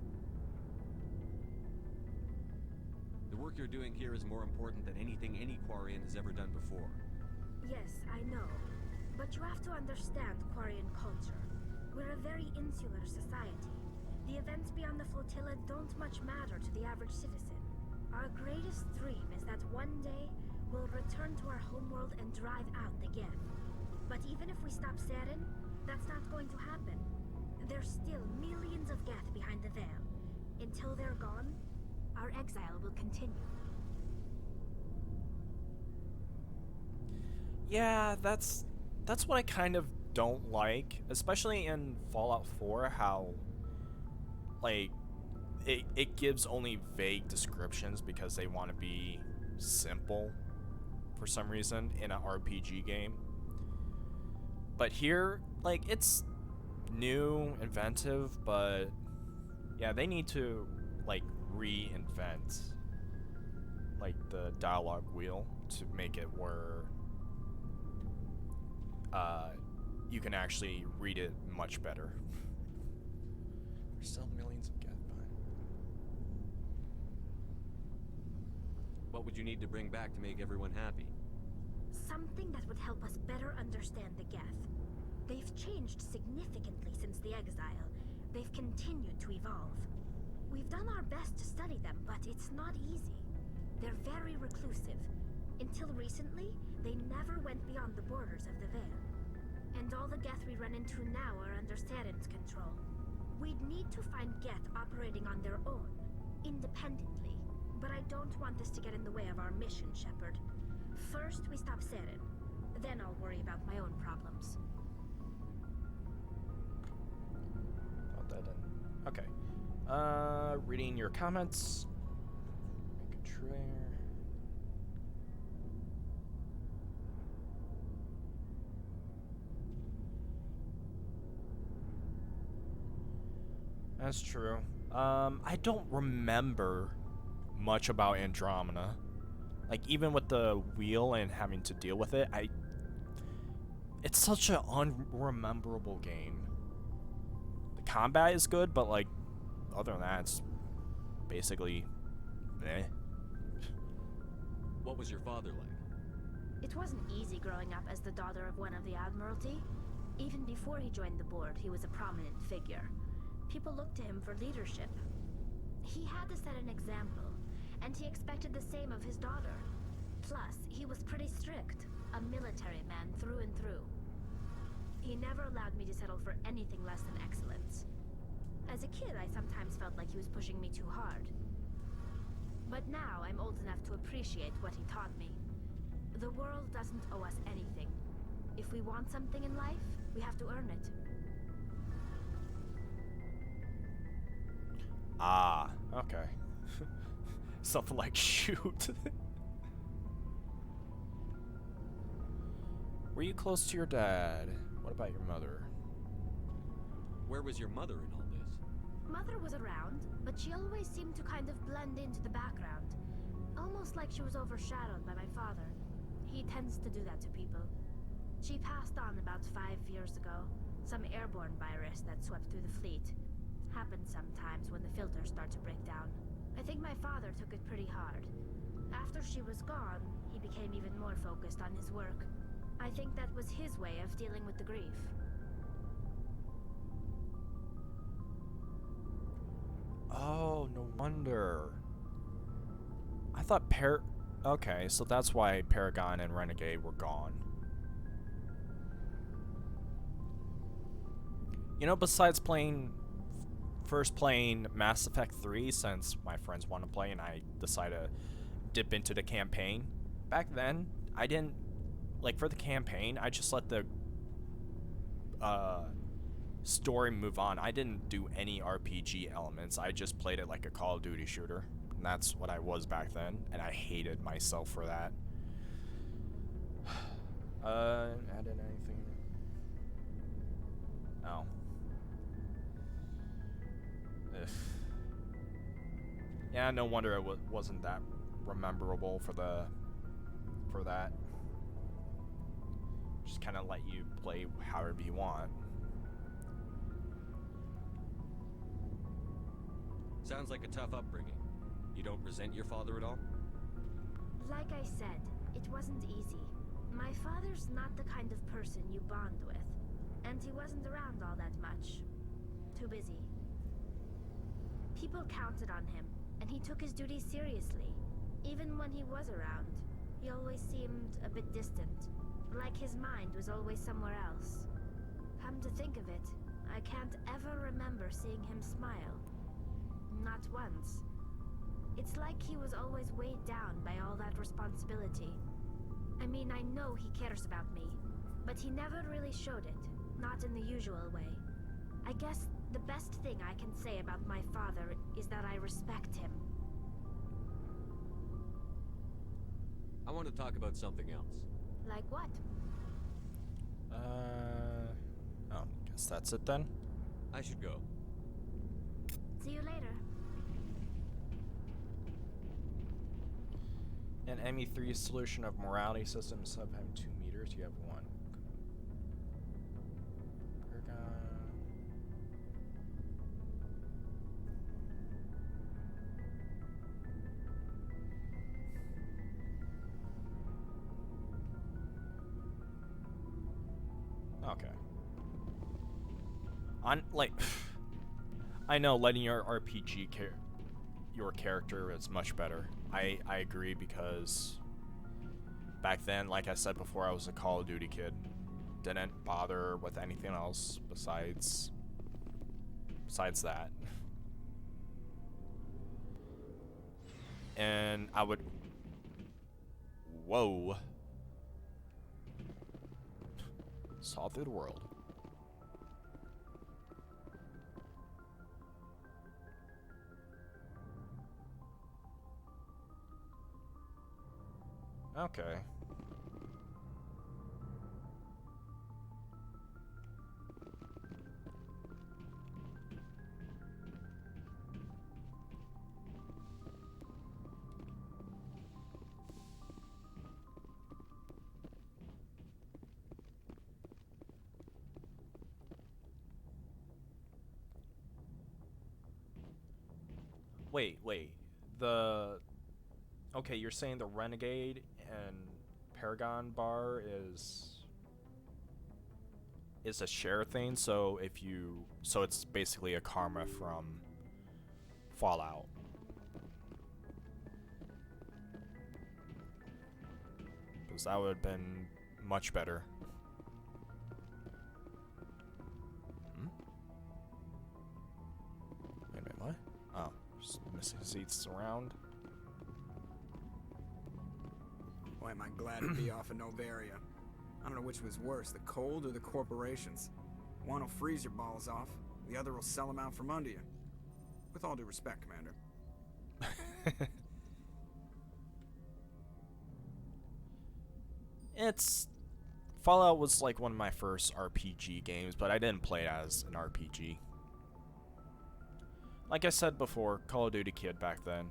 The work you're doing here is more important than anything any Quarian has ever done before. Yes, I know. But you have to understand Quarian culture. We're a very insular society. The events beyond the flotilla don't much matter to the average citizen. Our greatest dream is that one day, we'll return to our homeworld and drive out the Geth. But even if we stop Saren, that's not going to happen. There's still millions of Geth behind the veil. Until they're gone, our exile will continue. Yeah, that's what I kind of don't like, especially in Fallout 4, how like it gives only vague descriptions because they want to be simple for some reason in an RPG game. But here, like, it's new, inventive, but yeah, they need to like reinvent like the dialogue wheel to make it where you can actually read it much better. There's still millions of Geth behind. What would you need to bring back to make everyone happy? Something that would help us better understand the Geth. They've changed significantly since the exile. They've continued to evolve. We've done our best to study them, but it's not easy. They're very reclusive. Until recently, they never went beyond the borders of the Veil. And all the Geth we run into now are under Saren's control. We'd need to find Geth operating on their own, independently. But I don't want this to get in the way of our mission, Shepard. First, we stop Saren. Then I'll worry about my own problems. Got that in. Okay. Reading your comments. Make a tray. That's true. I don't remember much about Andromeda. Like, even with the wheel and having to deal with it, it's such an unrememberable game. The combat is good, but like, other than that, it's basically eh. What was your father like? It wasn't easy growing up as the daughter of one of the Admiralty. Even before he joined the board, he was a prominent figure. People looked to him for leadership. He had to set an example, and he expected the same of his daughter. Plus, he was pretty strict, a military man through and through. He never allowed me to settle for anything less than excellence. As a kid, I sometimes felt like he was pushing me too hard. But now, I'm old enough to appreciate what he taught me. The world doesn't owe us anything. If we want something in life, we have to earn it. Ah, okay. Something like shoot. Were you close to your dad? What about your mother? Where was your mother in all this? Mother was around, but she always seemed to kind of blend into the background. Almost like she was overshadowed by my father. He tends to do that to people. She passed on about 5 years ago. Some airborne virus that swept through the fleet. Happens sometimes when the filters start to break down. I think my father took it pretty hard. After she was gone, he became even more focused on his work. I think that was his way of dealing with the grief. Oh, no wonder. I thought okay, so that's why Paragon and Renegade were gone. You know, besides first playing Mass Effect 3, since my friends want to play and I decided to dip into the campaign, back then, I didn't, like, for the campaign, I just let the story move on. I didn't do any RPG elements. I just played it like a Call of Duty shooter. And that's what I was back then, and I hated myself for that. Added anything? Oh. Ugh. Yeah, no wonder it wasn't that rememberable for that. Just kind of let you play however you want. Sounds like a tough upbringing. You don't resent your father at all? Like I said, it wasn't easy. My father's not the kind of person you bond with, and he wasn't around all that much. Too busy. People counted on him, and he took his duties seriously. Even when he was around, he always seemed a bit distant, like his mind was always somewhere else. Come to think of it, I can't ever remember seeing him smile. Not once. It's like he was always weighed down by all that responsibility. I mean, I know he cares about me, but he never really showed it, not in the usual way. I guess the best thing I can say about my father is that I respect him. I want to talk about something else. Like what? Oh, guess that's it then. I should go. See you later. An ME3 solution of morality system sub hem 2 meters. You have 1. Okay. I know letting your RPG your character is much better. I agree, because back then, like I said before, I was a Call of Duty kid. Didn't bother with anything else besides that. And I would... Whoa. Saw through the world. Okay. Wait. Okay, you're saying the Renegade and Paragon bar is a share thing, so it's basically a karma from Fallout. Because that would have been much better. Wait a minute, what? Oh, just missing seats around. Boy, am I glad to be off of Novaria. I don't know which was worse, the cold or the corporations. One will freeze your balls off, the other will sell them out from under you. With all due respect, Commander. Fallout was like one of my first RPG games, but I didn't play it as an RPG. Like I said before, Call of Duty kid back then.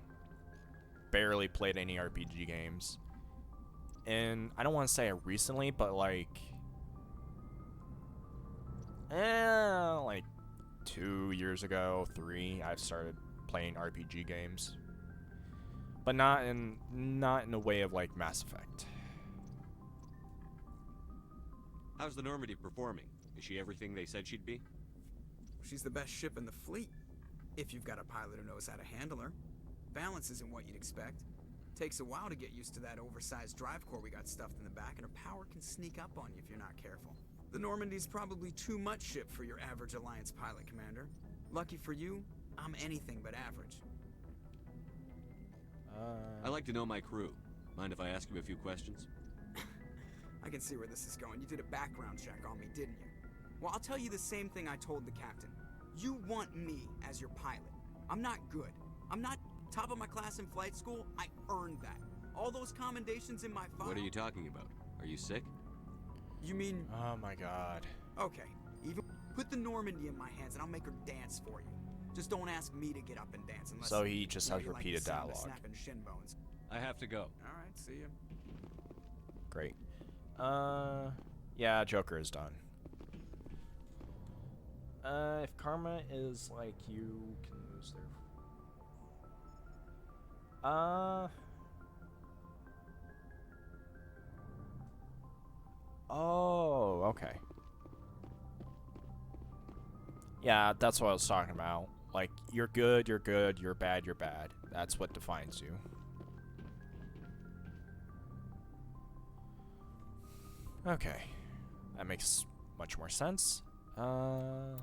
Barely played any RPG games. And I don't want to say it recently, but like 2 years ago, 3, I've started playing RPG games. But not in a way of like Mass Effect. How's the Normandy performing? Is she everything they said she'd be? She's the best ship in the fleet. If you've got a pilot who knows how to handle her. Balance isn't what you'd expect. Takes a while to get used to that oversized drive core we got stuffed in the back, and her power can sneak up on you if you're not careful. The Normandy's probably too much ship for your average Alliance pilot, Commander. Lucky for you, I'm anything but average. I like to know my crew. Mind if I ask you a few questions? I can see where this is going. You did a background check on me, didn't you? Well, I'll tell you the same thing I told the captain. You want me as your pilot. I'm not good. I'm not top of my class in flight school. I earned that. All those commendations in my file... What are you talking about? Are you sick? You mean... Oh my god. Okay. Even Put the Normandy in my hands and I'll make her dance for you. Just don't ask me to get up and dance unless... So he just has you like repeated the sound of dialogue. snapping shin bones. I have to go. Alright, see ya. Great. Yeah, Joker is done. If karma is like you can lose their... Oh, okay. Yeah, that's what I was talking about. Like, you're good, you're bad, you're bad. That's what defines you. Okay. That makes much more sense. Oh,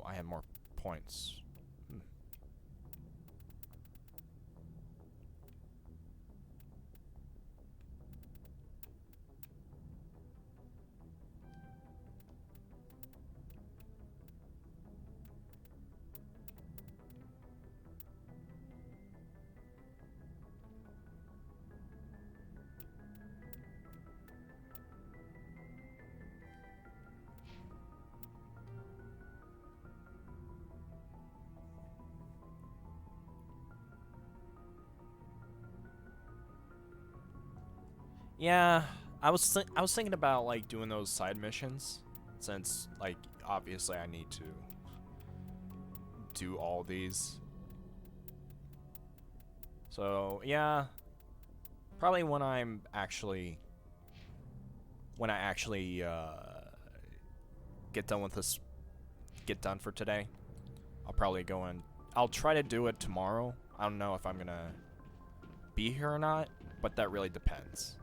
I have more points. Yeah, I was thinking about like doing those side missions, since like obviously I need to do all these. So yeah, probably when I actually get done with this, get done for today, I'll probably go and I'll try to do it tomorrow. I don't know if I'm gonna be here or not, but that really depends.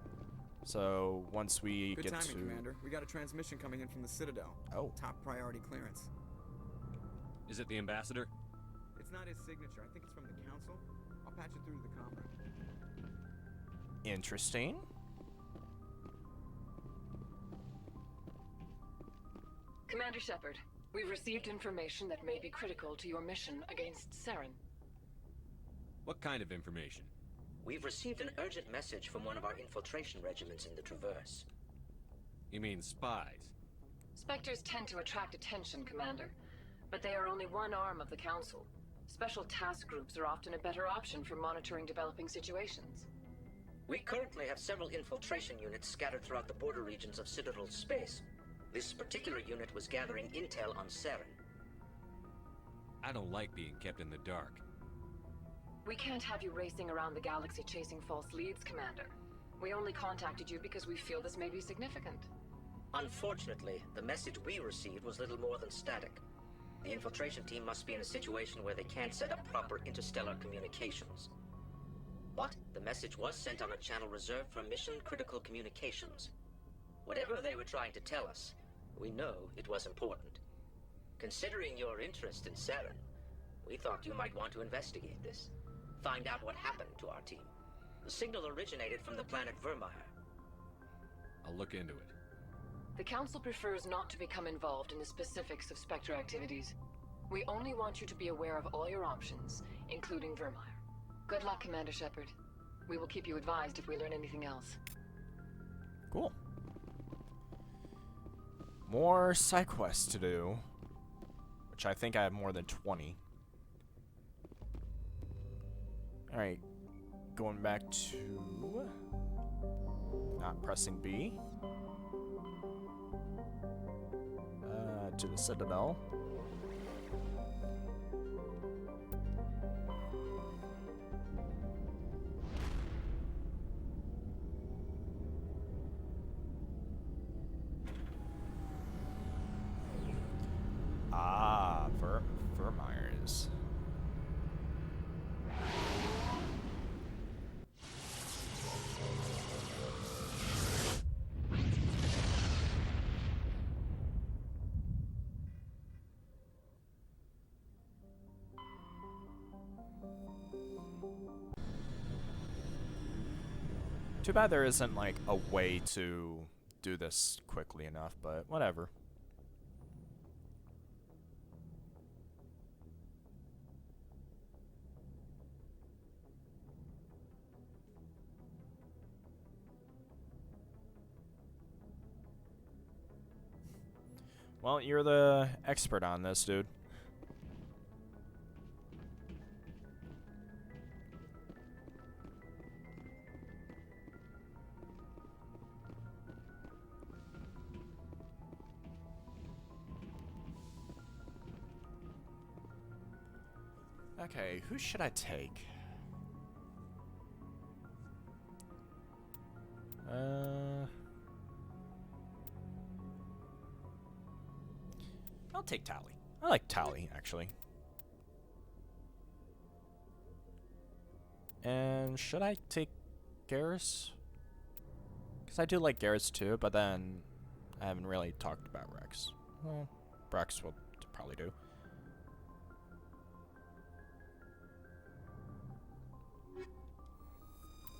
So once we Good get timing, to Commander. We got a transmission coming in from the Citadel. Oh. Top priority clearance. Is it the ambassador? It's not his signature. I think it's from the council. I'll patch it through to the comm room. interesting. Commander Shepard, we've received information that may be critical to your mission against Saren. What kind of information? We've received an urgent message from one of our infiltration regiments in the Traverse. You mean spies? Spectres tend to attract attention, Commander, but they are only one arm of the Council. Special task groups are often a better option for monitoring developing situations. We currently have several infiltration units scattered throughout the border regions of Citadel space. This particular unit was gathering intel on Saren. I don't like being kept in the dark. We can't have you racing around the galaxy chasing false leads, Commander. We only contacted you because we feel this may be significant. Unfortunately, the message we received was little more than static. The infiltration team must be in a situation where they can't set up proper interstellar communications. But the message was sent on a channel reserved for mission-critical communications. Whatever they were trying to tell us, we know it was important. Considering your interest in Saren, we thought you might want to investigate this. Find out what happened to our team. The signal originated from the planet Vermeer. I'll look into it. The Council prefers not to become involved in the specifics of Spectre activities. We only want you to be aware of all your options, including Vermeer. Good luck, Commander Shepard. We will keep you advised if we learn anything else. Cool. More side quests to do, which I think I have more than 20. Alright, going back to... not pressing B. To the Citadel. Ah, Vermeer's. Too bad there isn't like a way to do this quickly enough, but whatever. Well, you're the expert on this, dude. Okay, who should I take? I'll take Tali. I like Tali, actually. And should I take Garrus? Because I do like Garrus too, but then I haven't really talked about Rex. Well, Rex will probably do.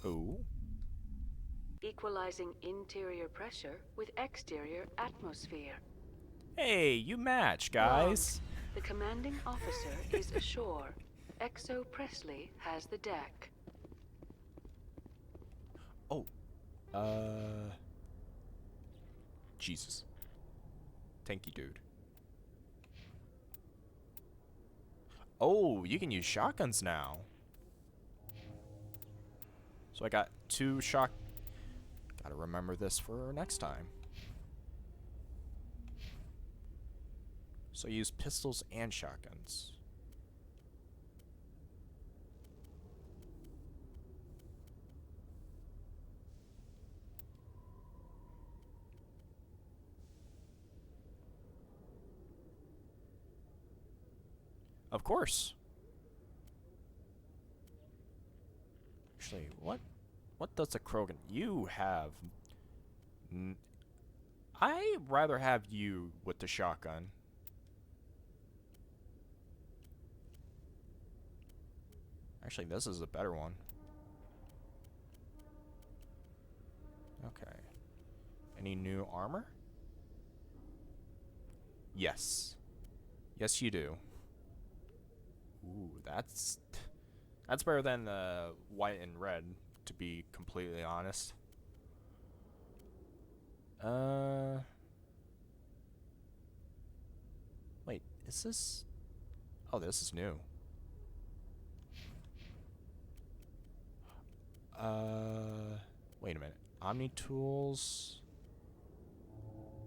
Ooh. Equalizing interior pressure with exterior atmosphere. Hey, you match, guys. Logged. The commanding officer is ashore. Exo Presley has the deck. Oh. Jesus. Tanky dude. Oh, you can use shotguns now. So I got 2 shot. Gotta remember this for next time. So I use pistols and shotguns. Of course. Actually, what does a Krogan? You have. I rather have you with the shotgun. Actually, this is a better one. Okay. Any new armor? Yes. Yes, you do. Ooh, that's better than white and red, to be completely honest. Wait, is this? Oh, this is new. Wait a minute. Omni tools.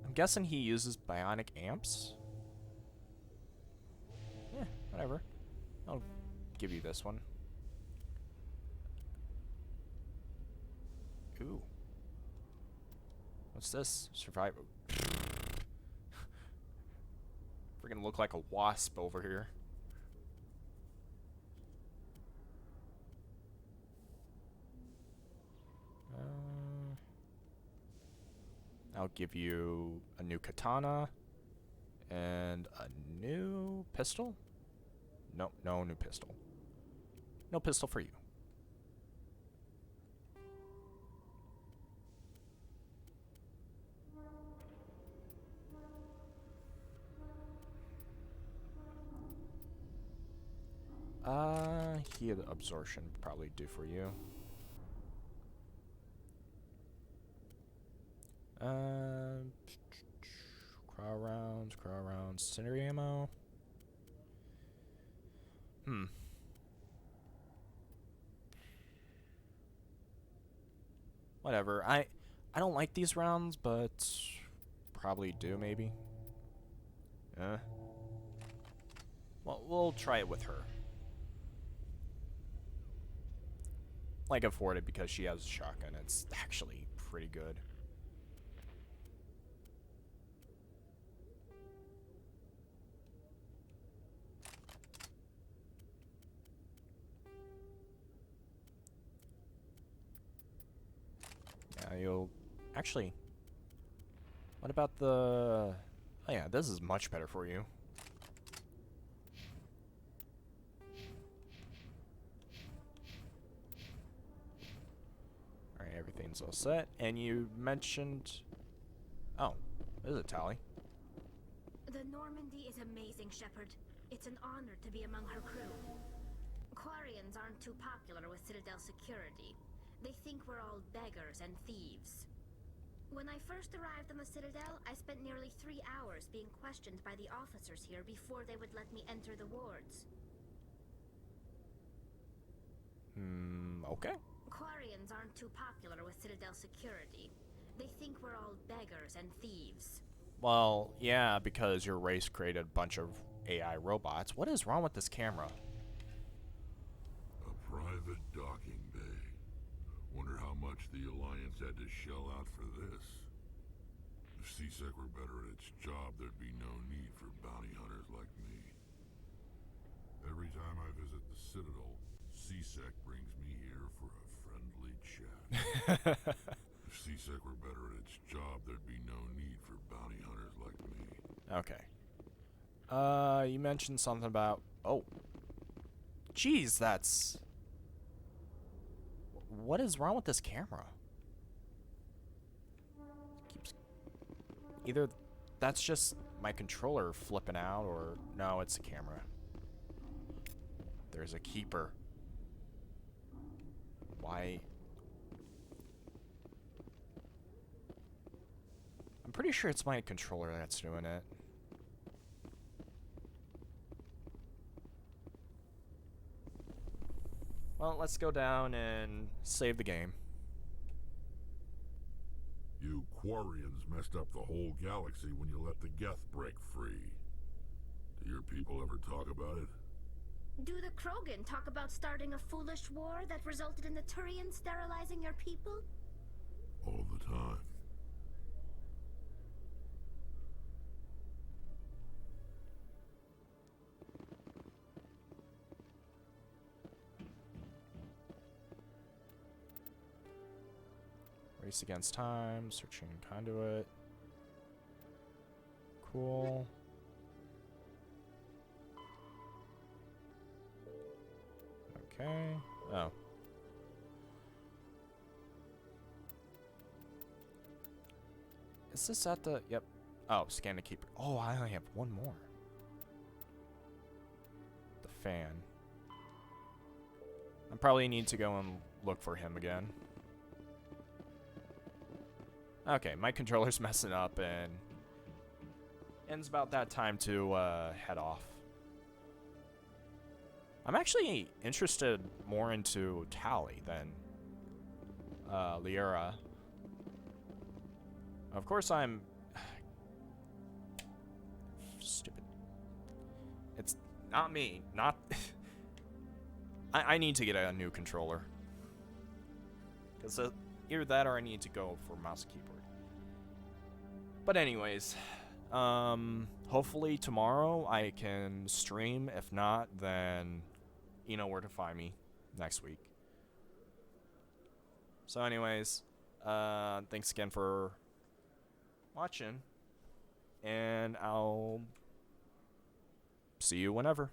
I'm guessing he uses bionic amps. Yeah, whatever. I'll give you this one. Ooh. What's this? Survivor. Freaking look like a wasp over here. I'll give you a new katana and a new pistol. No, no new pistol. No pistol for you. Heat absorption probably do for you. Crow rounds, incendiary ammo. Whatever. I don't like these rounds, but probably do maybe. Well, we'll try it with her. Like afford it because she has a shotgun. It's actually pretty good. Yeah, you'll actually. What about the? Oh yeah, this is much better for you. Everything's all set, and you mentioned... Oh, this is a Tali. The Normandy is amazing, Shepard. It's an honor to be among her crew. Quarians aren't too popular with Citadel security. They think we're all beggars and thieves. When I first arrived on the Citadel, I spent nearly 3 hours being questioned by the officers here before they would let me enter the wards. Okay. Quarians aren't too popular with Citadel security. They think we're all beggars and thieves. Well, yeah, because your race created a bunch of AI robots. What is wrong with this camera? A private docking bay. Wonder how much the Alliance had to shell out for this. If C-Sec were better at its job, there'd be no need for bounty hunters like me. Every time I visit the Citadel, C-Sec brings me here for a friendly chat. If C-Sec were better at its job, there'd be no need for bounty hunters like me. Okay. You mentioned something about... Oh. Jeez, that's... What is wrong with this camera? Keeps... Either that's just my controller flipping out, or... No, it's the camera. There's a keeper. Why... I'm pretty sure it's my controller that's doing it. Well, let's go down and save the game. You Quarians messed up the whole galaxy when you let the Geth break free. Do your people ever talk about it? Do the Krogan talk about starting a foolish war that resulted in the Turians sterilizing your people? All the time. Race against time, searching conduit. Cool. Okay. Oh. Is this at the... Yep. Oh, scan the keeper. Oh, I only have one more. The fan. I probably need to go and look for him again. Okay, my controller's messing up, and it's about that time to head off. I'm actually interested more into Tali than Liara. Of course, I'm stupid. It's not me. Not. I need to get a new controller. Because either that or I need to go for mouse and keyboard. But anyways, hopefully tomorrow I can stream. If not, then you know where to find me next week. So anyways, thanks again for watching, and I'll see you whenever.